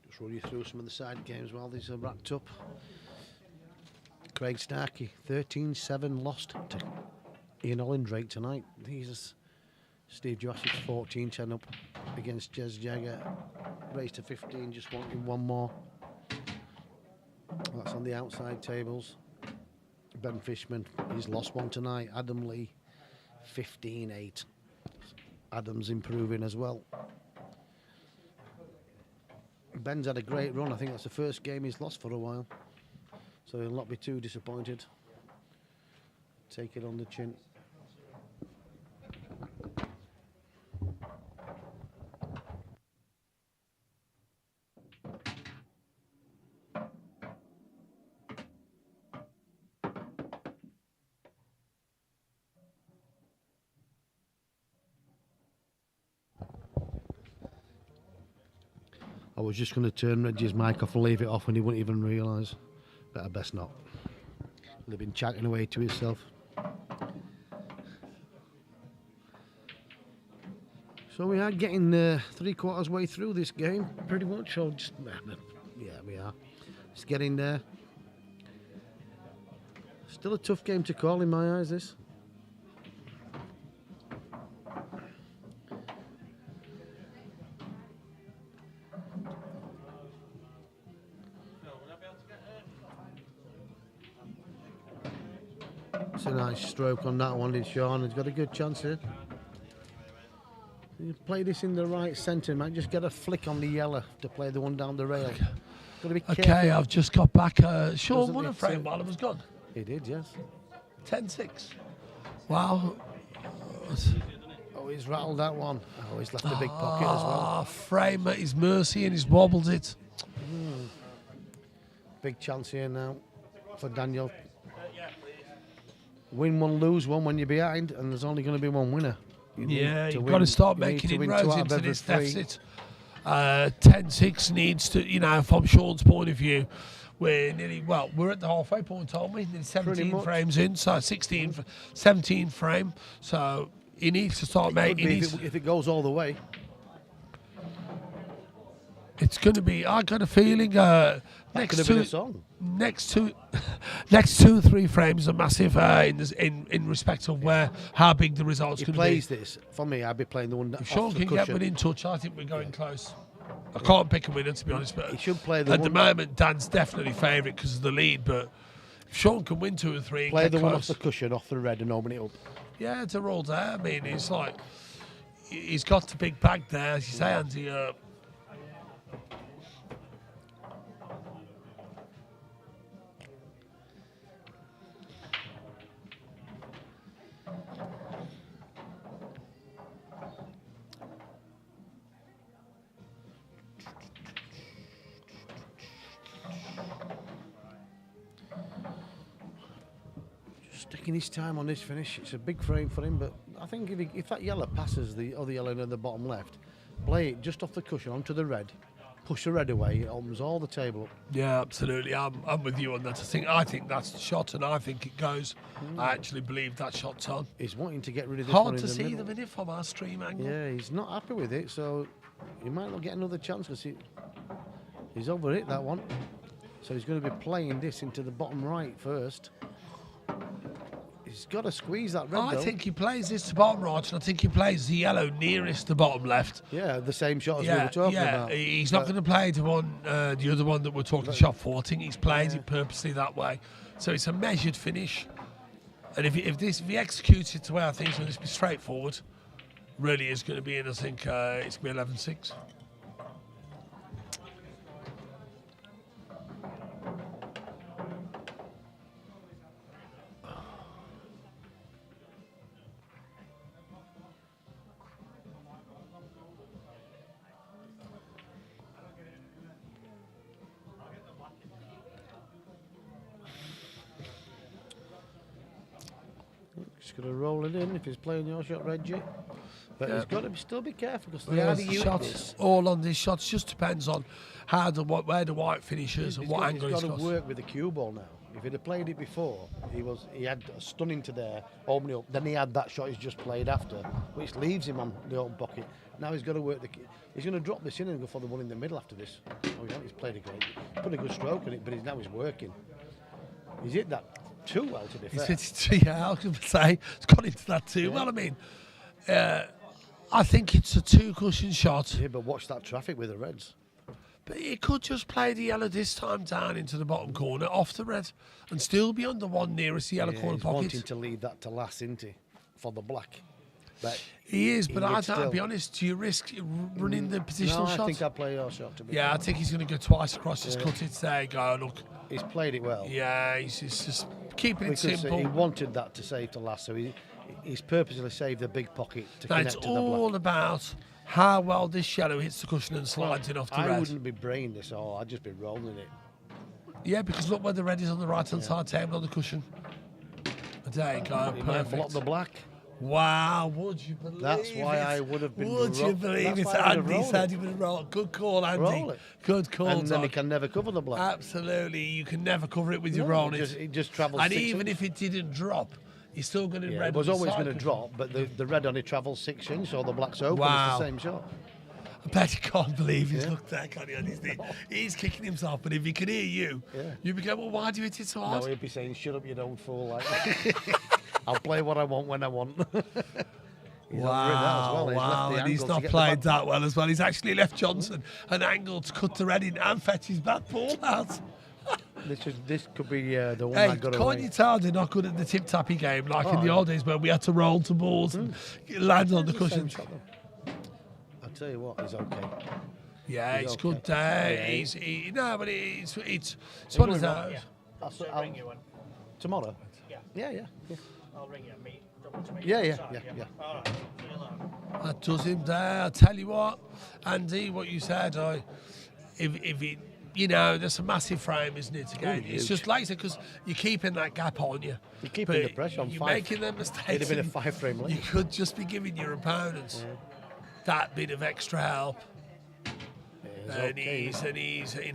Just run you through some of the side games while these are wrapped up. Craig Starkey, 13-7 lost to Ian Ollindrake tonight. Jesus. Steve Jurassic 14-10 up against Jez Jagger. Raised to 15, just wanting one more. That's on the outside tables. Ben Fishman, he's lost one tonight. Adam Lee, 15-8. Adam's improving as well. Ben's had a great run. I think that's the first game he's lost for a while. So he'll not be too disappointed. Take it on the chin. I was just going to turn Reggie's mic off and leave it off and he wouldn't even realise. But I best not. He'll have been chatting away to himself. So we are getting 3/4 way through this game, pretty much. Or just, yeah, we are. Just getting there. Still a tough game to call in my eyes, this. It's a nice stroke on that one, did Shaun. He's got a good chance here. You play this in the right centre, man. Just get a flick on the yellow to play the one down the rail. Got to be careful. Okay, I've just got back. Shaun won a frame while I was gone. He did, yes. 10-6. Wow. Oh, he's rattled that one. Oh, he's left a big pocket as well. Frame at his mercy and he's wobbled it. Big chance here now for Daniel. Win one, lose one when you're behind, and there's only going to be one winner. You've got to start making inroads into this deficit. 10-6 needs to, you know, from Shaun's point of view, we're at the halfway point, aren't we? 17 frames in, so 17 frame. So he needs to start making it. If it goes all the way. It's going to be, I got a feeling, next 2 or 3 frames are massive in respect of how big the results can be. He plays this. For me, I'd be playing the one that if Shaun can get within touch, I think we're going close. I can't pick a winner, to be honest, but he should play the at one the moment, Dan's definitely favourite because of the lead, but if Shaun can win 2 or 3 play and the get one close, off the cushion, off the red and open it up. Yeah, it's a roll there. I mean, it's like, he's got the big bag there, as you say, Andy. Taking his time on this finish. It's a big frame for him, but I think if that yellow passes the other yellow in the bottom left, play it just off the cushion onto the red, push the red away, it opens all the table up. Yeah, absolutely. I'm with you on that. I think that's the shot, and I think it goes. I actually believe that shot's on. He's wanting to get rid of this one Hard in to the see middle. the minute from our stream angle. Yeah, he's not happy with it, so he might not get another chance because he's over it, that one. So he's going to be playing this into the bottom right first. He's got to squeeze that red, I though. think he plays this to bottom right, and I think he plays the yellow nearest the bottom left. Yeah, the same shot as we were talking about. He's not going to play the other one that we're talking shot for. I think he's played it purposely that way. So it's a measured finish. And if he executes it the way I think it's going to be straightforward, really is going to be in, I think it's going to be 11-6. Just going to roll it in if he's playing your shot, Reggie. But he's got to still be careful because The shots, all on these shots, just depends on where the white finishes and what angle he's got. He's got to work with the cue ball now. If he'd have played it before, he had a stunning to there, opening up. Then he had that shot he's just played after, which leaves him on the open pocket. Now he's got to work he's going to drop this in and go for the one in the middle after this. He's played put a good stroke on it, but now he's working. He's hit that too well, to be fair. He's hit it, I was going to say, it's got into that too well. I mean, I think it's a 2 cushion shot. Yeah, but watch that traffic with the Reds. But he could just play the yellow this time down into the bottom corner, off the red, and still be under one nearest the yellow corner he's pocket. wanting to leave that to last, isn't he, for the black? But He is, but would I'll be honest, do you risk running the positional no, shot? I think I'll play your shot. To be Yeah, I think he's going to go twice across, just cut it, there you go, look. He's played it well. Yeah, he's just keeping it Because he simple. wanted that to save to last, so he's purposely saved the big pocket to Now, connect it's to the all black. about how well this yellow hits the cushion and slides in off the I red. wouldn't be braying this all, I'd just be rolling it. Yeah, because look where the red is on the right-hand side table on the cushion. There you go, He might block perfect. the black. Wow, would you believe That's why it? I would have been Would you believe that's it? why I would have Andy rolled said it. he would roll. Good call, Andy. Roll it. Good call, And then he Doc. can never cover the black. Absolutely, you can never cover it with your No, roll it just travels And 6 even inches. if it didn't drop, you're still going to Yeah, red it was on the always side going to cushion. drop, but the red only travels 6 inches, so the black's open. Wow. It's the same shot. I bet you can't believe he's looked there, can he? On his knee? He's kicking himself, but if he can hear you, you'd be going, well, why do you hit it so hard? No, he'd be saying, "Shut up, you don't fool!" Like, I'll play what I want when I want. He's overridden that as well. He's left Wow, the and he's angle to not get the played back- that well as well. He's actually left Johnson an angle to cut the red in and fetch his back ball out. This could be the one Hey, that got can't you away. tell they're not good at the tip-tappy game like in the old days where we had to roll to balls and land on the It's the same cushions? shot, though. I'll tell you what, he's okay. Yeah, He's it's good. okay. He's no, but it's one of those. I'll ring you one. tomorrow. Yeah. Yeah. I'll ring you. Meet. Double to meet. Yeah. Sorry, All right. See you later. That does him there. I tell you what, Andy, what you said, if it, there's a massive frame, isn't it? Again, it's huge. just like I said, because you're keeping that gap on you. You're keeping But the pressure on You're 5. making them mistakes. It'd have been a and 5-frame lead. You could just be giving your opponents that bit of extra help. And he's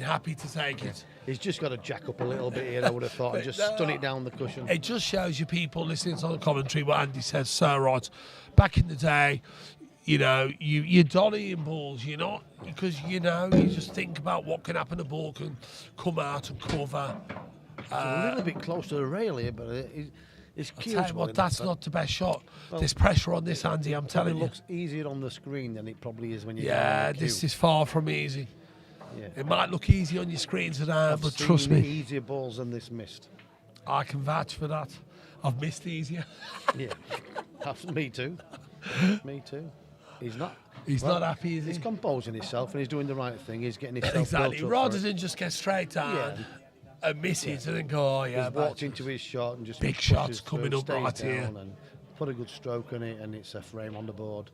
happy to take it. He's just got to jack up a little bit here, I would have thought, and just stun it down the cushion. It just shows you people listening to the commentary what Andy says so right. Back in the day, you're dollying balls, you're not, because you just think about what can happen. A ball can come out and cover. a little bit close to the rail here, but it's I'll cute. tell you what, that's not the best shot. There's pressure on this, Andy, I'm telling It you. looks easier on the screen than it probably is when you're Yeah, on the this cue. is far from easy. Yeah. It might look easy on your screen today, I've but seen trust me, easier balls than this missed. I can vouch for that. I've missed easier. Yeah, me too. Me too. He's not. He's not happy, is he? He's composing himself and he's doing the right thing. He's getting himself Exactly. built up Rather for it. than just get straight down Yeah. and miss it and then go, oh, yeah, He's but walked into his shot and just Big pushes shots through, coming up stays right down here. and put a good stroke on it, and it's a frame on the board.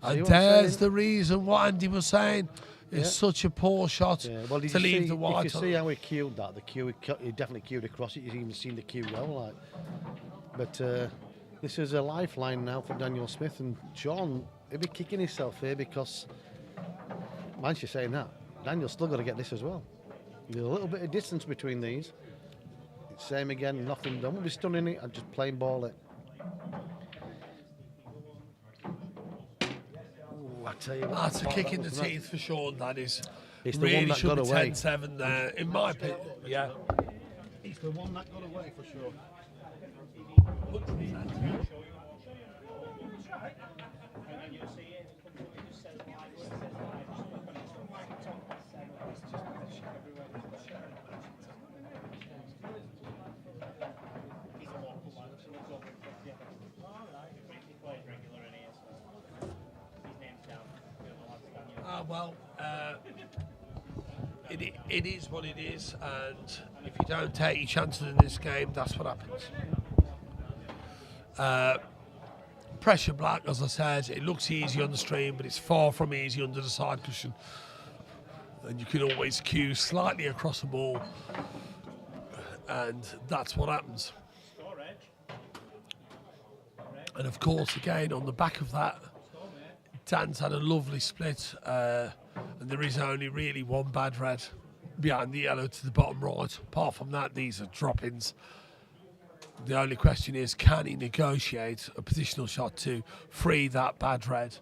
See And what I'm there's saying? the reason what Andy was saying. It's such a poor shot Yeah, well, did to you leave see, the white if you on. see how he cued that, the cue, he definitely cued across it. You've even seen the cue go, like. But this is a lifeline now for Daniel Smith, and Shaun, he'll be kicking himself here because, mind you saying that, Daniel's still got to get this as well. There's a little bit of distance between these. It's same again, nothing done. We'll be stunning it and just plain ball it. Ooh, I tell you what, That's a that kick in the was nice. teeth for Shaun, that is. It's the really one that should got be away. 10-7 there, in my opinion. Yeah. It's the one that got away for sure. It is what it is, and if you don't take your chances in this game, that's what happens. Pressure black, as I said, it looks easy on the stream, but it's far from easy under the side cushion. And you can always cue slightly across the ball, and that's what happens. And of course, again, on the back of that, Dan's had a lovely split, and there is only really one bad red behind the yellow to the bottom right. Apart from that, these are drop-ins. The only question is, can he negotiate a positional shot to free that bad red?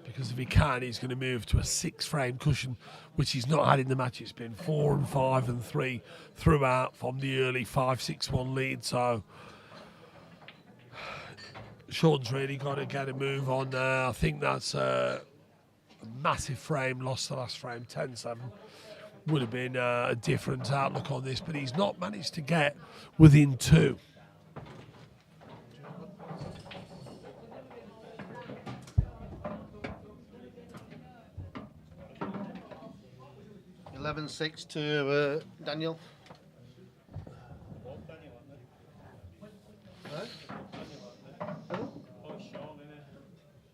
Because if he can, he's going to move to a 6-frame cushion, which he's not had in the match. It's been 4 and 5 and 3 throughout from the early 5-6-1 lead. So Shaun's really got to get a move on there. I think that's a massive frame, lost the last frame, 10-7. would have been a different outlook on this, but he's not managed to get within 2. 11-6 to Daniel. Oh, Shaun, innit?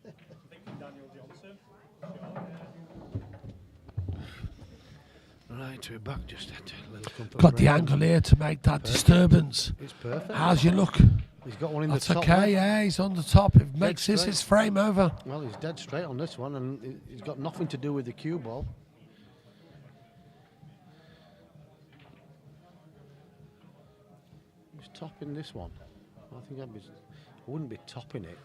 I think Daniel Johnson. Right, we're back. Just had a little comfort Got the break. angle here to make that disturbance. It's perfect. How's your look? He's got one in That's the top. okay, Left. yeah, he's on the top. It makes this straight. his frame over. Well, he's dead straight on this one, and he's got nothing to do with the cue ball. He's topping this one. I think I wouldn't be topping it.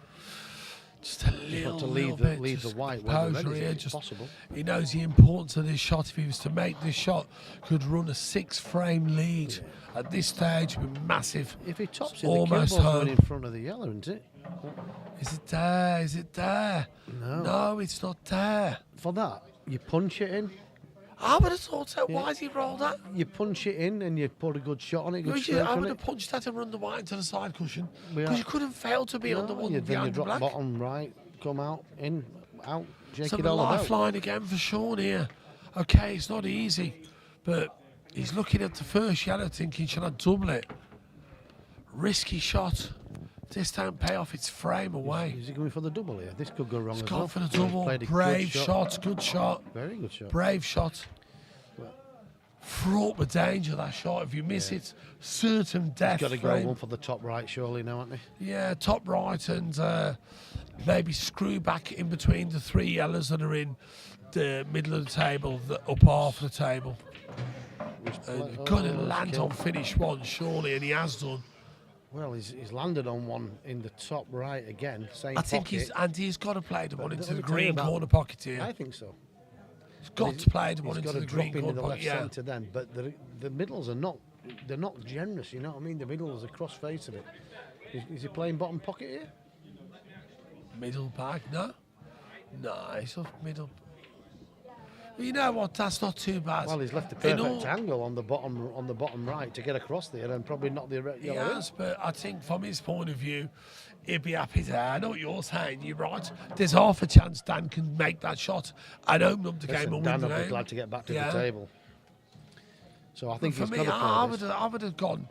Just a You've got to little leave bit. the just white where the red composure is, here, if it's just- possible. He knows the importance of this shot. If he was to make this shot, could run a 6-frame lead. At this stage, would be massive. If he tops It's it, the cue almost ball's home. going in front of the yellow, isn't it? Is it there? Is it there? No. No, it's not there. For that, you punch it in. I would have thought so. Why has he rolled that? You punch it in and you put a good shot on it, good Would you- stroke I on would it. have punched that and run the white into the side cushion. We Because are- you couldn't fail to be on the one then you behind the drop black. bottom right, come out, in, out, shake So it the all about. lifeline again for Shaun here. Okay, it's not easy, but he's looking at the first yellow thinking, should I double it? Risky shot. This don't pay off its frame away. Is he going for the double here? This could go wrong He's as gone well. for the He's double. played a good Brave shot. shot, good shot. Very good shot. Brave shot. Fraught with danger, that shot. If you miss it, certain death. Got to go frame. one for the top right, surely now, hasn't he? Yeah, top right and maybe screw back in between the 3 yellows that are in the middle of the table, the upper half of the table. And going to land on finish 1, surely, and he has done. Well, he's landed on one in the top right again. Same I think pocket. he's got to play the one into let the me tell you green about- corner pocket here. I think so. He's got to play the one He's into got the to drop green into corner the pocket. left Yeah. centre then, but the middles are not. They're not generous. You know what I mean? The middle is a cross face of it. Is he playing bottom pocket here? Middle back, no? No, he's off middle. Well, you know what? That's not too bad. Well, he's left a In perfect all- angle on the bottom right to get across there, and probably not the He yellow. has, but I think from his point of view, he'd be happy to. I know what you're saying. You're right. There's half a chance Dan can make that shot and open up the game Listen, and Dan win the will be game. glad to get back to Yeah. the table. So I think For he's me, got to I play this. would have gone.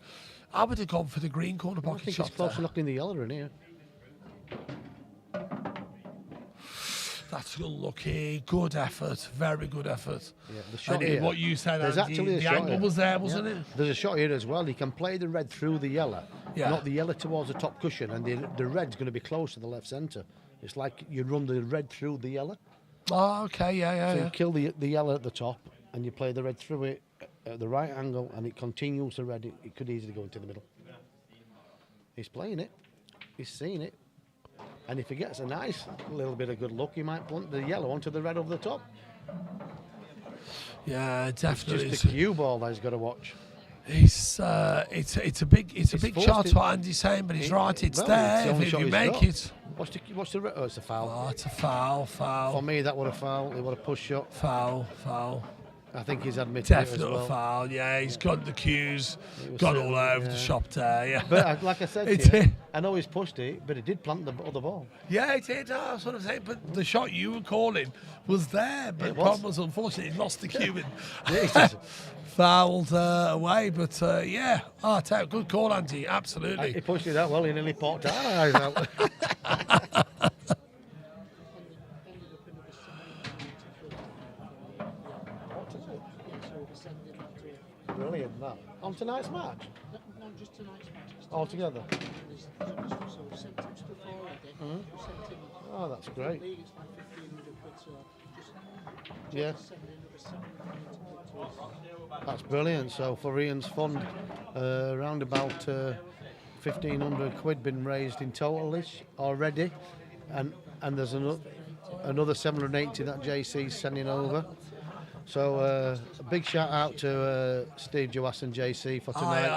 I would have gone for the green corner I pocket think shot. he's close there. to knocking the yellow in here. That's unlucky. Good effort. Very good effort. Yeah, the shot And here. what you said, There's Andy, actually a the shot angle here. was there, wasn't Yeah. it? There's a shot here as well. He can play the red through the yellow, Yeah. not the yellow towards the top cushion, and the red's going to be close to the left centre. It's like you run the red through the yellow. Oh, okay, yeah. So you kill the yellow at the top, and you play the red through it at the right angle, and it continues the red. It could easily go into the middle. He's playing it. He's seeing it. And if he gets a nice little bit of good luck, he might blunt the yellow onto the red over the top. Yeah, definitely. Just the cue ball that he's got to watch. It's a big forced shot. it. What Andy's saying, but he's right. It's Well, there the only if shot you he's make got. it. What's the red? Oh, it's a foul. Oh, it's a foul. For me, that would have foul. It would have push shot. Foul. I think he's admitted it as Definite well. foul. Yeah, he's got the cues, was got all certainly, over yeah. the shop there. Yeah, But like I said, It to you, did. I know he's pushed it, but he did plant the other ball. yeah, it did. That's what I'm saying. But the shot you were calling was there. But It the was. problem was, unfortunately, he lost the cue and Yeah, he just- fouled away. But yeah, tell you, good call, Andy. he Absolutely. pushed it that well, he nearly popped our eyes out. Brilliant, that. On tonight's match? Not just tonight's match. Altogether? So we've sent him stuff already. We've sent him Oh, that's great. league, it's like 1,500 quid, so just Yeah, send another 700 quid to us. that's brilliant. So for Ian's fund, around about 1,500 quid been raised in total-ish already. And there's another 780 that JC's sending over. So a big shout out to Steve Joas and JC for tonight.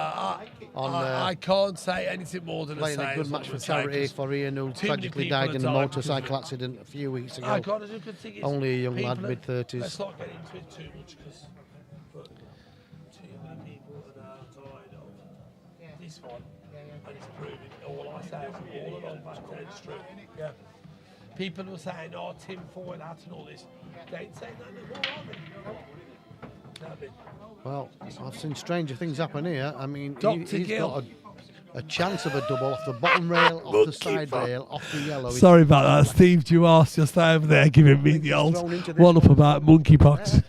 I can't say anything more than Playing I a say. good is match what for I'm saying, charity 'cause for Ian, who too many tragically people died have in a died because of motorcycle it. accident a few weeks I ago. got a good thing is Only a young people lad, are- mid-30s. Let's not get into it too much because this one, and it's proving all I say all along back then it's true. Yeah. People were saying, "Oh, Tim Foyle hat and all this." They ain't saying that anymore, are they? Well, I've seen stranger things happen here. I mean, Dr. he's Gill. got a chance of a double off the bottom rail, off the side rail, off the yellow. Sorry about that, Steve Duarte just over there giving me the old thrown into this one up one. about monkeypox.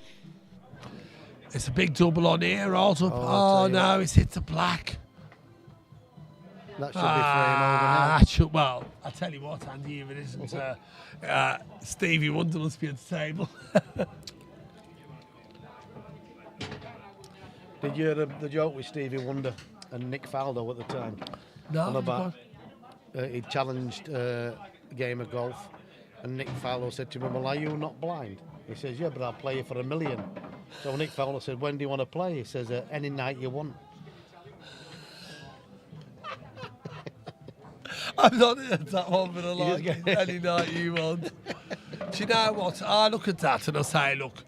It's a big double on here, rolls up. I'll Oh tell you no, what. it's hit the black. That should be frame over now. Well, I tell you what, Andy, if it isn't Stevie Wonder must be at the table. Did you hear the joke with Stevie Wonder and Nick Faldo at the time? No, On about he challenged a game of golf, and Nick Faldo said to him, "Well, are you not blind?" He says, "Yeah, but I'll play you for $1 million." So Nick Faldo said, "When do you want to play?" He says, "Any night you want." I've not heard that one, but I like just it. Any night you want. Do you know what? I look at that and I say, look,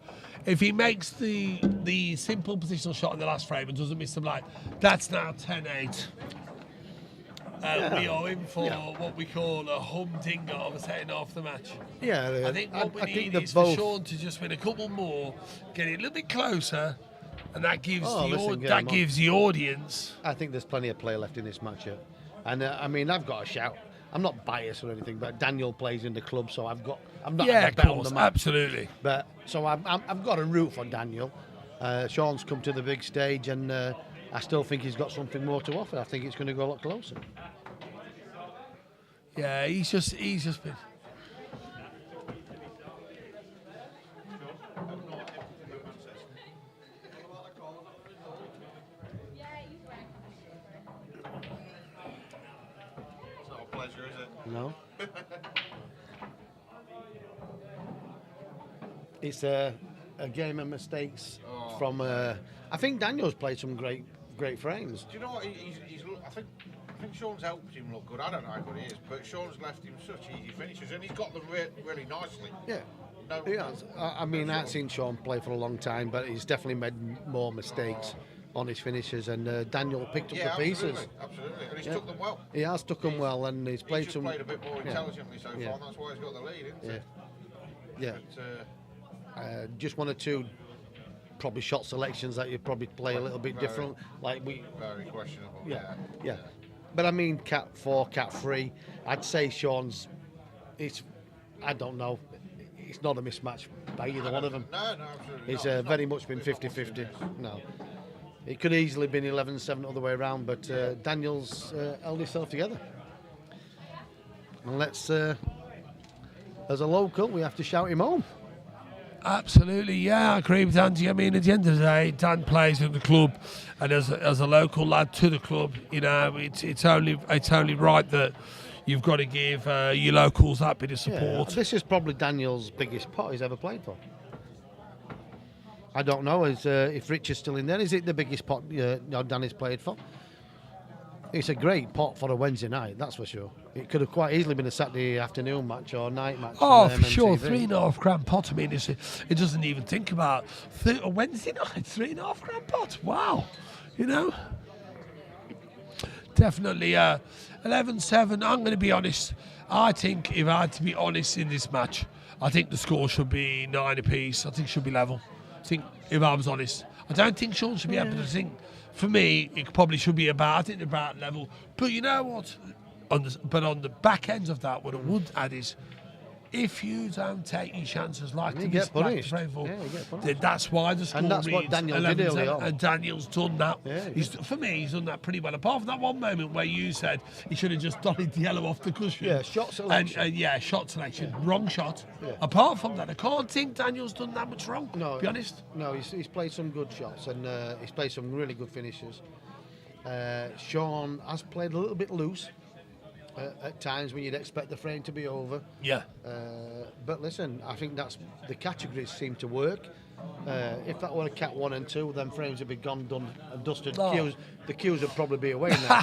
if he makes the simple positional shot in the last frame and doesn't miss the black, that's now 10-8. We owe him for what we call a humdinger of a setting off the match. Yeah, I think what we I think need they're is for both. Shaun to just win a couple more, get it a little bit closer, and that gives listen, get that him on. gives the audience. I think there's plenty of play left in this match here. And I mean, I've got a shout. I'm not biased or anything, but Daniel plays in the club, so I'm not Yeah, gonna of bet on course, the match. absolutely. But so I've got a root for Daniel. Shaun's come to the big stage, and I still think he's got something more to offer. I think it's going to go a lot closer. Yeah, he's just been. It's not a pleasure, is it? No. It's a game of mistakes from. I think Daniel's played some great frames. Do you know what? I think Shaun's helped him look good. I don't know how good he is, but Shaun's left him such easy finishes, and he's got them really nicely. Yeah. No, He has. I mean, I've seen Shaun play for a long time, but he's definitely made more mistakes on his finishes, and Daniel picked up yeah, the pieces. absolutely, and he's took them well. He has took them well, and he's played He's just some. played a bit more yeah. intelligently so Yeah. far, and that's why he's got the lead, isn't Yeah. it? Yeah. But, Just one or two, probably shot selections that you probably play a little bit Very- different. Like we, very questionable. yeah. But I mean, Cat 4, Cat 3. I'd say Shaun's. I don't know. It's not a mismatch by either one of them. No, absolutely. It's not. very much been 50-50. No. It could easily been 11-7 other way around, but Daniel's held himself together. And let's, as a local, we have to shout him home. Absolutely, yeah, I agree with Andy. I mean, at the end of the day, Dan plays in the club, and as a local lad to the club, you know, it's only right that you've got to give your locals that bit of support. This is probably Daniel's biggest pot he's ever played for. I don't know if Rich is still in there. Is it the biggest pot Danny's played for? It's a great pot for a Wednesday night, that's for sure. It could have quite easily been a Saturday afternoon match or night match. Oh, on for sure, MTV. £3.5 grand pot. I mean, it doesn't even think about a Wednesday night, £3.5 grand pot. Wow, you know. Definitely 11-7. I'm going to be honest. I think if I had to be honest in this match, I think the score should be 9 apiece. I think it should be level. I think if I was honest, I don't think Shaun should be able to think. For me, it probably should be about. I think they're about level. But you know what? On the back end of that, what I would add is, if you don't take your chances like You to get this black punished. frame for, Yeah, you get punished. then that's why the score And that's what reads Daniel did 11-7, early on. and Daniel's done that. Yeah, For me, he's done that pretty well. Apart from that one moment where you said he should have just dotted the yellow off the cushion. Yeah, shot selection. And shot selection. Wrong shot. Yeah. Apart from that, I can't think Daniel's done that much wrong. No, be honest. No, he's played some good shots and he's played some really good finishes. Shaun has played a little bit loose at times when you'd expect the frame to be over. Yeah. But listen, I think that's the categories seem to work. If that were a Cat 1 and 2, then frames would be gone, done and dusted. No. The cues would probably be away now.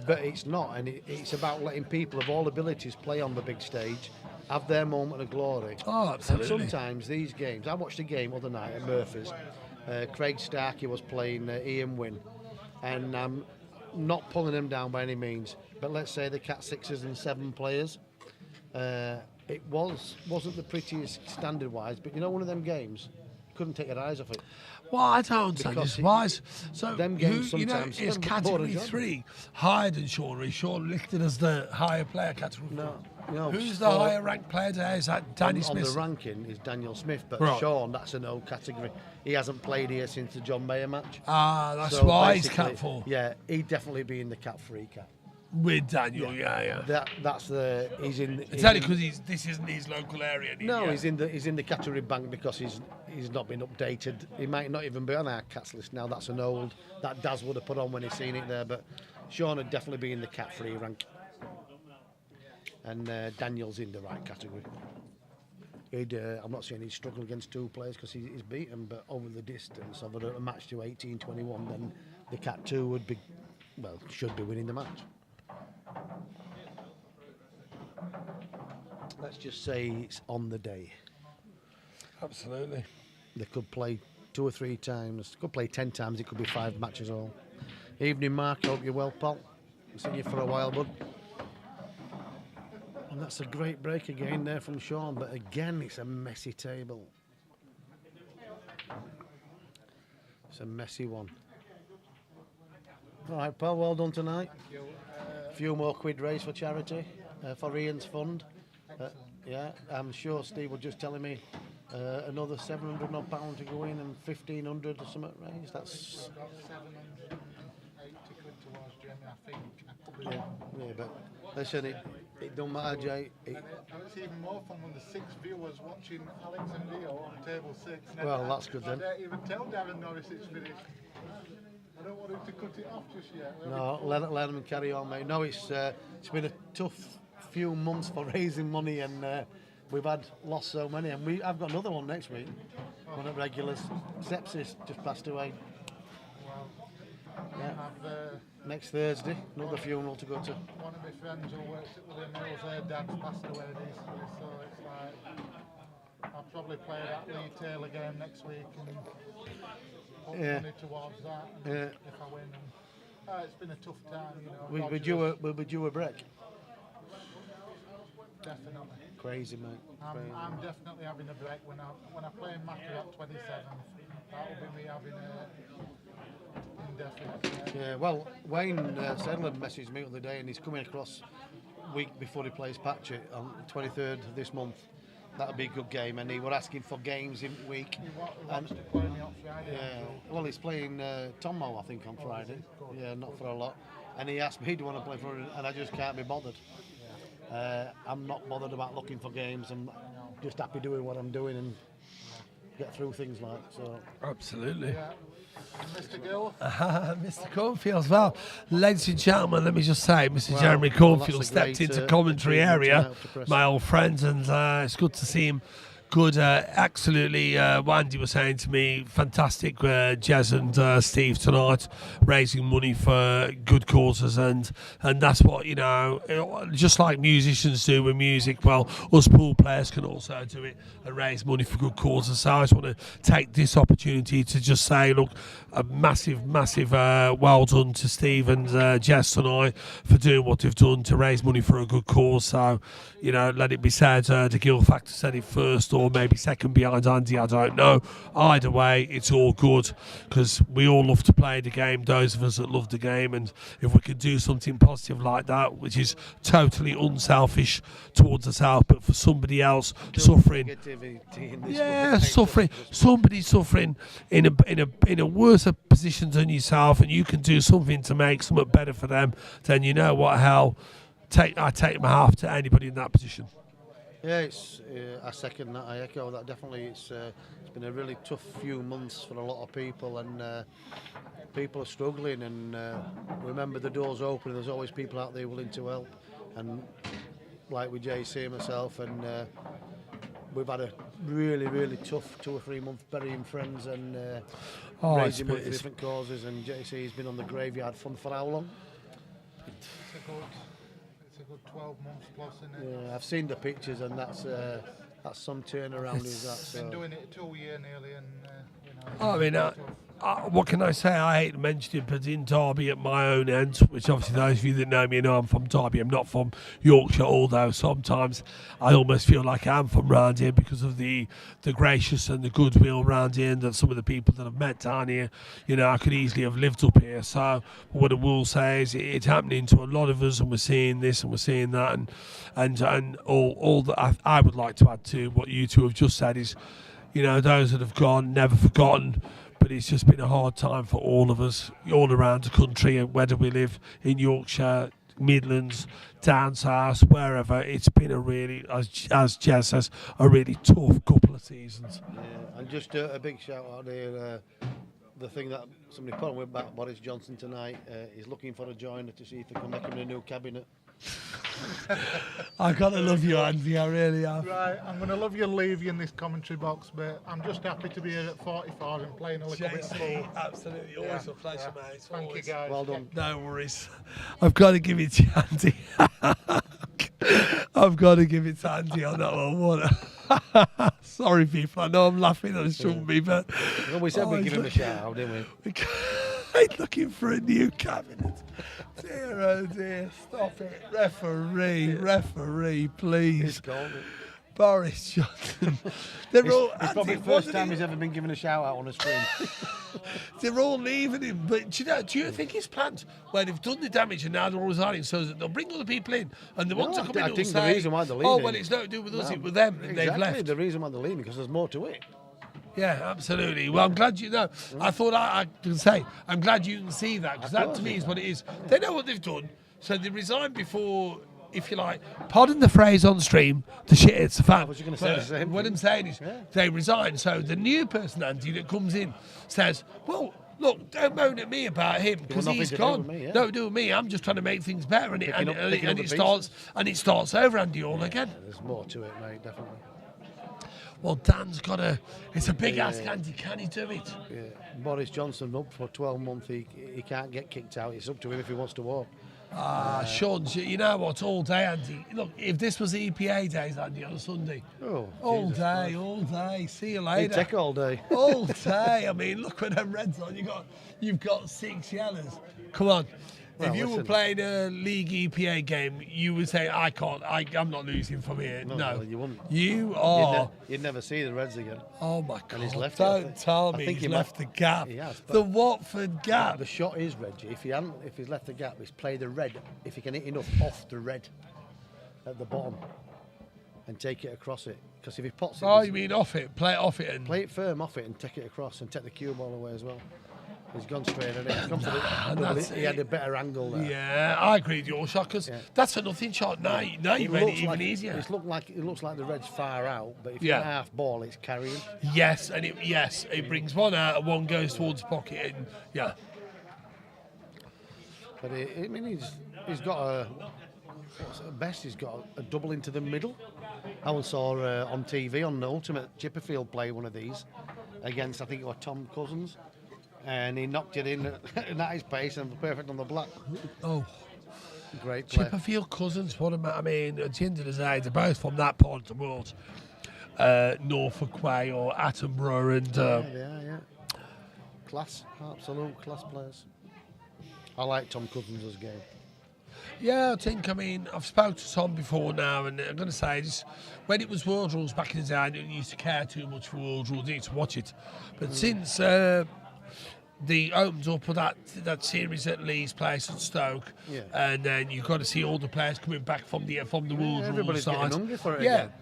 But it's not, and it's about letting people of all abilities play on the big stage, have their moment of glory. Oh, absolutely. And sometimes these games, I watched a game other night at Murphy's. Craig Starkey was playing Ian Wynn, and not pulling them down by any means, but let's say the Cat 6s and 7 players. It wasn't the prettiest standard-wise, but you know, one of them games, you couldn't take your eyes off it. Well, I don't understand this. Why is so? Them games you know, sometimes is more category a job. 3 higher than Shaun? Or is Shaun listed as the higher player category? No, Who's the higher ranked player today? Is that Danny on Smith? the ranking is Daniel Smith, but Right. Shaun, that's an old category. He hasn't played here since the John Mayer match. Ah, that's So why he's basically, Cat 4. Yeah, he'd definitely be in the Cat 3 cap. With Daniel, yeah. That's the he's in. It's only because this isn't his local area. No, he's in the category bank because he's not been updated. He might not even be on our Cats list now. That's an old that Daz would have put on when he's seen it there. But Shaun would definitely be in the Cat 3 rank, and Daniel's in the right category. I'm not saying he'd struggle against 2 players because he's beaten, but over the distance, over a match to 18-21, then the Cat 2 would be, well, should be winning the match. Let's just say it's on the day. Absolutely. They could play 2 or 3 times, could play 10 times, it could be 5 matches all. Evening, Mark, hope you're well, pal. I've seen you for a while, bud. And that's a great break again there from Shaun, but again, it's a messy table. It's a messy one. All right, pal, well done tonight. A few more quid raised for charity, for Ian's fund. Yeah, I'm sure Steve was just telling me another £700 odd pound to go in and 1,500 or something raised. That's Got 780 quid towards Jamie, I think. yeah, but listen, it don't matter, Jay. And it's even more fun when the 6 viewers watching Alex and Leo on table 6. Well, that's good then. I don't even tell Darren Norris it's finished. I don't want him to cut it off just yet. No, let them carry on, mate. No, it's been a tough few months for raising money, and we've lost so many, and I've got another one next week. One of regulars, sepsis, just passed away. Yeah. Next Thursday, another funeral to go to. One of my friends who works at William Mills, their dad's passed away recently, so it's like I'll probably play that Lee Taylor game next week and put money towards that. And if I win, it's been a tough time, you know. We'll be due a break. Definitely. Crazy, mate. I'm definitely having a break when I play in Macker at 27th. That will be me having a indefinite. Yeah, well, Wayne Sedland messaged me the other day, and he's coming across week before he plays Patchett on the 23rd of this month. That'll be a good game, and he were asking for games in week. He wants to play me on Friday. Yeah, well, he's playing Tomo, I think, on Friday. Yeah, not for a lot. And he asked me, do you want to play for it? And I just can't be bothered. I'm not bothered about looking for games. I'm just happy doing what I'm doing and get through things like so. Absolutely. Yeah. Mr. Gill. Mr. Cornfield as well. Ladies and gentlemen, let me just say, Mr. Jeremy Cornfield stepped into commentary area, my old friend, and it's good to see him. Good, absolutely. Wandy was saying to me, fantastic, Jez and Steve tonight, raising money for good causes, and that's what, you know, just like musicians do with music. Well, us pool players can also do it and raise money for good causes. So I just want to take this opportunity to just say, look, a massive well done to Steve and Jez tonight for doing what they've done to raise money for a good cause. So, you know, let it be said, the Gill Factor said it first, or maybe second behind Andy, I don't know. Either way, it's all good because we all love to play the game, those of us that love the game, and if we could do something positive like that, which is totally unselfish towards ourselves, but for somebody else suffering, suffering, somebody suffering in a worse position than yourself, and you can do something to make something better for them, then you know what, hell, I take my half to anybody in that position. Yeah, I second that. I echo that. Definitely, it's been a really tough few months for a lot of people, and people are struggling. And remember, the door's open. There's always people out there willing to help. And like with JC and myself, and we've had a really tough 2 or 3 months burying friends and raising money for different causes. And JC's been on the graveyard fund for how long? It's a good 12 months plus, isn't it? Yeah, I've seen the pictures, and that's some turnaround. Is that? Been doing it 2 years nearly, and you know. I mean, what can I say? I hate to mention it, but in Derby at my own end, which obviously those of you that know me know I'm from Derby, I'm not from Yorkshire, although sometimes I almost feel like I am from round here because of the gracious and the goodwill round here and some of the people that I've met down here. You know, I could easily have lived up here. So what I will say is it's happening to a lot of us, and we're seeing this and we're seeing that, and all that I would like to add to what you two have just said is, you know, those that have gone, never forgotten. But it's just been a hard time for all of us, all around the country, and whether we live in Yorkshire, Midlands, down south, wherever. It's been a really, as Jez says, a really tough couple of seasons. Yeah, and just a big shout out there. The thing that somebody put on with about Boris Johnson tonight, he's looking for a joiner to see if they can make him a new cabinet. I gotta love you, Andy. I really have. Right, I'm going to love you and leave you in this commentary box, but I'm just happy to be here at 45 and playing a little bit of JC, sport. absolutely, always a pleasure, mate. Thank Always. you, guys. Well done. No worries. I've got to give it to Andy. I've got to give it to Andy on that one. Sorry, people. I know I'm laughing and I shouldn't be, but Well, we said we'd give him a shout out, didn't we? He's looking for a new cabinet. Dear, oh dear. Stop it. Referee, please. He's called it. Boris Johnson. They're all. It's probably Andy, the first what time did he's ever been given a shout out on a screen. They're all leaving him. But do you think it's planned where they've done the damage and now they're all resigning so that they'll bring other people in and they want to come in I and think say, the reason why they're leaving. oh, well, it's nothing to do with us, it's with them, and they've left. The reason why they're leaving because there's more to it. Yeah, absolutely. Well, I'm glad you know. I thought I can say, I'm glad you can see that, because that to me is what it is. They know what they've done, so they resigned before, if you like, pardon the phrase on stream, the shit hits the fan. was you gonna say the same What thing? I'm saying is, they resign, so the new person, Andy, that comes in says, well, look, don't moan at me about him because nothing he's to do gone. with me, yeah. Don't do with me. I'm just trying to make things better, and Picking up the it starts over, Andy, all again. There's more to it, mate, definitely. Well, Dan's got it's a big ask, Andy. Can he do it? Yeah. Boris Johnson up for 12 months. He can't get kicked out. It's up to him if he wants to walk. Shaun, you know what? All day, Andy. Look, if this was EPA days, Andy, on a Sunday, all day. See you later. He'd take all day. All day. I mean, look with them Reds on. You've got 6 yellows. Come on. Well, if you were listen. playing a league EPA game, you would say, I can't. I'm not losing from here. No, you wouldn't. You are. You'd never see the Reds again. Oh my God! he's left Don't it. tell I me think he's he left the gap. He has, but- The Watford gap. The shot is Reggie. If he's left the gap, he's play the red. If he can hit enough off the red at the bottom and take it across it. Because if he pots it, Oh, you mean off it? Play it off it and. play it firm off it and take it across and take the cue ball away as well. He's gone straight at it. He's gone for that's he had a better angle there. Yeah, I agree with your shot because that's a nothing shot. Now you made it even easier. It looks like the red's far out, but if Yeah. you're half ball, it's carrying. Yes, and it brings one out and one goes towards the pocket and yeah. But he's got what's at best? He's got a double into the middle. I once saw on TV on the Ultimate Chipperfield play one of these against, I think it was Tom Cousins, and he knocked it in at his pace and perfect on the black. Oh, Great play. Chipperfield Cousins. I mean, at the end of the day, they're both from that part of the world. Norfolk Way or Attenborough and. Yeah. Class, absolute class players. I like Tom Cousins' game. Yeah, I mean, I've spoken to Tom before now, and I'm going to say, just when it was World Rules back in the day, I didn't used to care too much for World Rules, I used to watch it. But since the opened up of that series at Lee's place at Stoke, and then you've got to see all the players coming back from the World Rules everybody's side. getting hungry for it Yeah. again.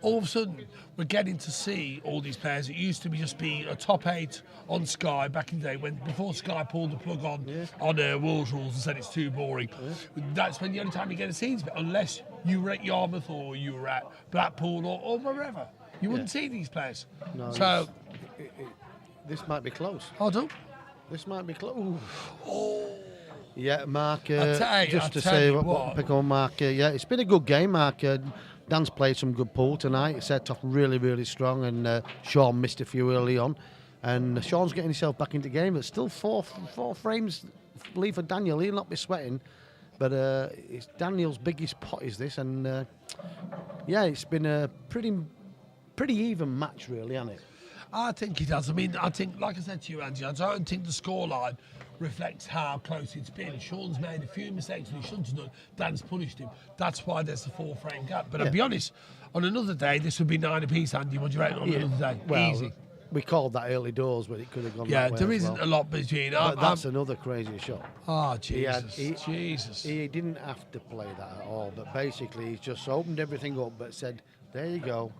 All of a sudden, we're getting to see all these players. It used to just be a top 8 on Sky back in the day, before Sky pulled the plug on World Rules and said it's too boring. That's when the only time you get to see it, unless you were at Yarmouth or you were at Blackpool or wherever. You wouldn't see these players. No, So, this might be close. hold on. This might be close. Yeah, Mark, I'll tell just to you say, what. pick on Mark, yeah, it's been a good game, Mark. Dan's played some good pool tonight. It set off really, really strong, and Shaun missed a few early on. And Shaun's getting himself back into the game. It's still four frames leave for Daniel. He'll not be sweating. But it's Daniel's biggest pot is this. And, yeah, it's been a pretty even match, really, hasn't it? I think it has. I mean, I think, like I said to you, Angie, I don't think the scoreline reflects how close it's been. Sean's made a few mistakes that he shouldn't have done. Dan's punished him. That's why there's the 4-frame gap. But I'll be honest, on another day, this would be 9 apiece, Andy. What do you reckon on another day? Well, Easy. we called that early doors, but it could have gone Yeah, that way there as isn't well. a lot between. But that's another crazy shot. Oh, Jesus. He Jesus. He didn't have to play that at all, but basically he's just opened everything up, but said, there you go,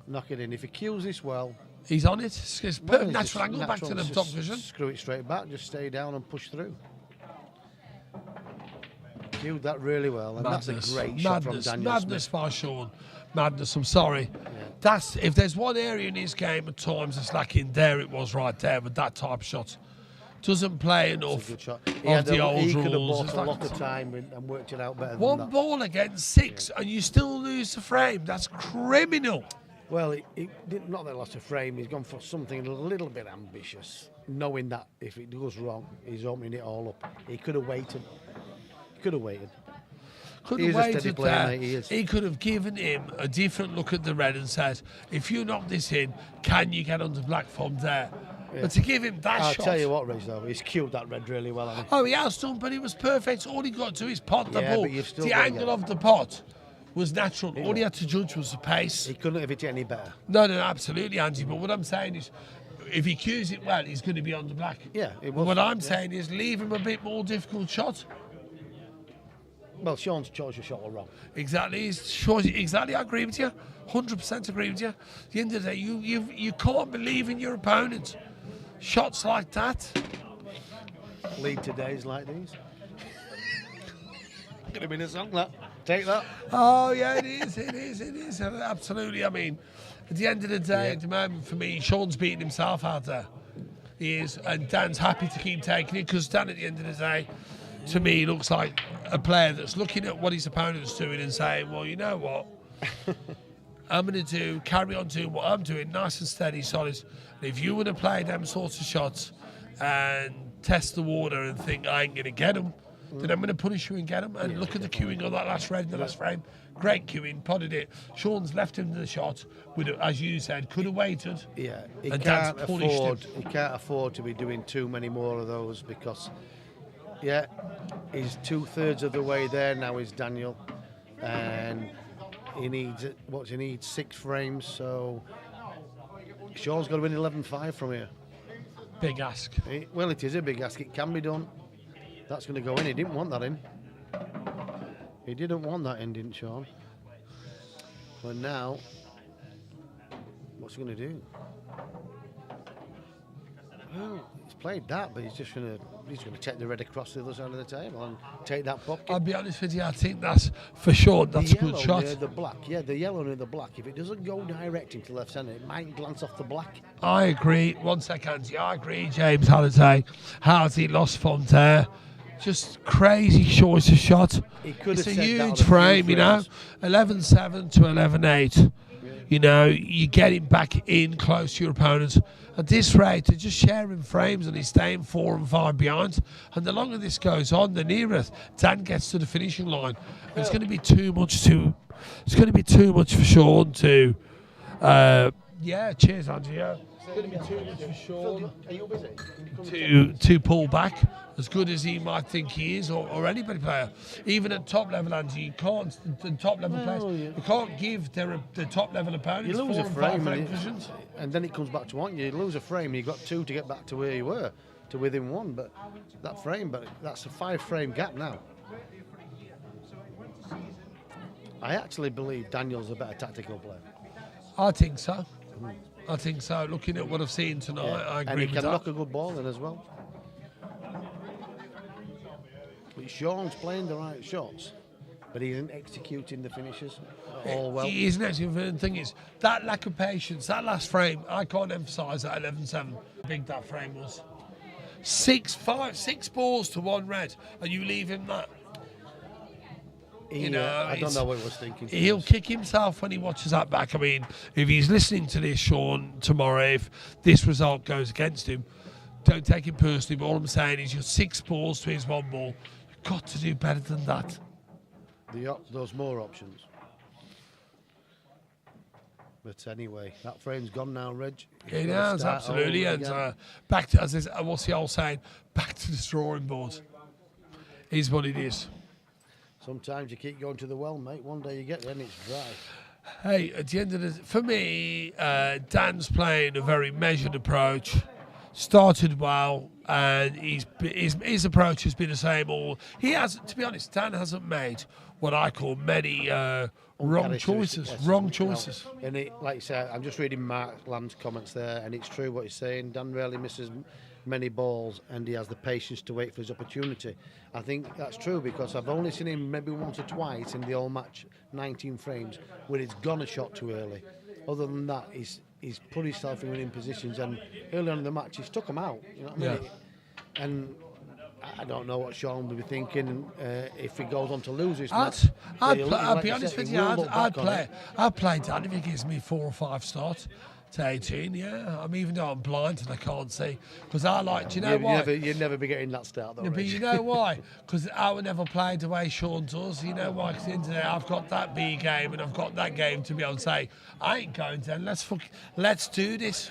knock it in. If he cues this well, He's on it. It's well, perfect it's natural just angle back to the just top vision. Screw it straight back, just stay down and push through. Cued that really well, and that's a great shot from Daniel Madness Smith. by Shaun. Madness, I'm sorry. That's, if there's one area in his game at times that's lacking, there it was right there with that type of shot. Doesn't play enough Good shot. of the old He could have rules. bought It's a like lot of time and worked it out better than one that. ball against 6 and you still lose the frame. That's criminal. Well, he didn't, not that he lost a frame, he's gone for something a little bit ambitious, knowing that if it goes wrong, he's opening it all up. He could have waited. He could have waited. Could He's have a steady waited player, there. mate, he is. He could have given him a different look at the red and said, if you knock this in, can you get under black from there? But to give him that I'll shot. tell you what, Rich, though, he's cued that red really well, hasn't Oh, he has done, but it was perfect. All he got to do is pot the Yeah, ball. but you've still The got to angle get- of the pot was natural. All he had to judge was the pace. he? He couldn't have hit it any better. No, absolutely, Angie. But what I'm saying is, if he cues it well, he's going to be on the black. Yeah, it But was. what I'm saying is, leave him a bit more difficult shot. Well, Sean's chose your shot were wrong. Exactly. Exactly. I agree with you. 100% agree with you. At the end of the day, you can't believe in your opponent. Shots like that. Lead to days like these. Could have been a song, that. Take that. Oh yeah, it is. It is. Absolutely. I mean, at the end of the day, at the moment, for me, Sean's beating himself out there. He is, and Dan's happy to keep taking it because Dan, at the end of the day, to me, looks like a player that's looking at what his opponent's doing and saying, well, you know what, I'm going to carry on doing what I'm doing, nice and steady, solid. And if you want to play them sorts of shots and test the water and think I ain't going to get them, then I'm going to punish you and get them. And look at the queuing on that last red in the last frame. Great queuing, potted it. Sean's left him to the shot, with, as you said, could have waited. Yeah, he And can't Dan's punished afford. him. He can't afford to be doing too many more of those because, yeah, he's 2/3 of the way there now. Is Daniel, and he needs what he needs 6 frames. So Sean's got to win 11-5 from here. Big ask. Well, it is a big ask. It can be done. That's going to go in. He didn't want that in. He didn't want that in, didn't Shaun? But now, what's he going to do? Well, he's played that, but he's going to take the red across the other side of the table and take that pocket. I'll be honest with you, I think that's, for sure, that's a good shot. Near the black, yeah, the yellow near the black. If it doesn't go direct into left centre, it might glance off the black. I agree. 1 second. I agree, James Halliday. How's he lost from there? Just crazy choice of shot. He could It's a have said that huge on a few frame, you know. frames. 11-7 to 11-8. You know, you get him back in close to your opponent. At this rate, they're just sharing frames and he's staying 4 and 5 behind. And the longer this goes on, the nearer Dan gets to the finishing line. And it's going to be too much for Shaun to. Yeah, cheers, Angie. Yeah. It's going to be too much for Shaun Are you busy? to pull back, as good as he might think he is, or anybody player. Even at top level, Angie, you can't, the top level players, you can't give the top level opponents You lose 4 a and 5 frame, frame and, positions. and then it comes back to one. You lose a frame, you've got 2 to get back to where you were, to within 1. But that frame, that's a 5-frame gap now. I actually believe Daniel's a better tactical player. I think so. I think so. Looking at what I've seen tonight, I agree And he with can that. knock a good ball in as well. But Sean's playing the right shots, but he isn't executing the finishes all well. He isn't actually. The thing is, that lack of patience, that last frame, I can't emphasise that 11-7. How big that frame was. 6 balls to 1 red, and you leave him that. You know, I don't know what he was thinking. He'll kick himself when he watches that back. I mean, if he's listening to this, Shaun, tomorrow, if this result goes against him, don't take it personally. But all I'm saying is you're 6 balls to his 1 ball. You've got to do better than that. Those more options. But anyway, that frame's gone now, Reg. It has, absolutely. And back to, what's the old saying? Back to the drawing board. Is what it is. Sometimes you keep going to the well, mate. One day you get there and it's dry. Hey, at the end of the... For me, Dan's playing a very measured approach. Started well, and his approach has been the same all... He hasn't, to be honest, Dan hasn't made what I call many wrong choices. Wrong choices. No. And like you said, I'm just reading Mark Lamb's comments there, and it's true what he's saying. Dan rarely misses many balls, and he has the patience to wait for his opportunity. I think that's true because I've only seen him maybe once or twice in the whole match, 19 frames, where he's gone a shot too early. Other than that, he's put himself in winning positions, and early on in the match, he's took them out. You know what I mean? And I don't know what Shaun will be thinking if he goes on to lose this match. I'll be honest with you, I'd play Dan if he gives me 4 or 5 starts to 18, yeah. I mean, even though I'm blind and I can't see. Because I like, do you know why? You'd never be getting that start, though, yeah, but you know why? Because I would never play the way Shaun does. You know why? Because at the end of the day, I've got that B game and I've got that game to be able to say, I ain't going to, let's do this.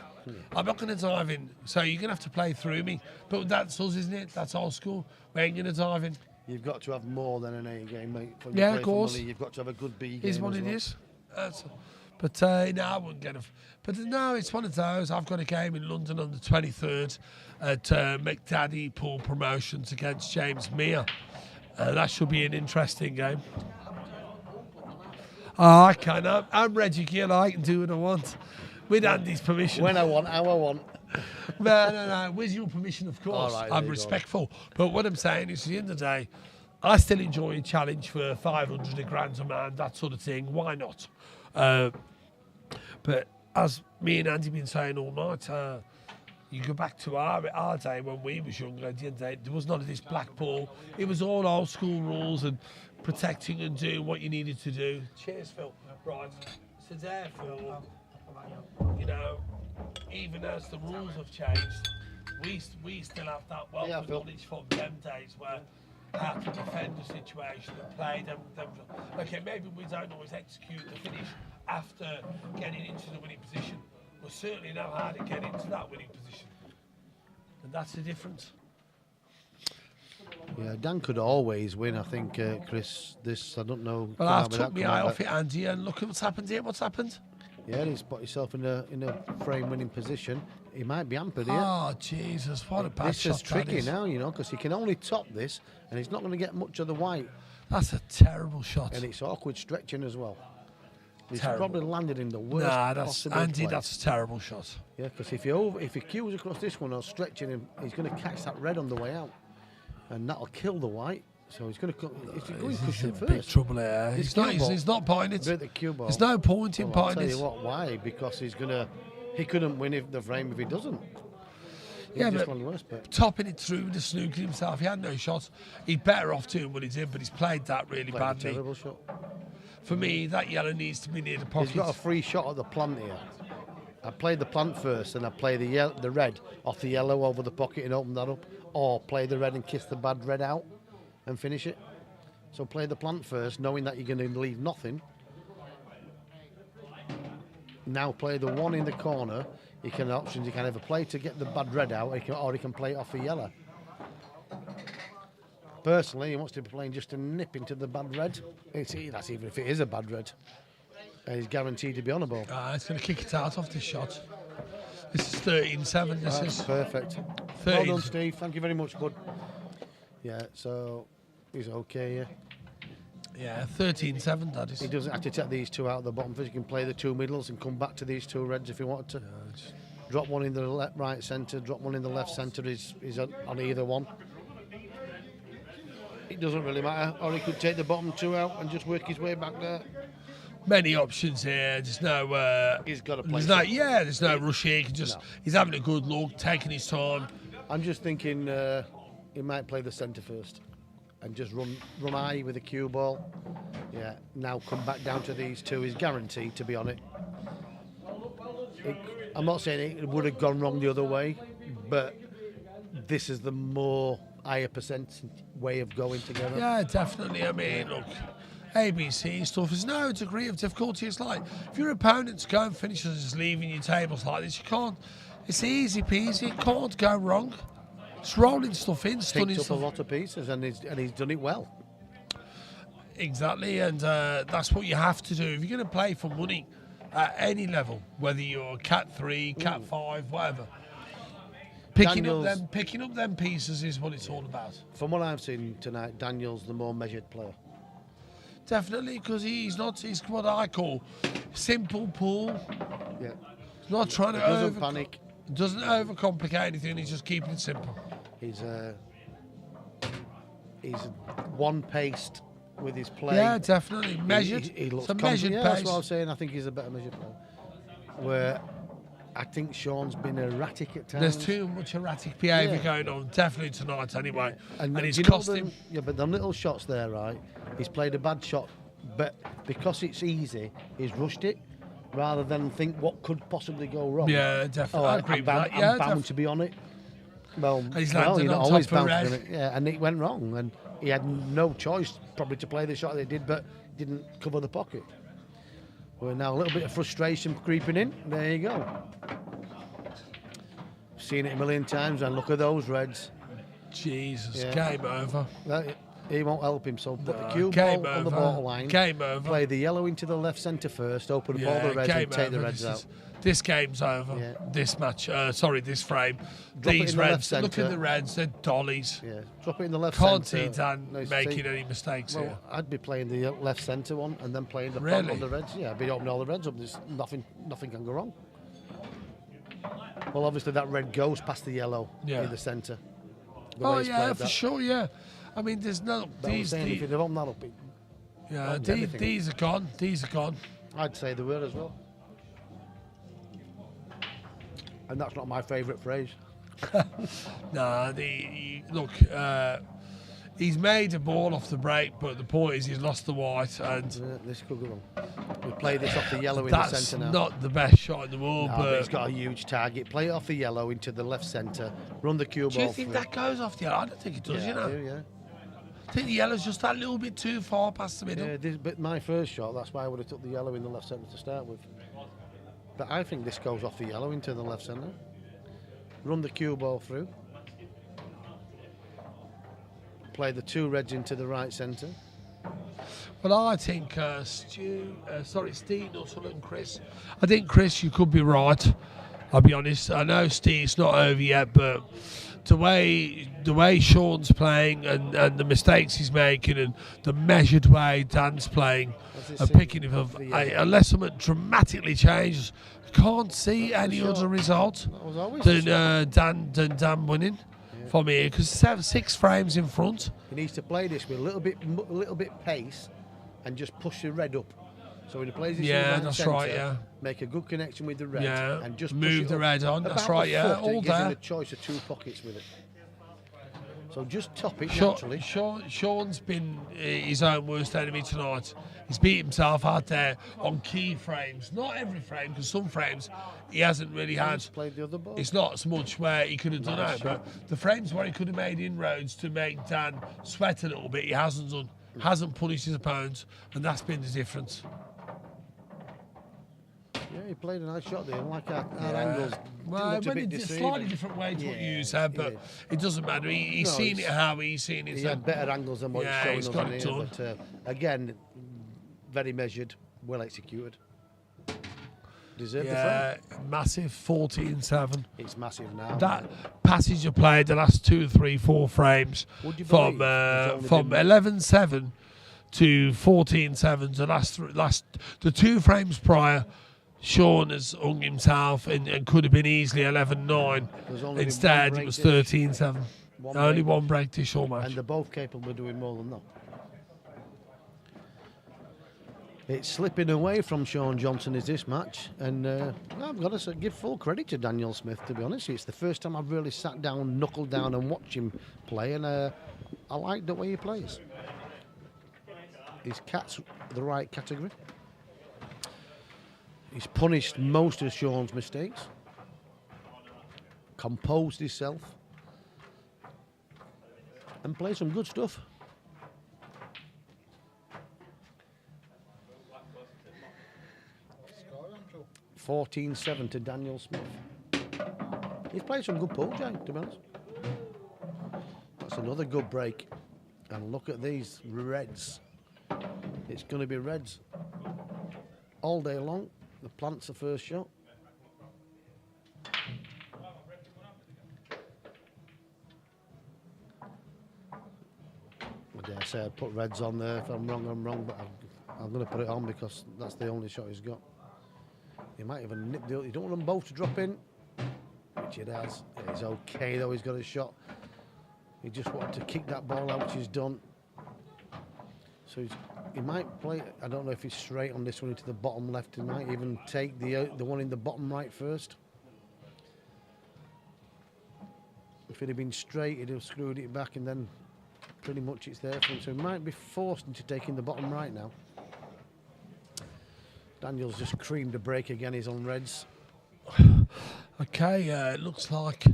I'm not going to dive in, so you're going to have to play through me. But that's us, isn't it? That's old school. We ain't going to dive in. You've got to have more than an A game, mate. Yeah, of course. Money, you've got to have a good B game. Is what as it well. is. But no, I wouldn't get a... But no, it's one of those. I've got a game in London on the 23rd at McDaddy Pool Promotions against James Mear. That should be an interesting game. Oh, I can. I'm Reggie Gill. I can do what I want. With Andy's permission. When I want, how I want. No. With your permission, of course. All right, I'm respectful. But what I'm saying is, at the end of the day, I still enjoy a challenge for 500 a grand a man, that sort of thing. Why not? But as me and Andy been saying all night, you go back to our day when we was younger, at the end of the day, there was none of this Blackball. It was all old school rules and protecting and doing what you needed to do. Cheers, Phil. Right. So there, Phil, you know, even as the rules have changed, we still have that wealth of knowledge from them days where how to defend the situation and play them. Okay, maybe we don't always execute the finish after getting into the winning position. We certainly know how to get into that winning position. And that's the difference. Yeah, Dan could always win, I think, Chris. I don't know. Well, I've took my eye off it, Andy, and look at what's happened here. What's happened? Yeah, he's put himself in a frame winning position. He might be hampered here. Oh, Jesus, what a bad shot. This is tricky now, you know, because he can only top this, and he's not going to get much of the white. That's a terrible shot. And it's awkward stretching as well. He's Terrible. probably landed in the worst possible Andy, place. that's a terrible shot. Yeah, because if he cues across this one or stretching him, he's going to catch that red on the way out, and that'll kill the white. So he's going to He's in first. big trouble here. He's not putting it. There's no point in I'll putting tell it. you what, why? Because he couldn't win the frame if he doesn't. Yeah, just but one worse bit. topping it through the snooker himself, he had no shots. He's better off doing what he did, but he's played that really Played a badly. terrible shot. For me, that yellow needs to be near the pocket. He's got a free shot at the plant here. I play the plant first, and I play the red off the yellow over the pocket and open that up, or play the red and kiss the bad red out and finish it. So play the plant first, knowing that you're going to leave nothing. Now play the one in the corner. He can either play to get the bad red out, or he can play it off the yellow. Personally, he wants to be playing just a nip into the bad red. That's even if it is a bad red. And he's guaranteed to be on a ball. He's going to kick it out off this shot. This is 13-7. This is perfect. 13. Well done, Steve. Thank you very much, bud. Yeah, so he's okay, yeah. Yeah, 13-7, that is. He doesn't have to take these two out of the bottom first. He can play the two middles and come back to these two reds if he wanted to. Drop one in the right centre, drop one in the left centre. He's on either one. It doesn't really matter. Or he could take the bottom two out and just work his way back there. Many options here. There's no. He's got to play. There's no rush here. He's having a good look, taking his time. I'm just thinking he might play the centre first and just run high with a cue ball. Yeah. Now come back down to these two. He's guaranteed to be on it. I'm not saying it would have gone wrong the other way, but this is the more higher percent way of going together. Yeah, definitely. I mean, look, ABC stuff. There's no degree of difficulty. It's like if your opponent's going finishes just leaving your tables like this, you can't. It's easy peasy. It can't go wrong. It's rolling stuff in, stunning Picked up stuff. a lot of pieces, and he's done it well. Exactly, and that's what you have to do if you're going to play for money at any level, whether you're Cat 3, Cat 5, whatever. Picking up them pieces is what it's all about. From what I've seen tonight, Daniel's the more measured player. Definitely, because he's what I call simple pool. Yeah. He's not trying to Doesn't panic. Doesn't overcomplicate anything. He's just keeping it simple. He's one-paced with his play. Yeah, definitely measured. He looks it's a measured yeah, pace. that's what I was saying. I think he's a better measured player. Where I think Shaun's been erratic at times. There's too much erratic behaviour going on, definitely tonight anyway. And do it's you know cost him. Yeah, but them little shots there, right? He's played a bad shot, but because it's easy, he's rushed it rather than think what could possibly go wrong. Yeah, definitely. I agree with that. I'm Yeah, bound to be on it. Well, he's you're landed not on always top of bound to red. be on it. Yeah, and it went wrong, and he had no choice probably to play the shot they did, but didn't cover the pocket. We're now a little bit of frustration creeping in. There you go. Seen it a million times, and look at those reds. Jesus, Yeah. game over. He won't help him, so put the cue game ball on the over. borderline. Game over. Play the yellow into the left centre first, open up all the reds game and take the over. reds out. This game's over. Yeah. This match, this frame. Drop it These in the left reds, look at centre. the reds, they're dollies. Yeah, drop it in the left Can't centre. see Dan No, making see- any mistakes Well, here. I'd be playing the left centre one and then playing the front Really? on the reds. Yeah, I'd be opening all the reds up. There's nothing can go wrong. Well, obviously that red goes past the yellow in the centre. The way Oh he's yeah, played for that. sure. Yeah, I mean, there's no But I'm saying if you'd have opened that up, these are gone. These are gone. I'd say they were as well. And that's not my favourite phrase. Nah, look. He's made a ball off the break, but the point is he's lost the white, and This could go wrong. We play this off the yellow in the that's centre now. not the best shot in the world. No, but but he's got a huge target. Play it off the yellow into the left centre. Run the cue do you ball think through. that goes off the yellow? I don't think it does. Yeah, you know, I do, yeah. I think the yellow's just that little bit too far past the middle. Yeah, but my first shot, that's why I would have took the yellow in the left centre to start with. But I think this goes off the yellow into the left centre. Run the cue ball through. Play the two reds into the right centre. Well, I think Steve Nuttall and Chris. I think Chris, you could be right. I'll be honest. I know Steve's not over yet, but the way Shaun's playing and the mistakes he's making and the measured way Dan's playing and picking him up, unless something dramatically changes, can't see any other result than Dan winning from here, because 6 frames in front. He needs to play this with a little bit pace and just push the red up. So when he plays this in the right that's centre, right, yeah. make a good connection with the red and just move push it the up red on. about That's right, a yeah, foot, all it gives him there. a choice of 2 pockets with it. So just top it Shaun, naturally. Shaun's been his own worst enemy tonight. He's beat himself out there on key frames. Not every frame, because some frames he hasn't really had. Played the other ball. It's not so much where he could have done it, but the frames where he could have made inroads to make Dan sweat a little bit, he hasn't done. Hasn't punished his opponents, and that's been the difference. Yeah, he played a nice shot there. Like our angles. Well, looked a went bit a deceiving. slightly different way to what you said, but it doesn't matter. He's seen it how he's seen it. He so- had better angles than what Yeah, he's he's showing got us it in here. done. But again, very measured, well executed. Deserved the front. massive 14-7. It's massive now. That passage of play, the last 2, 3, 4 frames Would you from believe he's from only 11-7 to 14-7. The 2 frames prior, Shaun has hung himself and could have been easily 11-9. There's only been Instead, one it was break 13-7. One Only break. one break this all match. And they're both capable of doing more than that. It's slipping away from Shaun Johnson is this match, and I've got to give full credit to Daniel Smith, to be honest. It's the first time I've really sat down, knuckled down and watched him play, and I like the way he plays. His cat's the right category. He's punished most of Shaun's mistakes, composed himself, and played some good stuff. 14-7 to Daniel Smith. He's played some good pool, Jay, to be honest. That's another good break. And look at these reds. It's going to be reds all day long. The plants the first shot. I dare say I'd put reds on there. If I'm wrong, but I'm going to put it on because that's the only shot he's got. He might even nip the... You don't want them both to drop in, which it has. It's okay though, he's got a shot. He just wanted to kick that ball out, which he's done. So he might play, I don't know if he's straight on this one into the bottom left. He might even take the one in the bottom right first. If it had been straight, he'd have screwed it back and then pretty much it's there for him. So he might be forced into taking the bottom right now. Daniel's just creamed a break again, he's on reds. Okay, it looks like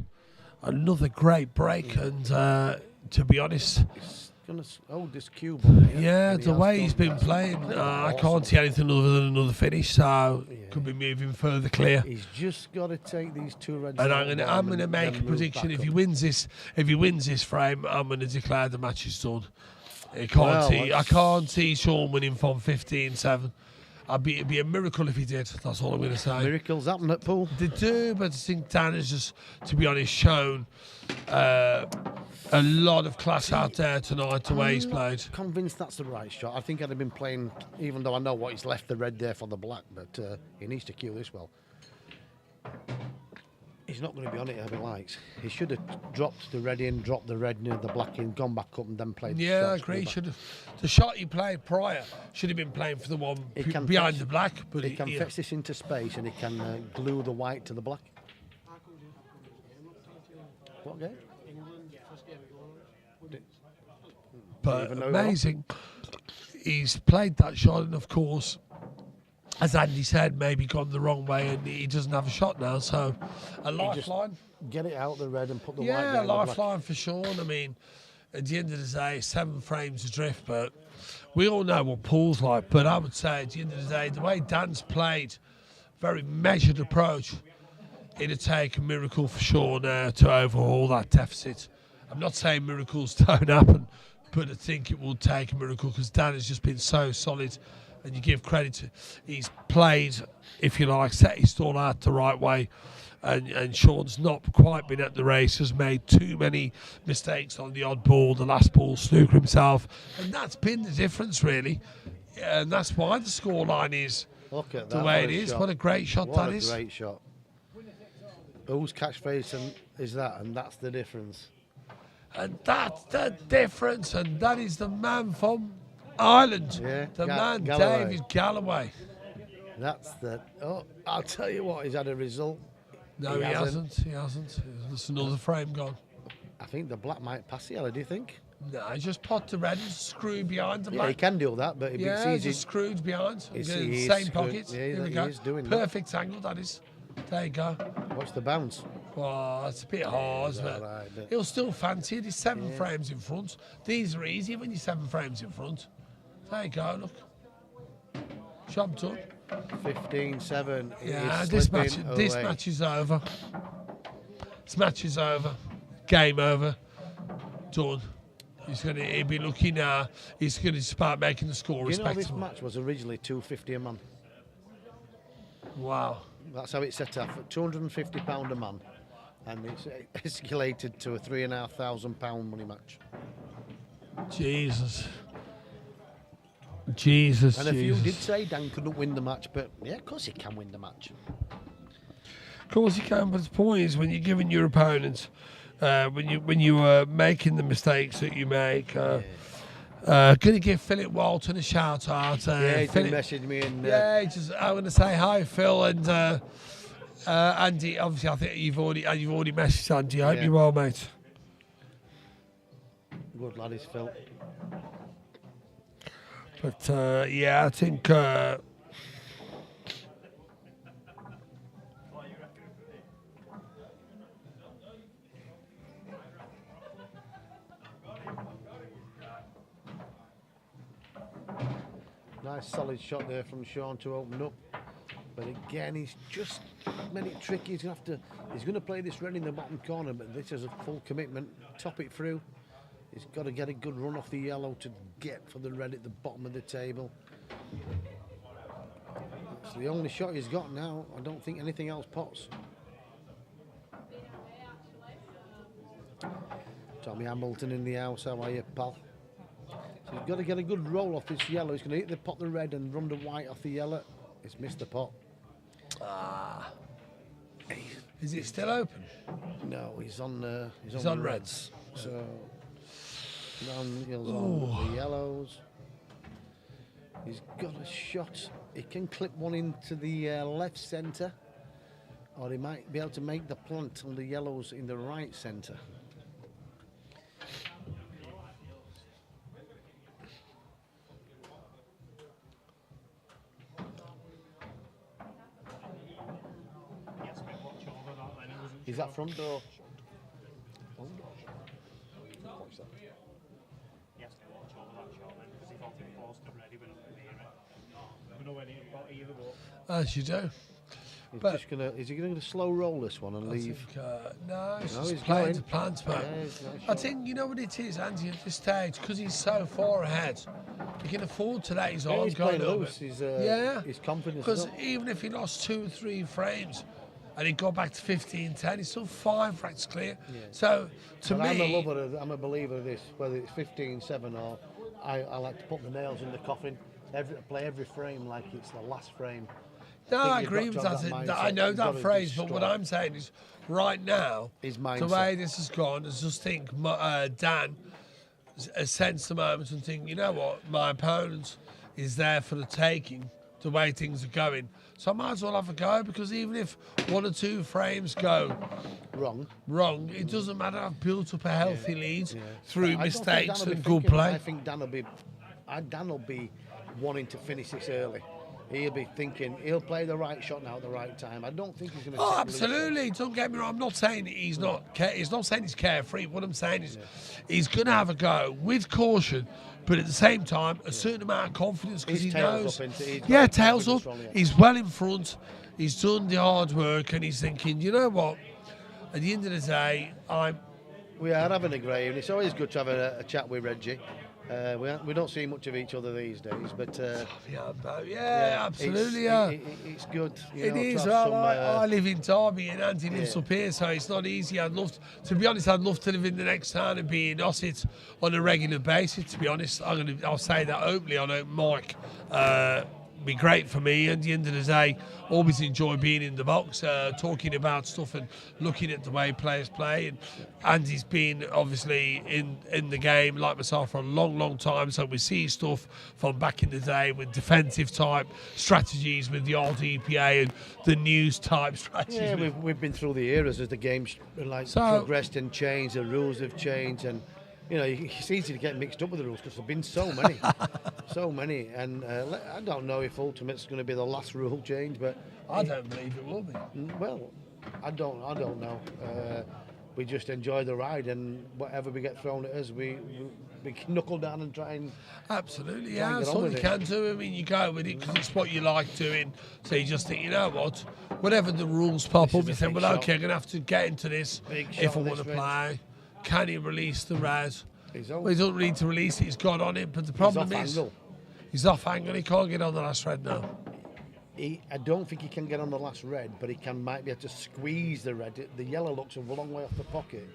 another great break, and to be honest, He's gonna hold this cue ball. yeah, the way he's been playing, I can't see anything other than another finish, so could be moving further clear. He's just got to take these two reds. And I'm gonna make a prediction. If he wins this frame, I'm gonna declare the match is done. I can't see Shaun winning from 15-7. It'd be a miracle if he did. That's all I'm going to say. Miracles happen at pool. They do, but I think Dan has just, to be honest, shown a lot of class out there tonight, the way he's played. Convinced that's the right shot. I think I'd have been playing, even though I know what he's left the red there for the black, but he needs to cue this well. He's not going to be on it if he likes. He should have dropped the red in, dropped the red near the black in, gone back up and then played the Yeah, I shots agree. back. The shot he played prior should have been playing for the one behind the black. But He can fetch this into space and he can glue the white to the black. What game? But amazing. He's played that shot, and of course, as Andy said, maybe gone the wrong way, and he doesn't have a shot now. So, a lifeline. Get it out the red and put the white Yeah, down a the black. lifeline for Shaun. I mean, at the end of the day, 7 frames adrift, but we all know what pool's like. But I would say, at the end of the day, the way Dan's played, very measured approach, it'd take a miracle for Shaun to overhaul that deficit. I'm not saying miracles don't happen, but I think it will take a miracle because Dan has just been so solid, and you give credit to, he's played, if you like, set his stall out the right way, and Shaun's not quite been at the race, has made too many mistakes on the odd ball, the last ball, snooker himself, and that's been the difference really, and that's why the scoreline is Look at the that, way what it a is. shot. What a great shot What that a is. great shot. Whose catchphrase is that? And that's the difference. And that's the difference, and that is the man from Ireland, Yeah, the man Galloway. David Galloway. That's the... Oh, I'll tell you what, he's had a result. No, he hasn't. He hasn't. There's another frame gone. I think the black might pass the yellow, do you think? No, he just pot the red and screw behind the Yeah, black. he can do that, but Yeah, it's he's easy. just screwed behind. He Same is screwed. pocket. Yeah, Here we he go. is doing that. Perfect angle, that is. There you go. Watch the bounce. Oh, it's a bit hard, isn't it? Alright, but- He'll still fancy it. He's 7 frames in front. These are easy when you're 7 frames in front. There you go, look. Job done. 15-7. Yeah, He's this slipping away. match is over. This match is over. Game over. Done. He'll be lucky now. He's going to start making the score You know this respectable. match was originally $250 a man. Wow. That's how it set up at £250 a man, and it's escalated to a £3,500 money match. Jesus. Jesus. And a few Jesus. did say Dan couldn't win the match, but yeah, of course he can win the match. Of course you can, but the point is when you're giving your opponents, when you are making the mistakes that you make, going to give Philip Walton a shout out. Yeah, he did Philip, message me and yeah, I'm going to say hi, Phil, and Andy. Obviously, I think you've already messaged Andy. I hope Yeah. you're well, mate. good lad is Phil. But yeah, I think. Nice solid shot there from Shaun to open up. But again, he's just made it tricky. He's going to play this red in the bottom corner, but this is a full commitment. Top it through. He's got to get a good run off the yellow to get for the red at the bottom of the table. It's the only shot he's got now. I don't think anything else pots. Tommy Hamilton in the house. How are you, pal? So he's got to get a good roll off this yellow. He's going to hit the pot the red and run the white off the yellow. He's missed the pot. Is it still open? No, he's on. He's on reds. So on the yellows. He's got a shot. He can clip one into the left centre, or he might be able to make the plant on the yellows in the right centre. Is that front door? Front door. What's that? Yes, they watch over that shot then, because he thought it was already, but not near it. We know when he got either, but... As you do. He's just gonna. Is he going to slow roll this one and leave? No, he's No, just he's playing going. to plant, Yeah, but he's not I sure. think you know what it is, Andy, at this stage, because he's so far ahead, he can afford to let his Yeah, arms he's go a playing little loose. bit. He's his confidence. Because up. even if he lost 2 or 3 frames and he got back to 15-10, he's still 5 racks clear. Yeah. So to But me, I'm a believer of this. Whether it's 15-7 or I like to put the nails in the coffin. Play every frame like it's the last frame. no, I you've agree got with to have that. that That- mindset. I know You've got that to phrase, just but what strike. I'm saying is, right now, His the mindset. way this has gone, I just think Dan has sensed the moment and think, you know what, my opponent is there for the taking, the way things are going. So I might as well have a go, because even if 1 or 2 frames go Wrong. it doesn't matter. I've built up a healthy lead Yeah. through I don't think mistakes Dan will be and good thinking- play. I think Dan will be wanting to finish this early. He'll be thinking he'll play the right shot now at the right time. I don't think he's going to. Oh, absolutely. Don't get me wrong. I'm not saying he's not. He's not saying he's carefree. What I'm saying is, he's going to have a go with caution, but at the same time, a certain amount of confidence, because His he tail's knows. up into- he's got Yeah, the tails up. confidence from, yeah. He's well in front. He's done the hard work, and he's thinking, you know what? At the end of the day, We are having a great evening. It's always good to have a chat with Reggie. We don't see much of each other these days, but yeah, absolutely. it's good. You It know, to is. have Well, some, I live in Derby and Andy lives yeah. up here, so it's not easy. To be honest, I'd love to live in the next town and be in Ossett on a regular basis. To be honest, I'll say that openly on open mic. Be great for me. At the end of the day, always enjoy being in the box, talking about stuff and looking at the way players play. And Andy's been obviously in the game like myself for a long time, so we see stuff from back in the day with defensive type strategies, with the old EPA and the news type strategies. Yeah, we've been through the eras as the game's progressed and changed. The rules have changed, and you know it's easy to get mixed up with the rules because there've been so many, so many. And I don't know if Ultimate's going to be the last rule change, but I don't believe it will be. well, I don't know. We just enjoy the ride, and whatever we get thrown at us, we knuckle down and try and. Absolutely, Try and yeah, get that's on all with you it. can do. I mean, you go with it because it's what you like doing. So you just think, you know what, whatever the rules pop This up, is you a think, big well, shot. okay, I'm going to have to get into this Big if shot I on want to this play. Can he release the res? He's Well, he doesn't need to release it, he's got on it, but the problem off is angle. he's off angle, he can't get on the last red now. I don't think he can get on the last red, but he might be able to squeeze the red. The yellow looks a long way off the pocket,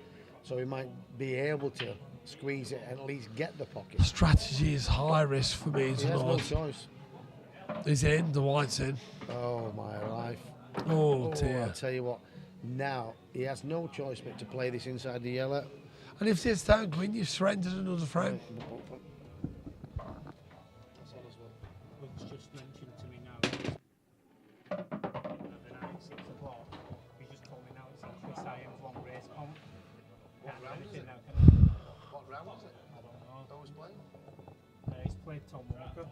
so he might be able to squeeze it and at least get the pocket. Strategy is high risk for me He has no tonight. choice. He's in, the white's in. Oh my life! Oh I dear. tell you what. Now he has no choice but to play this inside the yellow. And if this don't win, you've surrendered another frame. Luke's just mentioned to me now at the night, 6 o'clock. He's just told me now it's a Chris Iams long race comp. Can't do anything now, can I? What round was it? I don't know. Those playing? He's played Tom Walker.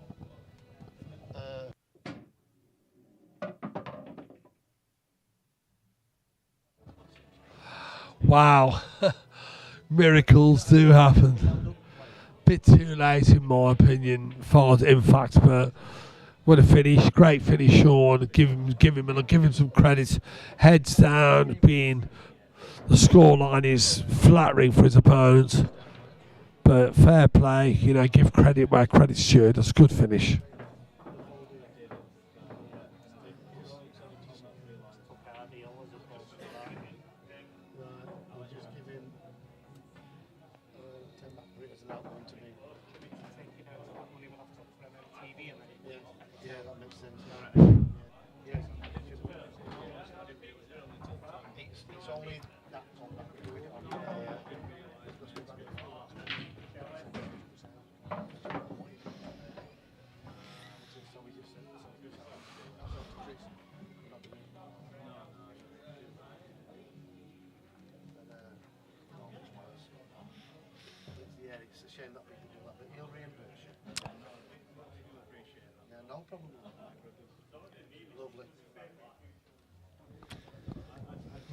Wow. Miracles do happen. Bit too late in my opinion, in fact, but What a finish! Great finish, Shaun. Give him some credit. Heads down, being the scoreline is flattering for his opponents, but fair play. You know, give credit where credit's due. That's a good finish.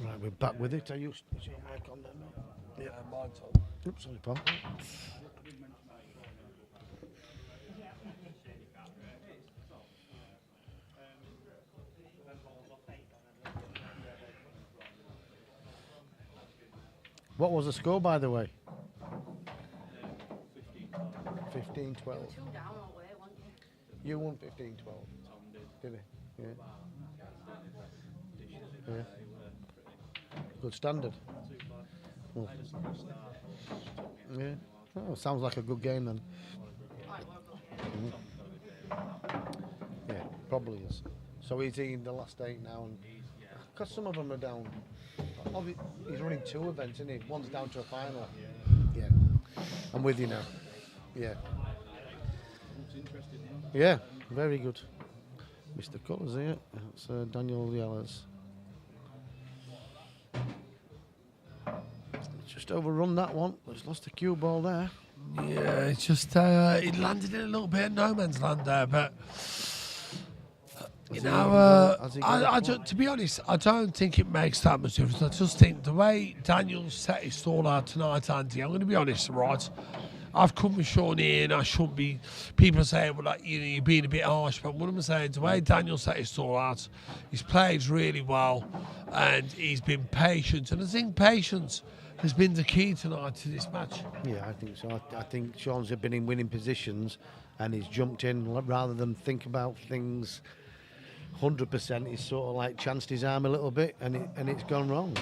Right, we're back with it. Are you? Is your mic on there, mate? Yeah, mine's on. Oops, sorry, pal. What was the score, by the way? 15-12. You won 15-12. Did he? Yeah. Yeah. Good standard. Well, yeah. Oh, sounds like a good game then. Yeah, probably is. So he's in the last 8 now, and because some of them are down. He's running 2 events, isn't he? One's down to a final. Yeah, I'm with you now. Yeah. Yeah, very good. Mr. Cutler's here. It's Daniel Yellers. Just overrun that one. Just lost the cue ball there. Yeah, it's just it landed in a little bit of no man's land there, but you know, to be honest, I don't think it makes that much difference. I just think the way Daniel set his stall out tonight, Andy, I'm going to be honest, right? I've come with Shaun here, and I shouldn't be. People are saying, well, like, you know, you're being a bit harsh, but what I'm saying, the way Daniel set his stall out, he's played really well, and he's been patient, and I think patience has been the key tonight to this match. Yeah, I think so. I think Shaun's been in winning positions, and he's jumped in rather than think about things 100%. He's sort of like chanced his arm a little bit, and it's gone wrong.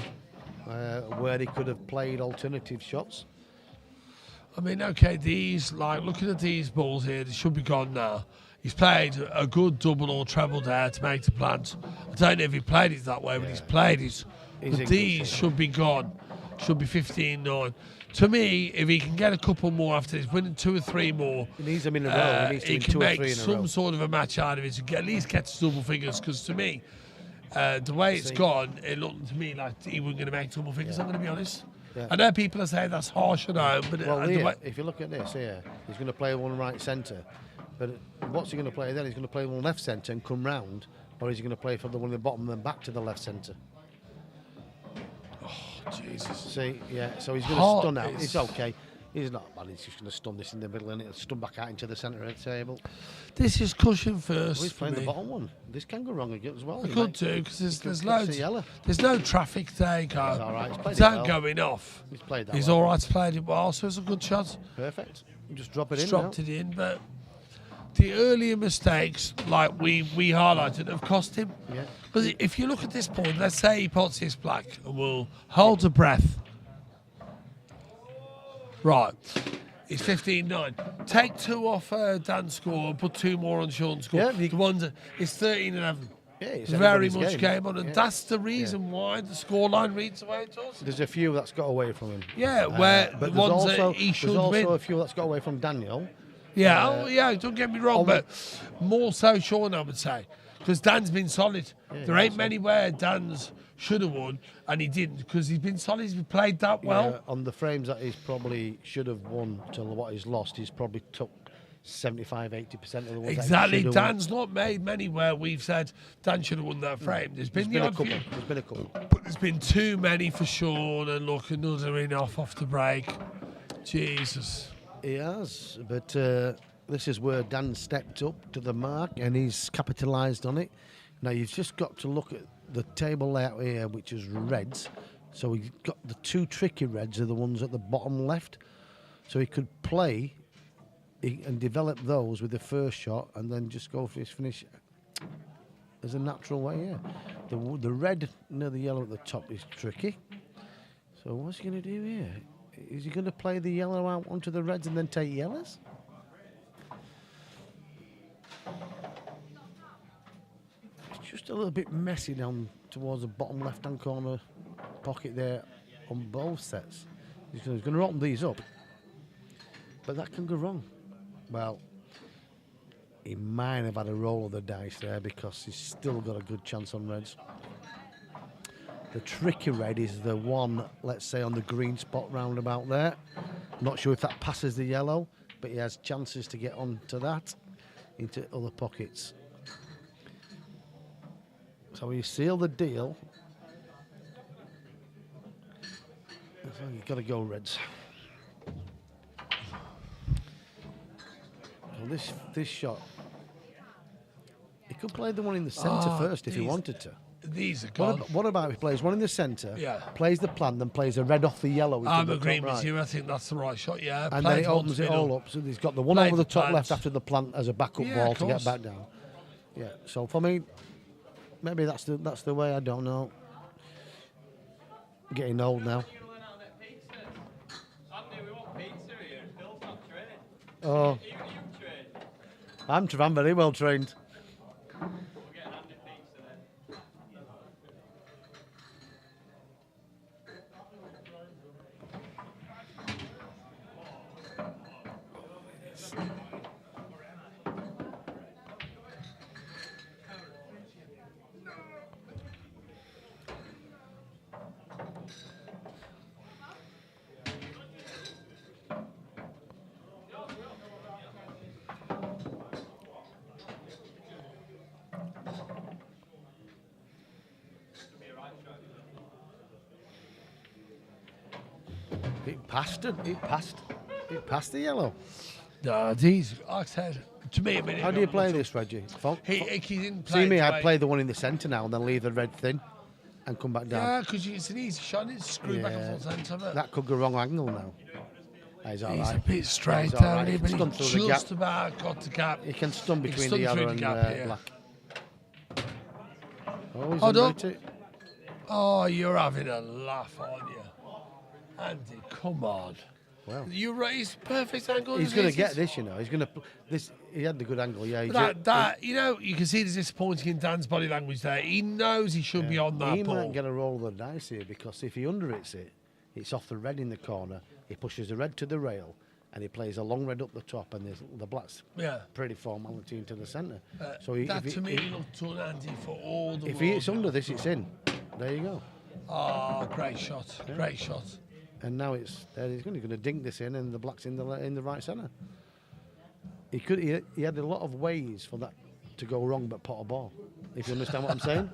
Where he could have played alternative shots. I mean, okay, looking at these balls here, they should be gone now. He's played a good double or treble there to make the plant. I don't know if he played it that way, but he's played it. But these should be gone. Should be 15-9. To me, if he can get a couple more after this, winning 2 or 3 more, he needs them in a row. He needs to win 2 or 3 in a row. He can make some sort of a match out of it to at least get to double figures. Because to me, the way it's gone, it looked to me like he wasn't going to make double figures. I'm going to be honest. Yeah. I know people are saying that's harsh at home, but if you look at this here, he's going to play one right centre. But what's he going to play then? He's going to play one left centre and come round, or is he going to play for the one in the bottom and then back to the left centre? Oh, Jesus. See, yeah, so he's going to stun out. It's okay. He's not bad. He's just going to stun this in the middle and it'll stun back out into the centre of the table. This is cushion first. He's playing the bottom one. This can go wrong again as well. It could do, because there's loads. There's no traffic there. It's all right. Don't going off. He's played that. He's all right. Played it well, so it's a good shot. Perfect. Just drop it in. Dropped it in, but the earlier mistakes, like we highlighted, have cost him. Yeah. But if you look at this point, let's say he puts this black and we'll hold the breath. Right. It's 15-9. Take 2 off Dan's score, put 2 more on Shaun's score. Yeah, the ones it's 13-11. Yeah, it's very much game on, and that's the reason why the scoreline reads the way it does. There's a few that's got away from him. Yeah, where but the ones that he should win. There's also a few that's got away from Daniel. Yeah, don't get me wrong, but more so Shaun, I would say, because Dan's been solid. Yeah, there ain't many where Dan's should have won, and he didn't, because he's been solid. He's played that well. On the frames that he's probably should have won to what he's lost, he's probably took 75-80% of the ones. Exactly. Dan's not made many where we've said Dan should have won that frame. There's been a couple. There's been a couple. But there's been too many for Shaun, and look, another in off the break. Jesus. He has, but This is where Dan stepped up to the mark and he's capitalised on it. Now you've just got to look at the table layout here, which is reds. So he's got the two tricky reds are the ones at the bottom left. So he could play and develop those with the first shot and then just go for his finish as a natural way, yeah. The red near the yellow at the top is tricky. So what's he going to do here? Is he going to play the yellow out onto the reds and then take yellows? It's just a little bit messy down towards the bottom left-hand corner pocket there on both sets. He's going to open these up, but that can go wrong. Well, he might have had a roll of the dice there because he's still got a good chance on reds. The tricky red is the one, let's say, on the green spot round about there. Not sure if that passes the yellow, but he has chances to get onto that, into other pockets. So you seal the deal. So you've got to go reds. Well, this shot, he could play the one in the centre first if he wanted to. These are gone. What about if he plays one in the centre, Yeah. plays the plant, then plays a red off the yellow? I'm agreeing with you. I think that's the right shot, yeah. And then it opens it all up. So he's got the one Play over the the top plant. left after the plant as a backup ball of to get course. back down. Yeah. So for me, maybe that's the way. I don't know. Getting old now. Oh, I'm very well trained. It passed the yellow. No, these, like I said, to me, a minute. How do you play this, Reggie? He didn't play. See me, it I'd right. play the one in the centre now and then leave the red thin and come back down. Yeah, because it's an easy shot. It's screwed back and forth centre. That could go wrong angle now. He's all He's right. a bit straight He's all down right. here, He but can he stun through the just gap. about got the gap. He can stun between stun the yellow through and the gap here. black. Oh, he's Hold under up. it. Oh, you're having a laugh, aren't you? Andy, come on. Well, You raised perfect angle. he's going to get this, you know. He's going to this. He had the good angle, yeah. You know, you can see the disappointing in Dan's body language there. He knows he should be on that He ball. might get a roll of the dice here because if he underhits it, it's off the red in the corner. He pushes the red to the rail, and he plays a long red up the top, and the black's pretty formality into the centre. So that to me looked to Andy for all the if world. he hits under this, it's in. There you go. Oh, great shot. Great shot. And now it's there. He's going to dink this in, and the black's in the right centre. He had a lot of ways for that to go wrong, but pot a ball. If you understand what I'm saying.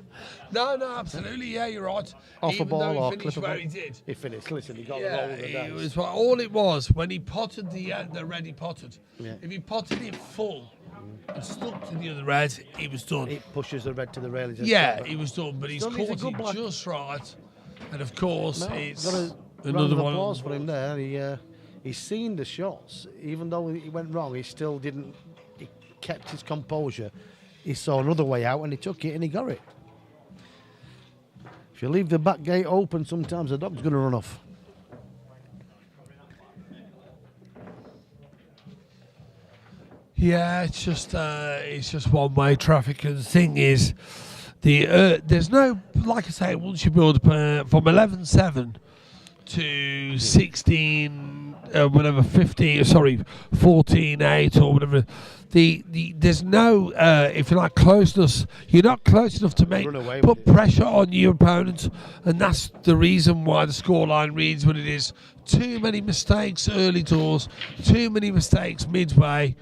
No, absolutely. Yeah, you're right. Off Even a ball though he or finished clip a where ball. he did. He finished. Listen, he got the roll Yeah, of the it dice. was all it was when he potted the red he potted. Yeah. If he potted it full and stuck to the other red, he was done. It pushes the red to the rail. Yeah, he was done, but he's Done, he's a caught good it black. just right. And of course, No, it's got a round another of one. applause for him there. He's seen the shots, even though he went wrong. He still didn't. He kept his composure. He saw another way out, and he took it, and he got it. If you leave the back gate open, sometimes the dog's going to run off. Yeah, it's just one-way traffic, and the thing is, there's no, like I say, once you build up from 11-7 to 16, whatever, 14-8 or whatever. There's no, if you're not closeness, you're not close enough to Run away put with it. pressure on your opponent, and that's the reason why the scoreline reads what it is. Too many mistakes early doors, too many mistakes midway,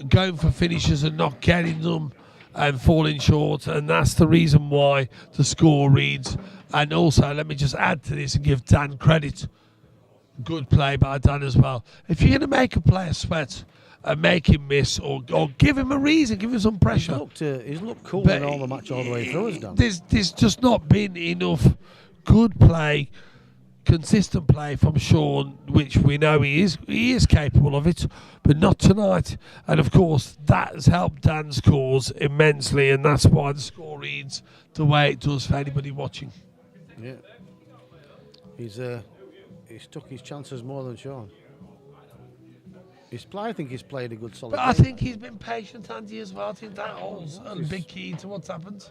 going for finishes and not getting them and falling short, and that's the reason why the score reads. And also, let me just add to this and give Dan credit. Good play by Dan as well. If you're going to make a player sweat and make him miss, or give him a reason, give him some pressure. He's looked cool in all the match all the way through, has done. There's just not been enough good play, consistent play from Shaun, which we know he is capable of it, but not tonight. And of course, that has helped Dan's cause immensely, and that's why the score reads the way it does for anybody watching. Yeah, he's took his chances more than Shaun. I think he's played a good solid But I game. think he's been patient, Andy, as well. I think that holds a big key to what's happened.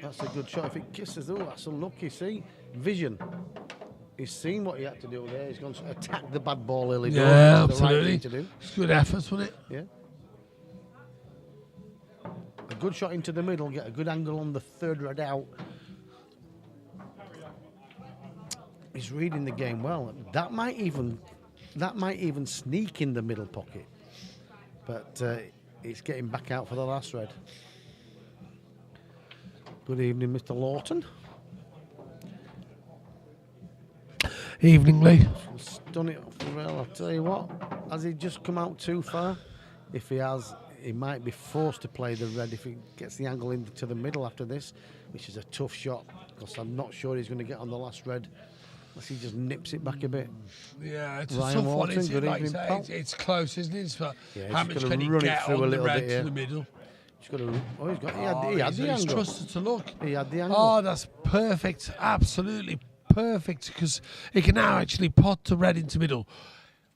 That's a good shot. If it kisses, that's unlucky. See, vision. He's seen what he had to do there. He's gone to attack the bad ball early. Yeah, It's the right absolutely. thing to do. It's good effort, wasn't it? Yeah. A good shot into the middle. Get a good angle on the third red out. He's reading the game well. That might even sneak in the middle pocket, but it's getting back out for the last red. Good evening, Mr. Lawton. Evening, Lee. He's done it well. I'll tell you what. Has he just come out too far? If he has, he might be forced to play the red if he gets the angle into the middle after this, which is a tough shot because I'm not sure he's going to get on the last red. Unless he just nips it back a bit. Yeah, it's Ryan a tough one. Walton, It's, good like you evening, say, pal. it's close, isn't it? It's for Yeah, how he's much gotta can he run it get through a on the little red bit, yeah. to the middle? He's got he had the he's angle. trusted to look. He had the angle. Oh, that's perfect. Absolutely perfect. Because he can now actually pot the red into middle.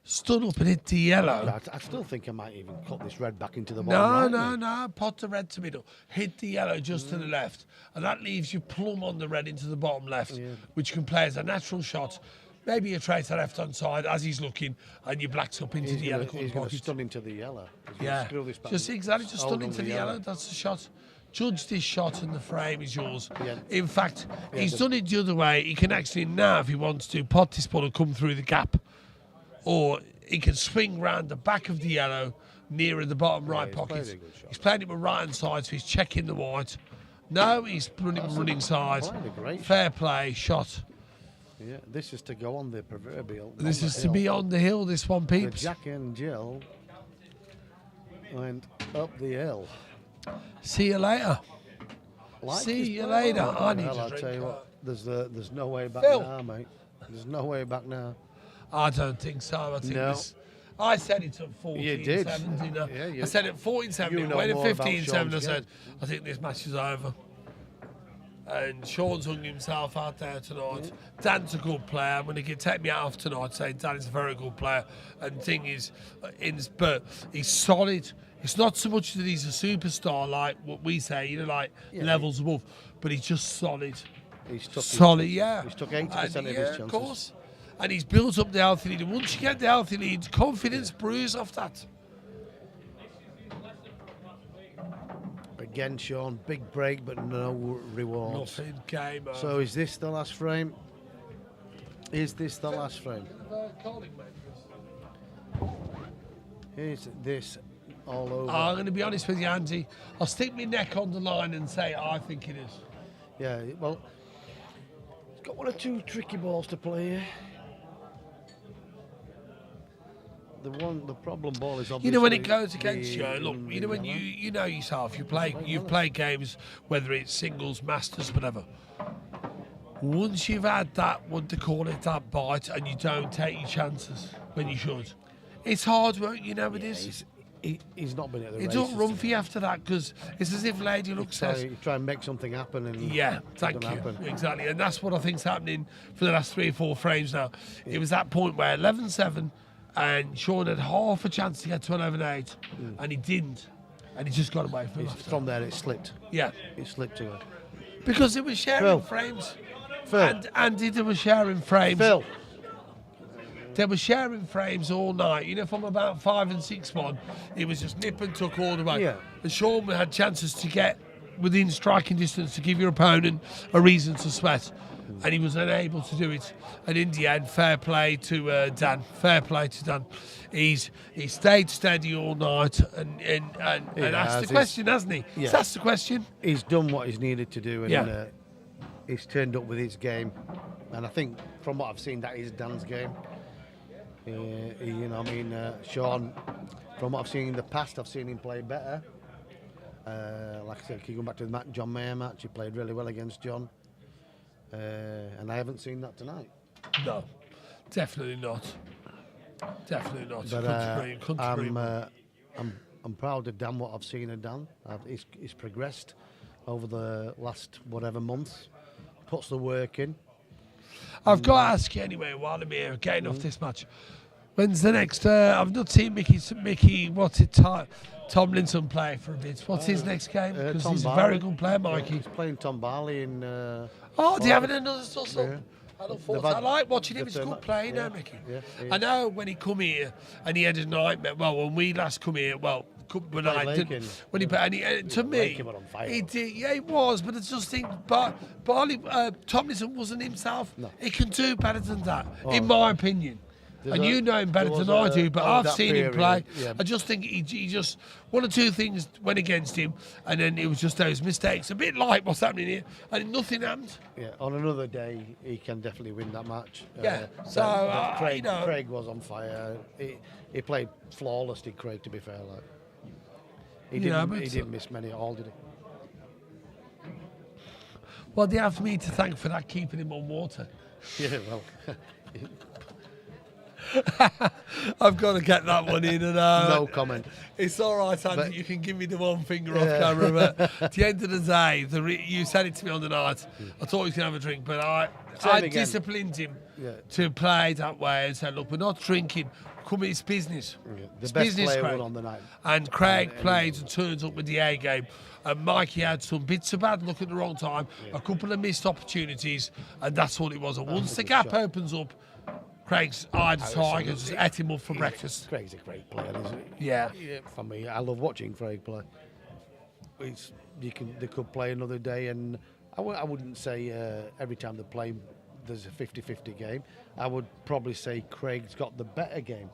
Stood up and hit the yellow. I still think I might even cut this red back into the bottom. No. Pot the red to middle. Hit the yellow just to the left. And that leaves you plumb on the red into the bottom left, which can play as a natural shot. Maybe you trace the left-hand side as he's looking, and you blacks up into the yellow corner He's going to pocket. stun into the yellow. He's gonna Yeah, screw this back just and exactly, just hold stun on into the the yellow. That's the shot. Judge this shot, and the frame is yours. Yeah. In fact, he's done it the other way. He can actually now, if he wants to, pot this ball and come through the gap, or he can swing round the back of the yellow nearer the bottom right he's pocket. played a good shot. He's playing it with right hand side, so he's checking the white. No, he's running side. played a great Fair play, shot. Yeah, this is to go on the proverbial. This on is the to hill. be on the hill, this one, The peeps. Jack and Jill went up the hill. See you later. Like See his you brother. later. I need Well, to I'll drink tell you that. what, there's no way back Phil. now, mate. There's no way back now. I don't think so. I think No. this. I said it at 14, You did. 17. Yeah, you- I said it 14, 17. you know When at more about 15, 7, I Shaun's said, I think this match is over. And Shaun's hung himself out there tonight. Dan's a good player. I'm going to take me out off tonight saying Dan is a very good player. And the thing is, but he's solid. It's not so much that he's a superstar like what we say, like levels above, but he's just solid. He's took Solid, yeah. He's took 80% of his chances. Of course. And he's built up the healthy lead. And once you get the healthy lead, confidence brews off that. Again, Shaun, big break, but no rewards. Nothing game over. So is this the last frame? Is this the last frame? Is this all over? I'm going to be honest with you, Andy. I'll stick my neck on the line and say I think it is. Yeah, well, he's got one or two tricky balls to play here. The problem ball is obviously. You know when it goes against the- you, look. You know when you know yourself. You've played games, whether it's singles, masters, whatever. Once you've had that, what they call it, that bite, and you don't take your chances when you should, it's hard work. You know it is. He's not been at the It races. don't run for you after that because it's as if Lady Luck says. You try and make something happen, and Yeah, it thank doesn't you. happen. Exactly. And that's what I think's happening for the last 3 or 4 frames now. It was that point where 11-7 and Shaun had half a chance to get to 11-8 and he didn't. And he just got away from it. From there, it slipped. Yeah. It slipped to her. Because they were sharing Phil. frames. Phil. And Andy, they were sharing frames. Phil. They were sharing frames all night. You know, from about 5 and 6-1, it was just nip and tuck all the way. Yeah. And Shaun had chances to get within striking distance to give your opponent a reason to sweat. And he was unable to do it. And in the end, fair play to Dan. Fair play to Dan. He stayed steady all night and asked has. the question, hasn't he? Yeah. That's the question. He's done what he's needed to do, and Yeah. he's turned up with his game. And I think, from what I've seen, that is Dan's game. Shaun, from what I've seen in the past, I've seen him play better. Like I said, keep going back to the John Mayer match, he played really well against John. And I haven't seen that tonight. No, definitely not. Definitely not. But I'm proud of Dan, what I've seen of Dan. He's progressed over the last whatever months, puts the work in. I've got to ask you anyway, while I'm here, getting off this match. When's the next? I've not seen Mickey. What's it? Tomlinson play for a bit. What's his next game? Because he's a very good player, Mikey. He's playing Tom Barley in. Do you have another tussle? Yeah. I like watching him. He's a good player now, Mickey. Yeah, I know when he come here and he had a nightmare. Well, when we last come here, when I didn't, when he played, and to me, he did. Yeah, he was. But I just think, Barley, Tomlinson wasn't himself. No. He can do better than that, in my opinion. And you know him better than I do, but I've seen him play. Yeah. I just think he just, one or two things went against him, and then it was just those mistakes. A bit like what's happening here, and nothing happened. Yeah, on another day, he can definitely win that match. Yeah, but Craig, Craig was on fire. He played flawlessly, Craig, to be fair. Like. He didn't miss many at all, did he? Well, they have me to thank for that, keeping him on water. Yeah, well... I've got to get that one in. And, no comment. It's all right, Andy. But you can give me the one finger off camera. But at the end of the day, you said it to me on the night. I thought he was going to have a drink, but I disciplined him to play that way and said, look, we're not drinking. Come, it's business. Yeah. It's best business, player Craig. won on the night. And Craig played and turns up with the A game. And Mikey had some bits of bad luck at the wrong time, a couple of missed opportunities, and that's all it was. And once the gap opens up, Craig's eyed the Tigers, just ate him up for breakfast. Craig's a great player, isn't he? Yeah. For me, I love watching Craig play. They could play another day, and I wouldn't say every time they play there's a 50-50 game. I would probably say Craig's got the better game.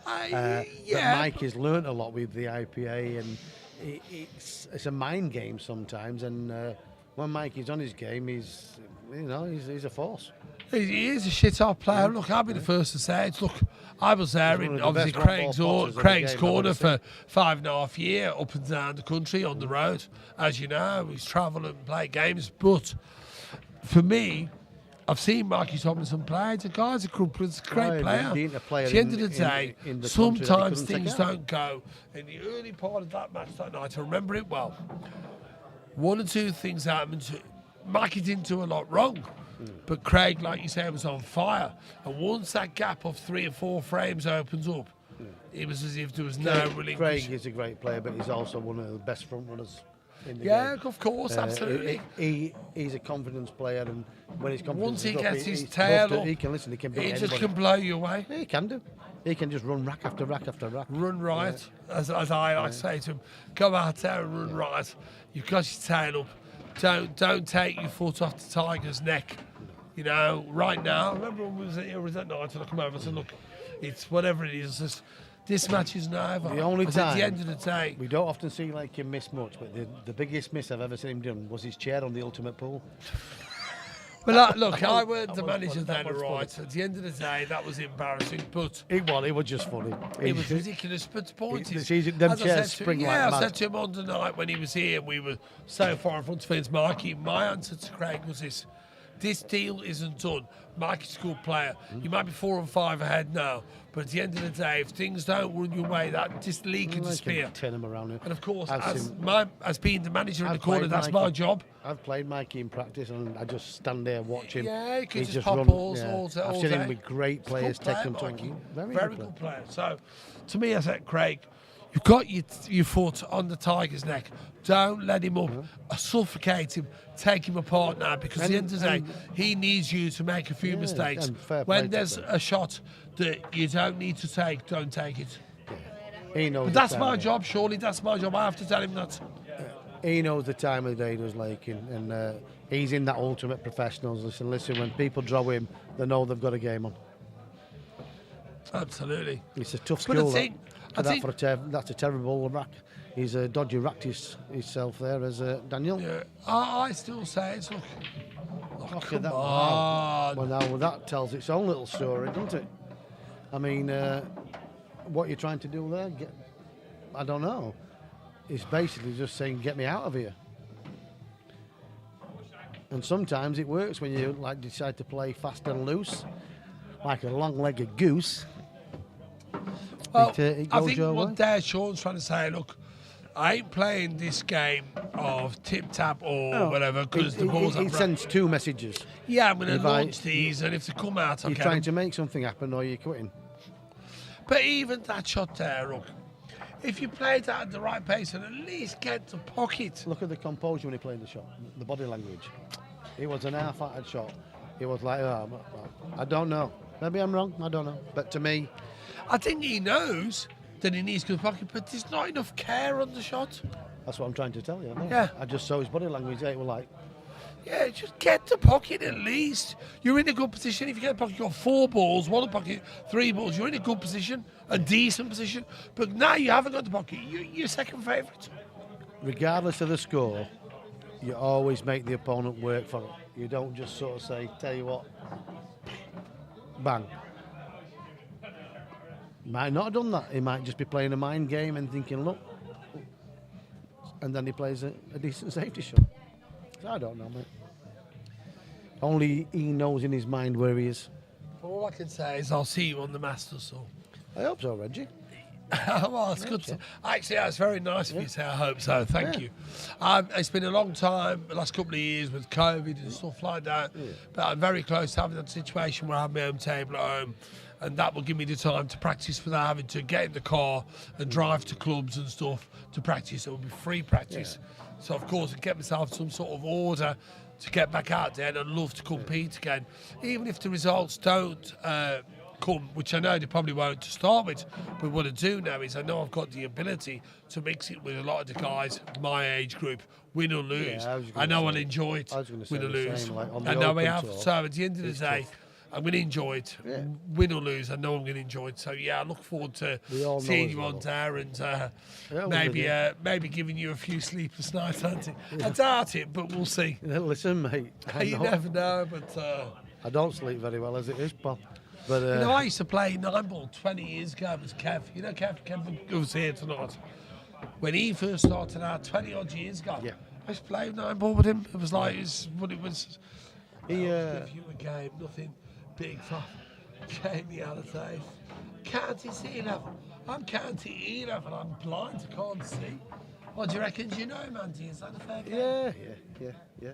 But Mike has learnt a lot with the IPA, and it's a mind game sometimes. And when Mike is on his game, he's a force. He is a shit-hot player. Look, I'll be the first to say it. Look, I was there in obviously Craig's corner for 5.5 years, up and down the country on the road. As you know, he's travelled and played games. But for me, I've seen Mikey Tomlinson play. The guy's a great player. At the end of the day, sometimes things don't go. In the early part of that match that night, I remember it well. One or two things happened. Mikey didn't do a lot wrong. But Craig, like you said, was on fire. And once that gap of 3 or 4 frames opens up, it was as if there was no relinquishing. Craig is a great player, but he's also one of the best front runners in the game. Yeah, of course, absolutely. He's a confidence player, and when he's confident, once he gets his tail up, he can listen. He can beat just anybody. can blow you away. Yeah, he can do. He can just run rack after rack after rack. Run right, as I like to say to him. Go out there and run right. You've got your tail up. Don't take your foot off the Tiger's neck. You know, right now, I remember when we was here that night, and I come over and said, look, it's whatever it is. This match is now over. The only time, at the end of the day, we don't often see like him miss much, but the biggest miss I've ever seen him done was his chair on the ultimate pool. Well, look, I weren't the manager then, right? At the end of the day, that was embarrassing, but... It was just funny. It was ridiculous, but the point is... Them chairs spring like mad. I said to him on the night when he was here, we were so far in front of him, Mikey, my answer to Craig was this. This deal isn't done. Mikey's a good player. You might be 4 and 5 ahead now, but at the end of the day, if things don't run your way, this league can disappear. Turn him around here. And of course, as being the manager in the corner, that's my job. I've played Mikey in practice, and I just stand there watching. Yeah, he can just pop balls all day. I've seen him with great players take them to him. Very good player. So, to me, I said, Craig, you've got your foot on the Tiger's neck. Don't let him up. Suffocate him. Take him apart now, because at the end of the day, he needs you to make a few mistakes. When there's a shot that you don't need to take, don't take it. He knows. But that's my job, surely. That's my job. I have to tell him that. He knows the time of the day it was like, and he's in that ultimate professionals. Listen, when people draw him, they know they've got a game on. Absolutely. It's a tough skill. That's a terrible rack. He's a dodgy racked himself there as Daniel. Yeah, I still say it's look at that. Wow. Well, now that tells its own little story, doesn't it? I mean, what you're trying to do there, I don't know. It's basically just saying, get me out of here. And sometimes it works when you like decide to play fast and loose, like a long-legged goose. Well, It I goes think your what way. Dare Shaun's trying to say, look, I ain't playing this game of tip-tap or whatever because the ball's It sends two messages. Yeah, I'm going to If I- launch these, and if they come out, I'll You're get trying them. to make something happen or you're quitting. But even that shot there, look, if you played that at the right pace and at least get to pocket. Look at the composure when he played the shot, the body language. It was an half-hearted shot. It was like, I don't know. Maybe I'm wrong, I don't know. But to me, I think he knows that he needs good pocket, but there's not enough care on the shot. that's what I'm trying to tell you. I know. Yeah. I just saw his body language. It was like, Yeah, just get the pocket at least. You're in a good position. If you get the pocket, you've got 4 balls, 1 pocket, 3 balls. You're in a good position, a decent position. But now you haven't got the pocket. You're second favourite. regardless of the score, you always make the opponent work for it. You don't just sort of say, tell you what, bang. Might not have done that. He might just be playing a mind game and thinking, look, and then he plays a decent safety shot. I don't know, mate. Only he knows in his mind where he is. All I can say is I'll see you on the Masters, so. I hope so, Reggie. Well, it's good. Actually, that's very nice of you to say I hope so. Thank you. It's been a long time, the last couple of years with COVID and stuff like that. But I'm very close to having that situation where I have my own table at home. And that will give me the time to practice without having to get in the car and drive to clubs and stuff to practice. It will be free practice. So, of course, I get myself some sort of order to get back out there, and I'd love to compete again. Even if the results don't come, which I know they probably won't to start with, but what I do know is I know I've got the ability to mix it with a lot of the guys my age group, win or lose. Yeah, I know I'll enjoy it, I was gonna say win or the lose. same, like on the I know I Open have. Tour, So at the end of the it's day, tough. I'm going to enjoy it. Yeah. Win or lose, I know I'm going to enjoy it. So, yeah, I look forward to We all know seeing as you well. on there and we'll maybe do. maybe giving you a few sleepless nights, Auntie. I doubt it, but we'll see. Listen, mate, You never know, but... I don't sleep very well as it is, Paul. But you know, I used to play 9-ball 20 years ago. It was Kev. You know Kev was here tonight. When he first started out 20-odd years ago, Yeah. I used to play 9-ball with him. It was like, what it was. He, Give you a game, nothing big for Jamie out of safe. County C11. I'm County E11. I'm blind. I can't see. What do you reckon? Do you know him, Andy? Is that a fair game? yeah.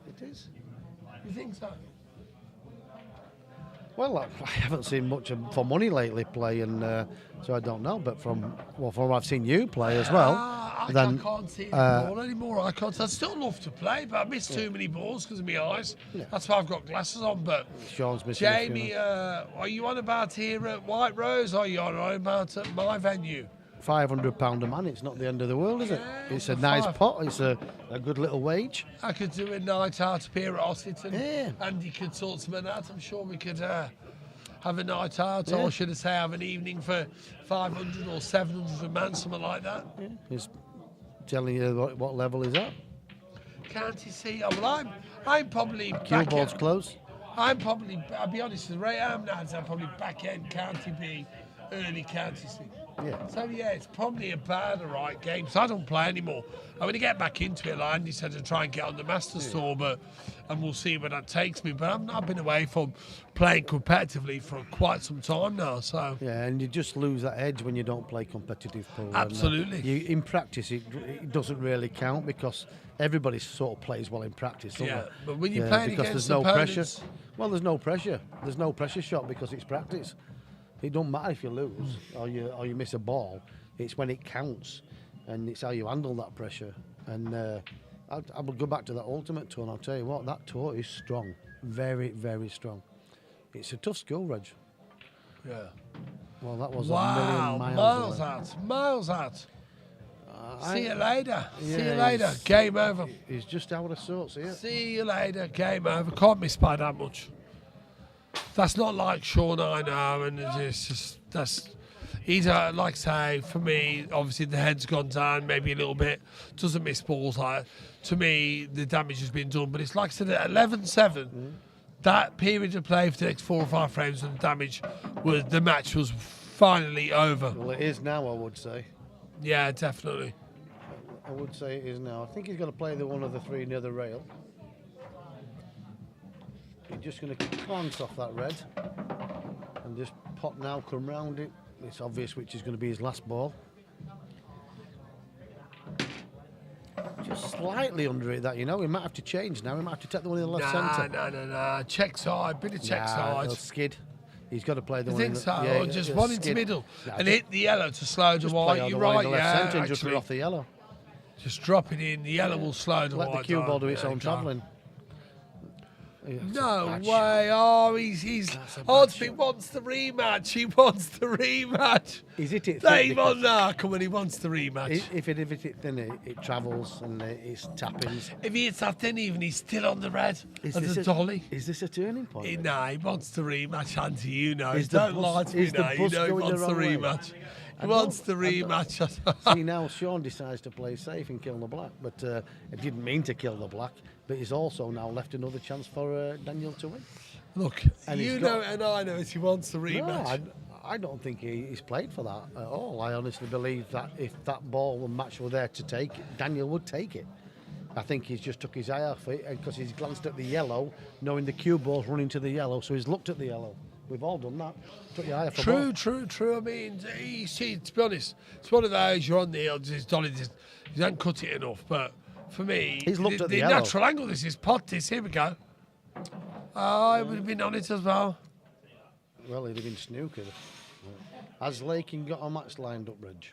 It is. You think so? Well, I haven't seen much for money lately play, and so I don't know. But from what I've seen you play as well, I then can't see the ball anymore. I'd still love to play, but I miss too many balls because of my eyes. Yeah. That's why I've got glasses on. But Sean's missing. a few. Jamie, are you on about here at White Rose? Or are you on about at my venue? £500 a man. It's not the end of the world, is it? Yeah, It's a for nice five. pot. It's a good little wage. I could do a night out up here at Ossiton. Yeah. And you could sort something out. I'm sure we could have a night out, Yeah. or should I say have an evening for 500 or 700 a man, something like that. He's telling you what level is at. Can't you see? Oh, well, I'm probably Cue back ball's end. close. I'll be honest, the rate I'm now, I'm probably back end County B, early County C. Yeah. So yeah, it's probably about the right game. So I don't play anymore. I'm going to get back into it. Like Andy said, to try and get on the Masters Tour, and we'll see where that takes me. But I've been away from playing competitively for quite some time now. So Yeah, and you just lose that edge when you don't play competitive pool. And, Absolutely. in practice, it doesn't really count because everybody sort of plays well in practice. Don't Yeah, they? but when you're playing because against there's no pressure. opponents- Well, there's no pressure. There's no pressure shot because it's practice. It don't matter if you lose or you miss a ball. It's when it counts, and it's how you handle that pressure. And I will go back to that Ultimate Tour, and I'll tell you what, that tour is strong, very, very strong. It's a tough school, Reg. yeah. Well, that was Wow, a million miles away. out, miles out. See you later. See you Yeah, later. he's- Game over. He's just out of sorts here. See you later. Game over. Can't miss by that much. That's not like Shaun, I know, and it's just he's like I say, for me, obviously the head's gone down maybe a little bit. Doesn't miss balls like to me. The damage has been done, but it's like I said, at 11-7. that period of play for the next 4 or 5 frames and the match was finally over. Well, it is now, I would say. Yeah, definitely. I would say it is now. I think he's going to play the one of the 3 near the rail. He's just going to clance off that red and just pop now, come round it. It's obvious which is going to be his last ball. Just slightly under it, that, you know. He might have to change now. He might have to take the one in the left centre. No. Check side, bit of check side. He'll skid. He's got to play the I one think in the... so, Yeah, or just he'll one into skid. middle No, and hit the yellow to slow the just play white. all You're the way in right, the left centre and just actually. off the yellow. Just drop it in, the yellow will slow the Let white the cue ball do its down. own travelling. Yeah, it's a No bad way! Oh, he's. He wants the rematch. He wants the rematch. He's hit it They thick want because come on, he wants the rematch. if it hits it thin, it travels and it's tappings. If he hits that thin, even he's still on the red Is as this a dolly. Is this a turning point? Nah, he wants the rematch, Auntie. You know, Is the don't bus- lie to me is the now. You bus know he going the wants the wrong way? rematch. He I wants the don't- I don't- rematch. See, now Shaun decides to play safe and kill the black, but he didn't mean to kill the black. But he's also now left another chance for Daniel to win. Look, And you he's know got- it and I know it. He wants the No, rematch. I don't think he's played for that at all. I honestly believe that if that ball and match were there to take, Daniel would take it. I think he's just took his eye off it because he's glanced at the yellow, knowing the cue ball's running to the yellow, so he's looked at the yellow. We've all done that. Took your eye off the ball. True. I mean, you see, to be honest, it's one of those, you're on the hill, just Dolly, you don't cut it enough. But for me, He's looked at the yellow. natural angle, this is pot, here we go. Oh, it would have been on it as well. Well, he'd have been snookered. Has Lakin got a match lined up, Reg?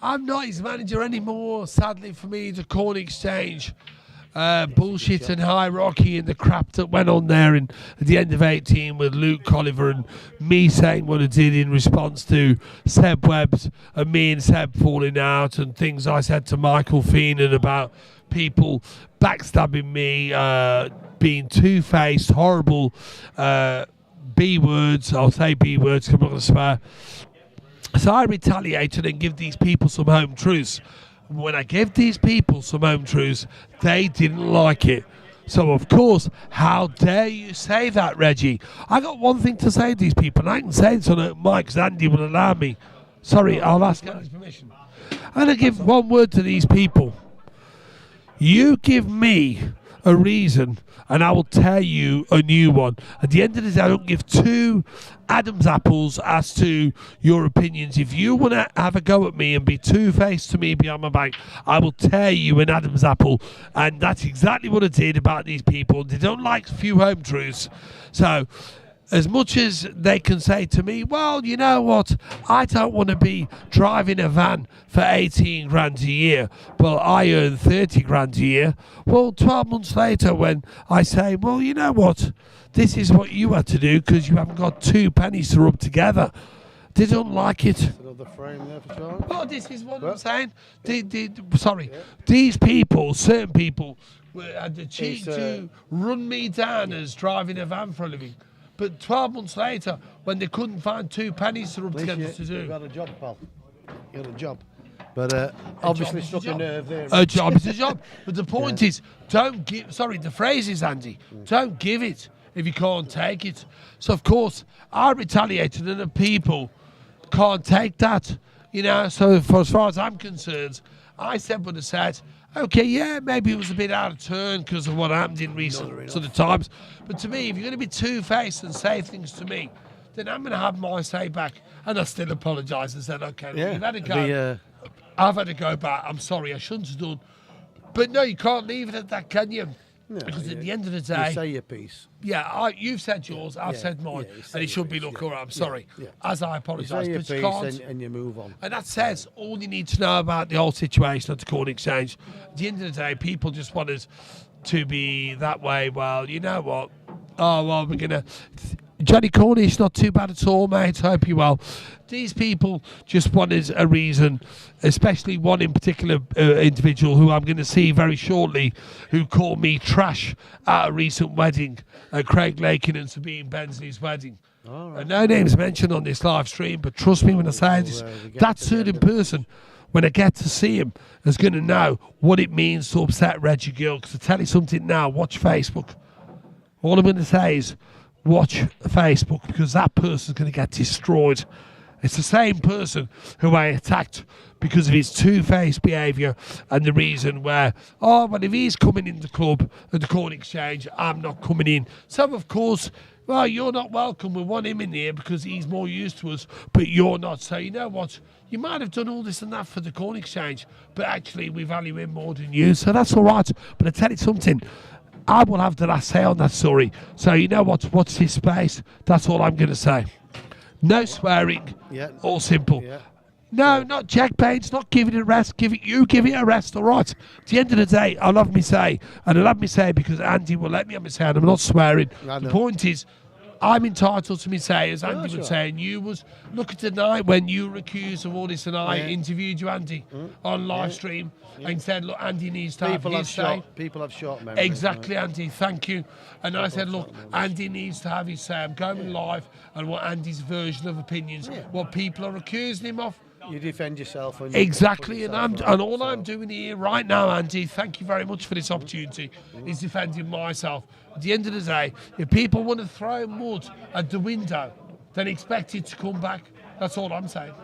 I'm not his manager anymore, sadly for me, the corn exchange. Bullshit and hierarchy and the crap that went on there at the end of 18 with Luke Colliver and me saying what I did in response to Seb Webb's and me and Seb falling out and things I said to Michael Feenan about people backstabbing me, being two-faced, horrible B words. I'll say B words, I'm not going to swear. So I retaliated and give these people some home truths. When I gave these people some home truths, they didn't like it. So, of course, how dare you say that, Reggie? I got one thing to say to these people, and I can say this on a mic because Andy will allow me. Sorry, I'll ask Andy's permission. I'm going to give one word to these people. You give me a reason, and I will tell you a new one. At the end of the day, I don't give two Adam's apples as to your opinions. If you want to have a go at me and be two-faced to me behind my back, I will tear you an Adam's apple. And that's exactly what I did about these people. They don't like a few home truths. So, as much as they can say to me, well, you know what, I don't want to be driving a van for 18 grand a year, but I earn 30 grand a year. Well, 12 months later when I say, well, you know what, this is what you had to do because you haven't got 2 pennies to rub together. They don't like it. Another frame there for Shaun. Well, this is what I'm saying. These people, certain people, had the cheek to run me down as driving a van for a living. But 12 months later, when they couldn't find 2 pennies to rub together to You do. got a job, pal. You got a job. But obviously job is struck a a job. nerve there. A job is a job. But the point is, don't give, sorry, the phrase is, Andy, don't give it if you can't take it. So, of course, I retaliated and the people can't take that. You know, so for as far as I'm concerned, I said what I said. Okay, yeah, maybe it was a bit out of turn because of what happened in recent sort of times. But to me, if you're going to be two-faced and say things to me, then I'm going to have my say back. And I still apologise and said, okay, look, you've had a go. I've had to go back. I'm sorry, I shouldn't have done. But no, you can't leave it at that, can you? No, because at the end of the day, you say your piece. yeah, you've said yours, I've said mine, you say and it your should be, piece, look, yeah, all right, I'm sorry, as I You apologise, say your but you piece can't. and you move on. And that says all you need to know about the whole situation at the corn exchange. At the end of the day, people just want us to be that way. Well, you know what? Oh, well, we're going to... Johnny Cornish, not too bad at all, mate. Hope you're well. These people just wanted a reason, especially one in particular individual who I'm going to see very shortly, who called me trash at a recent wedding, Craig Lakin and Sabine Bensley's wedding. And no names mentioned on this live stream, but trust me when I say this, that certain person, when I get to see him, is going to know what it means to upset Reggie Gill. Because I tell you something now, watch Facebook. All I'm going to say is watch Facebook, because that person's going to get destroyed. It's the same person who I attacked because of his two-faced behaviour and the reason where, oh, well, if he's coming in the club at the Corn Exchange, I'm not coming in. So, of course, well, you're not welcome. We want him in here because he's more used to us, but you're not. So, you know what? You might have done all this and that for the Corn Exchange, but actually we value him more than you. So that's all right. But I tell you something, I will have the last say on that story. So, you know what? Watch this space. That's all I'm going to say. No swearing. Yeah. All simple. Yeah. No, not Jack Bates, not giving it a rest. Give it a rest, all right? At the end of the day, I'll have me say, and I'll have me say because Andy will let me have me say, and I'm not swearing. The point is, I'm entitled to me say, as Andy would say, and you was, look at tonight when you were accused of all this, and I interviewed you, Andy, on live stream, and said, look, Andy needs to have his say. People have short memories. Exactly, Andy, thank you. And I said, look, Andy needs to have his say. I'm going live, and what Andy's version of opinions, what people are accusing him of. You defend yourself. And Exactly, and all I'm doing here right now, Andy, thank you very much for this opportunity, is defending myself. At the end of the day, if people want to throw mud at the window, then expect it to come back. That's all I'm saying.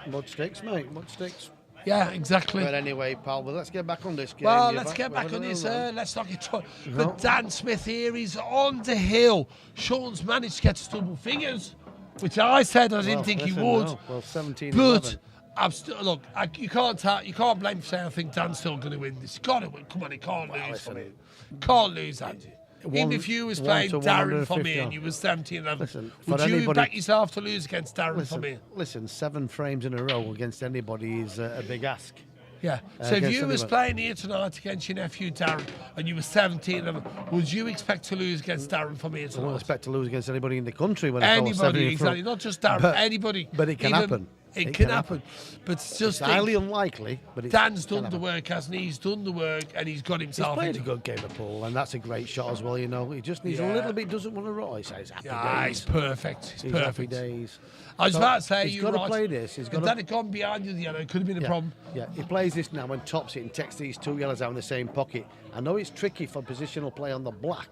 Mud sticks, mate, mud sticks. Yeah, exactly. But anyway, pal, well, let's get back on this game. Well, let's get back on this. Let's not get too. But Dan Smith here is on the hill. Shaun's managed to get to double figures, which I said I didn't think he would. No. Well, 17. But I'm still look. You can't blame saying I think Dan's still going to win this. He's got to win. Come on, he can't lose for me. Can't lose, Andy. Even if you was playing Darren for me and you was 17-11, would you back yourself to lose against Darren for me? Listen, 7 frames in a row against anybody is a big ask. Yeah. So if you was playing here tonight against your nephew Darren and you were 17-11, would you expect to lose against Darren for me tonight? I wouldn't expect to lose against anybody in the country when anybody, exactly. Not just Darren, anybody. But it can happen. It can happen. But it's just highly unlikely. But Dan's done the work, hasn't he? He's done the work and he's got himself. He's played a good game of pool, and that's a great shot as well. You know, he just needs a little bit. Doesn't want to roll. He says happy days. He's perfect. He's perfect. Happy days. I was about to say, he's got to play this. He's got if that had gone behind you, the yellow, it could have been a problem. Yeah, he plays this now and tops it and takes these 2 yellows out in the same pocket. I know it's tricky for positional play on the black,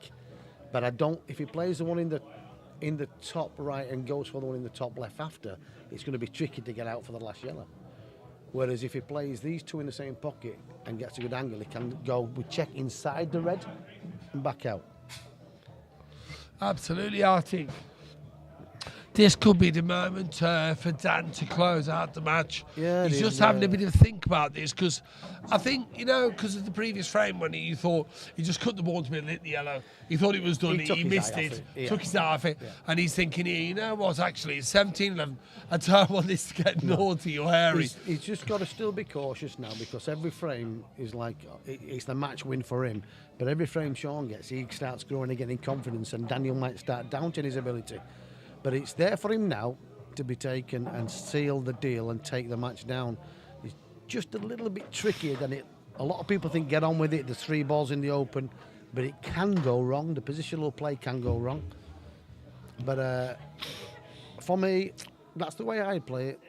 but I don't. If he plays the one in the top right and goes for the one in the top left after, it's going to be tricky to get out for the last yellow. Whereas if he plays these 2 in the same pocket and gets a good angle, he can go with check inside the red and back out. Absolutely, I think this could be the moment for Dan to close out the match. Yeah, he's just having a bit of a think about this because I think, because of the previous frame when you thought he just cut the ball to hit the yellow. He thought it was done, he missed it, took his eye off it, and he's thinking here, you know what, actually, it's 17-11. I don't want this to get naughty or hairy. He's just got to still be cautious now because every frame is like, it's the match win for him. But every frame Shaun gets, he starts growing and getting confidence, and Daniel might start doubting his ability. But it's there for him now to be taken and seal the deal and take the match down. It's just a little bit trickier than it. A lot of people think get on with it. There's 3 balls in the open, but it can go wrong. The positional play can go wrong. But for me, that's the way I'd play it.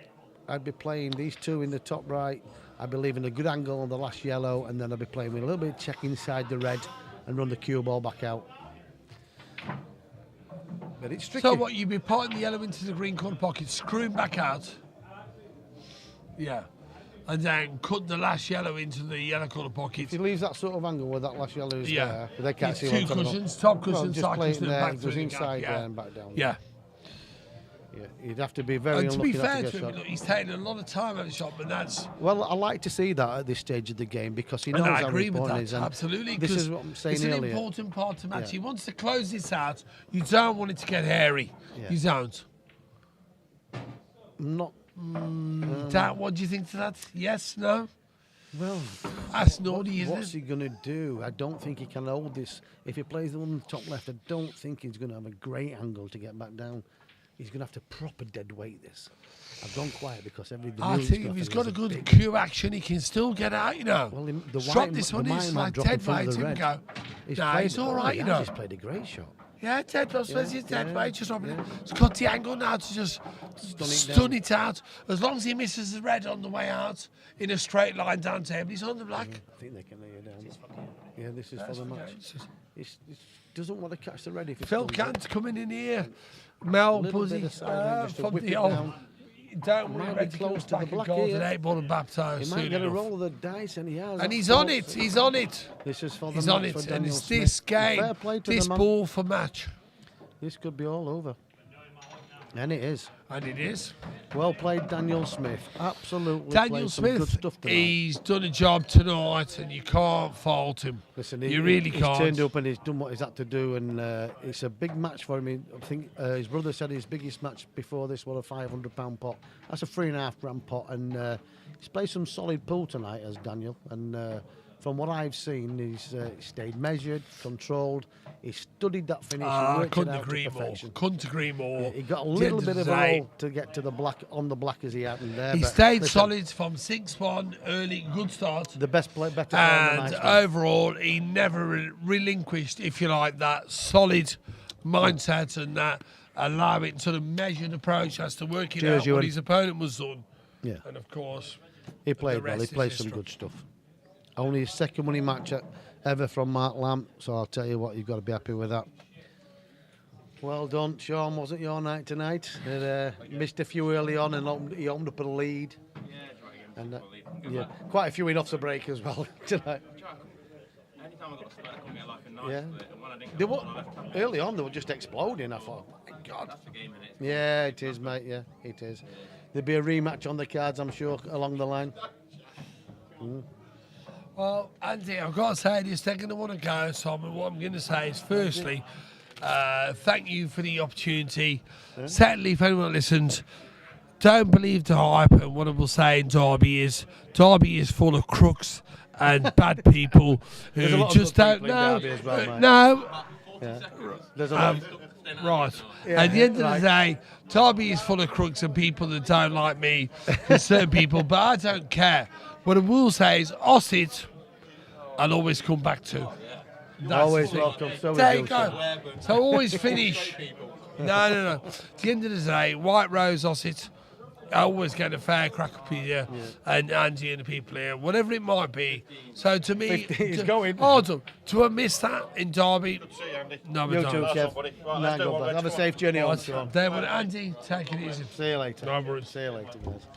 I'd be playing these 2 in the top right. I'd be leaving a good angle on the last yellow, and then I'd be playing with a little bit of check inside the red and run the cue ball back out. But it's tricky. So what, you'd be putting the yellow into the green corner pocket, screwing back out. Yeah. And then cut the last yellow into the yellow corner pocket. If he leaves that sort of angle where that last yellow is there, they can't see two cushions, top cushion, side cushion, and back through the inside gap. there and back down. Yeah. Yeah, you'd have to be very and to be unlucky fair not to to him, get look, he's taking a lot of time at the shot, but that's... Well, I like to see that at this stage of the game because he knows I how agree with important that, it is. And absolutely. this is what I'm saying it's earlier. It's an important part of the match. Yeah. He wants to close this out. You don't want it to get hairy. Yeah. You don't. Not... Dad, what do you think to that? Yes, no? Well, that's naughty, isn't it? What's he going to do? I don't think he can hold this. If he plays the one on the top left, I don't think he's going to have a great angle to get back down. He's going to have to proper dead weight this. I've gone quiet because I think if he's got a good cue action, he can still get out, you know. Well, drop this one, he's like dead weight, him go. Nah, he's all right, you know. He's played a great shot. Yeah, dead, I suppose he's dead weight, just dropping it. He's got the angle now to just stun it out. As long as he misses the red on the way out, in a straight line down table, he's on the black. I think they can lay you down. Yeah, this is for the match. It's doesn't want to catch the red if it's Phil comes Cant's coming in here. Mel Little bit Buzzy of side just to from whip the it old. down. Don't worry, Might be Red's close to the back and black goals here. and 8 ball and baptised He soon might get a enough. roll of the dice, and he has. And he's on it. He's on it. This is for the He's on match it. for And Daniel it's Smith. this game, Fair play to this the man. ball for match. This could be all over. And it is. And it is. Well played, Daniel Smith. Absolutely Daniel played some good Smith, stuff tonight. he's done a job tonight, and you can't fault him. Listen, you really he's can't. turned up and he's done what he's had to do, and it's a big match for him. I think his brother said his biggest match before this was a £500 pot. That's a £3.5 pot, and he's played some solid pool tonight, as Daniel. And from what I've seen, he's stayed measured, controlled. He studied that finish. and worked Couldn't it out agree to more. perfection. Couldn't agree more. Yeah, he got a At the little end bit of the a day, roll to get to the black on the black as he happened there. He but stayed listen, solid from 6-1 early, good start. The best play, better player on the And night. man. overall, he never relinquished, if you like, that solid mindset and that allowing sort of measured approach as to working Cheers, out Ewan. what his opponent was done. Yeah. And of course, He played the well. He rest is played some history. good stuff. Only his second winning match ever from Mark Lamb. So I'll tell you what, you've got to be happy with that. Well done, Shaun. Wasn't your night tonight? Missed a few early on, and he opened up a lead. And yeah, quite a few in off the break as well tonight. Anytime I got a split, I come here like a nice Yeah. split. And when I didn't They get were, one, I left hand. early on, they were just exploding. I thought, my God. That's the game, innit? Yeah, it is, mate. Yeah, it is. There'll be a rematch on the cards, I'm sure, along the line. well, Andy, I've got to say this, they're going to want to go, Simon. What I'm going to say is, firstly, thank you for the opportunity. Secondly, if anyone listens, don't believe the hype. And what I will say in Derby is full of crooks and bad people There's a who lot of just good don't people in know. Derby as well, mate. No. Yeah. There's a lot. Right. Yeah, At the end of right. the day, Derby is full of crooks and people that don't like me, and certain people, but I don't care. What I will say is, Ossit, I'll always come back to. That's Always the thing. welcome. So There is you you, go. sir. So always finish. No. At the end of the day, White Rose, Ossit, I always get a fair crack up here, and Angie and the people here, whatever it might be. So to me, 50 is going. Hold on. To have missed that in Derby, no, You we too, don't. Kev. Nah, God bless. Have a safe journey home, Shaun. There, but Andy, take it easy. See you later. No worries. See you later, guys.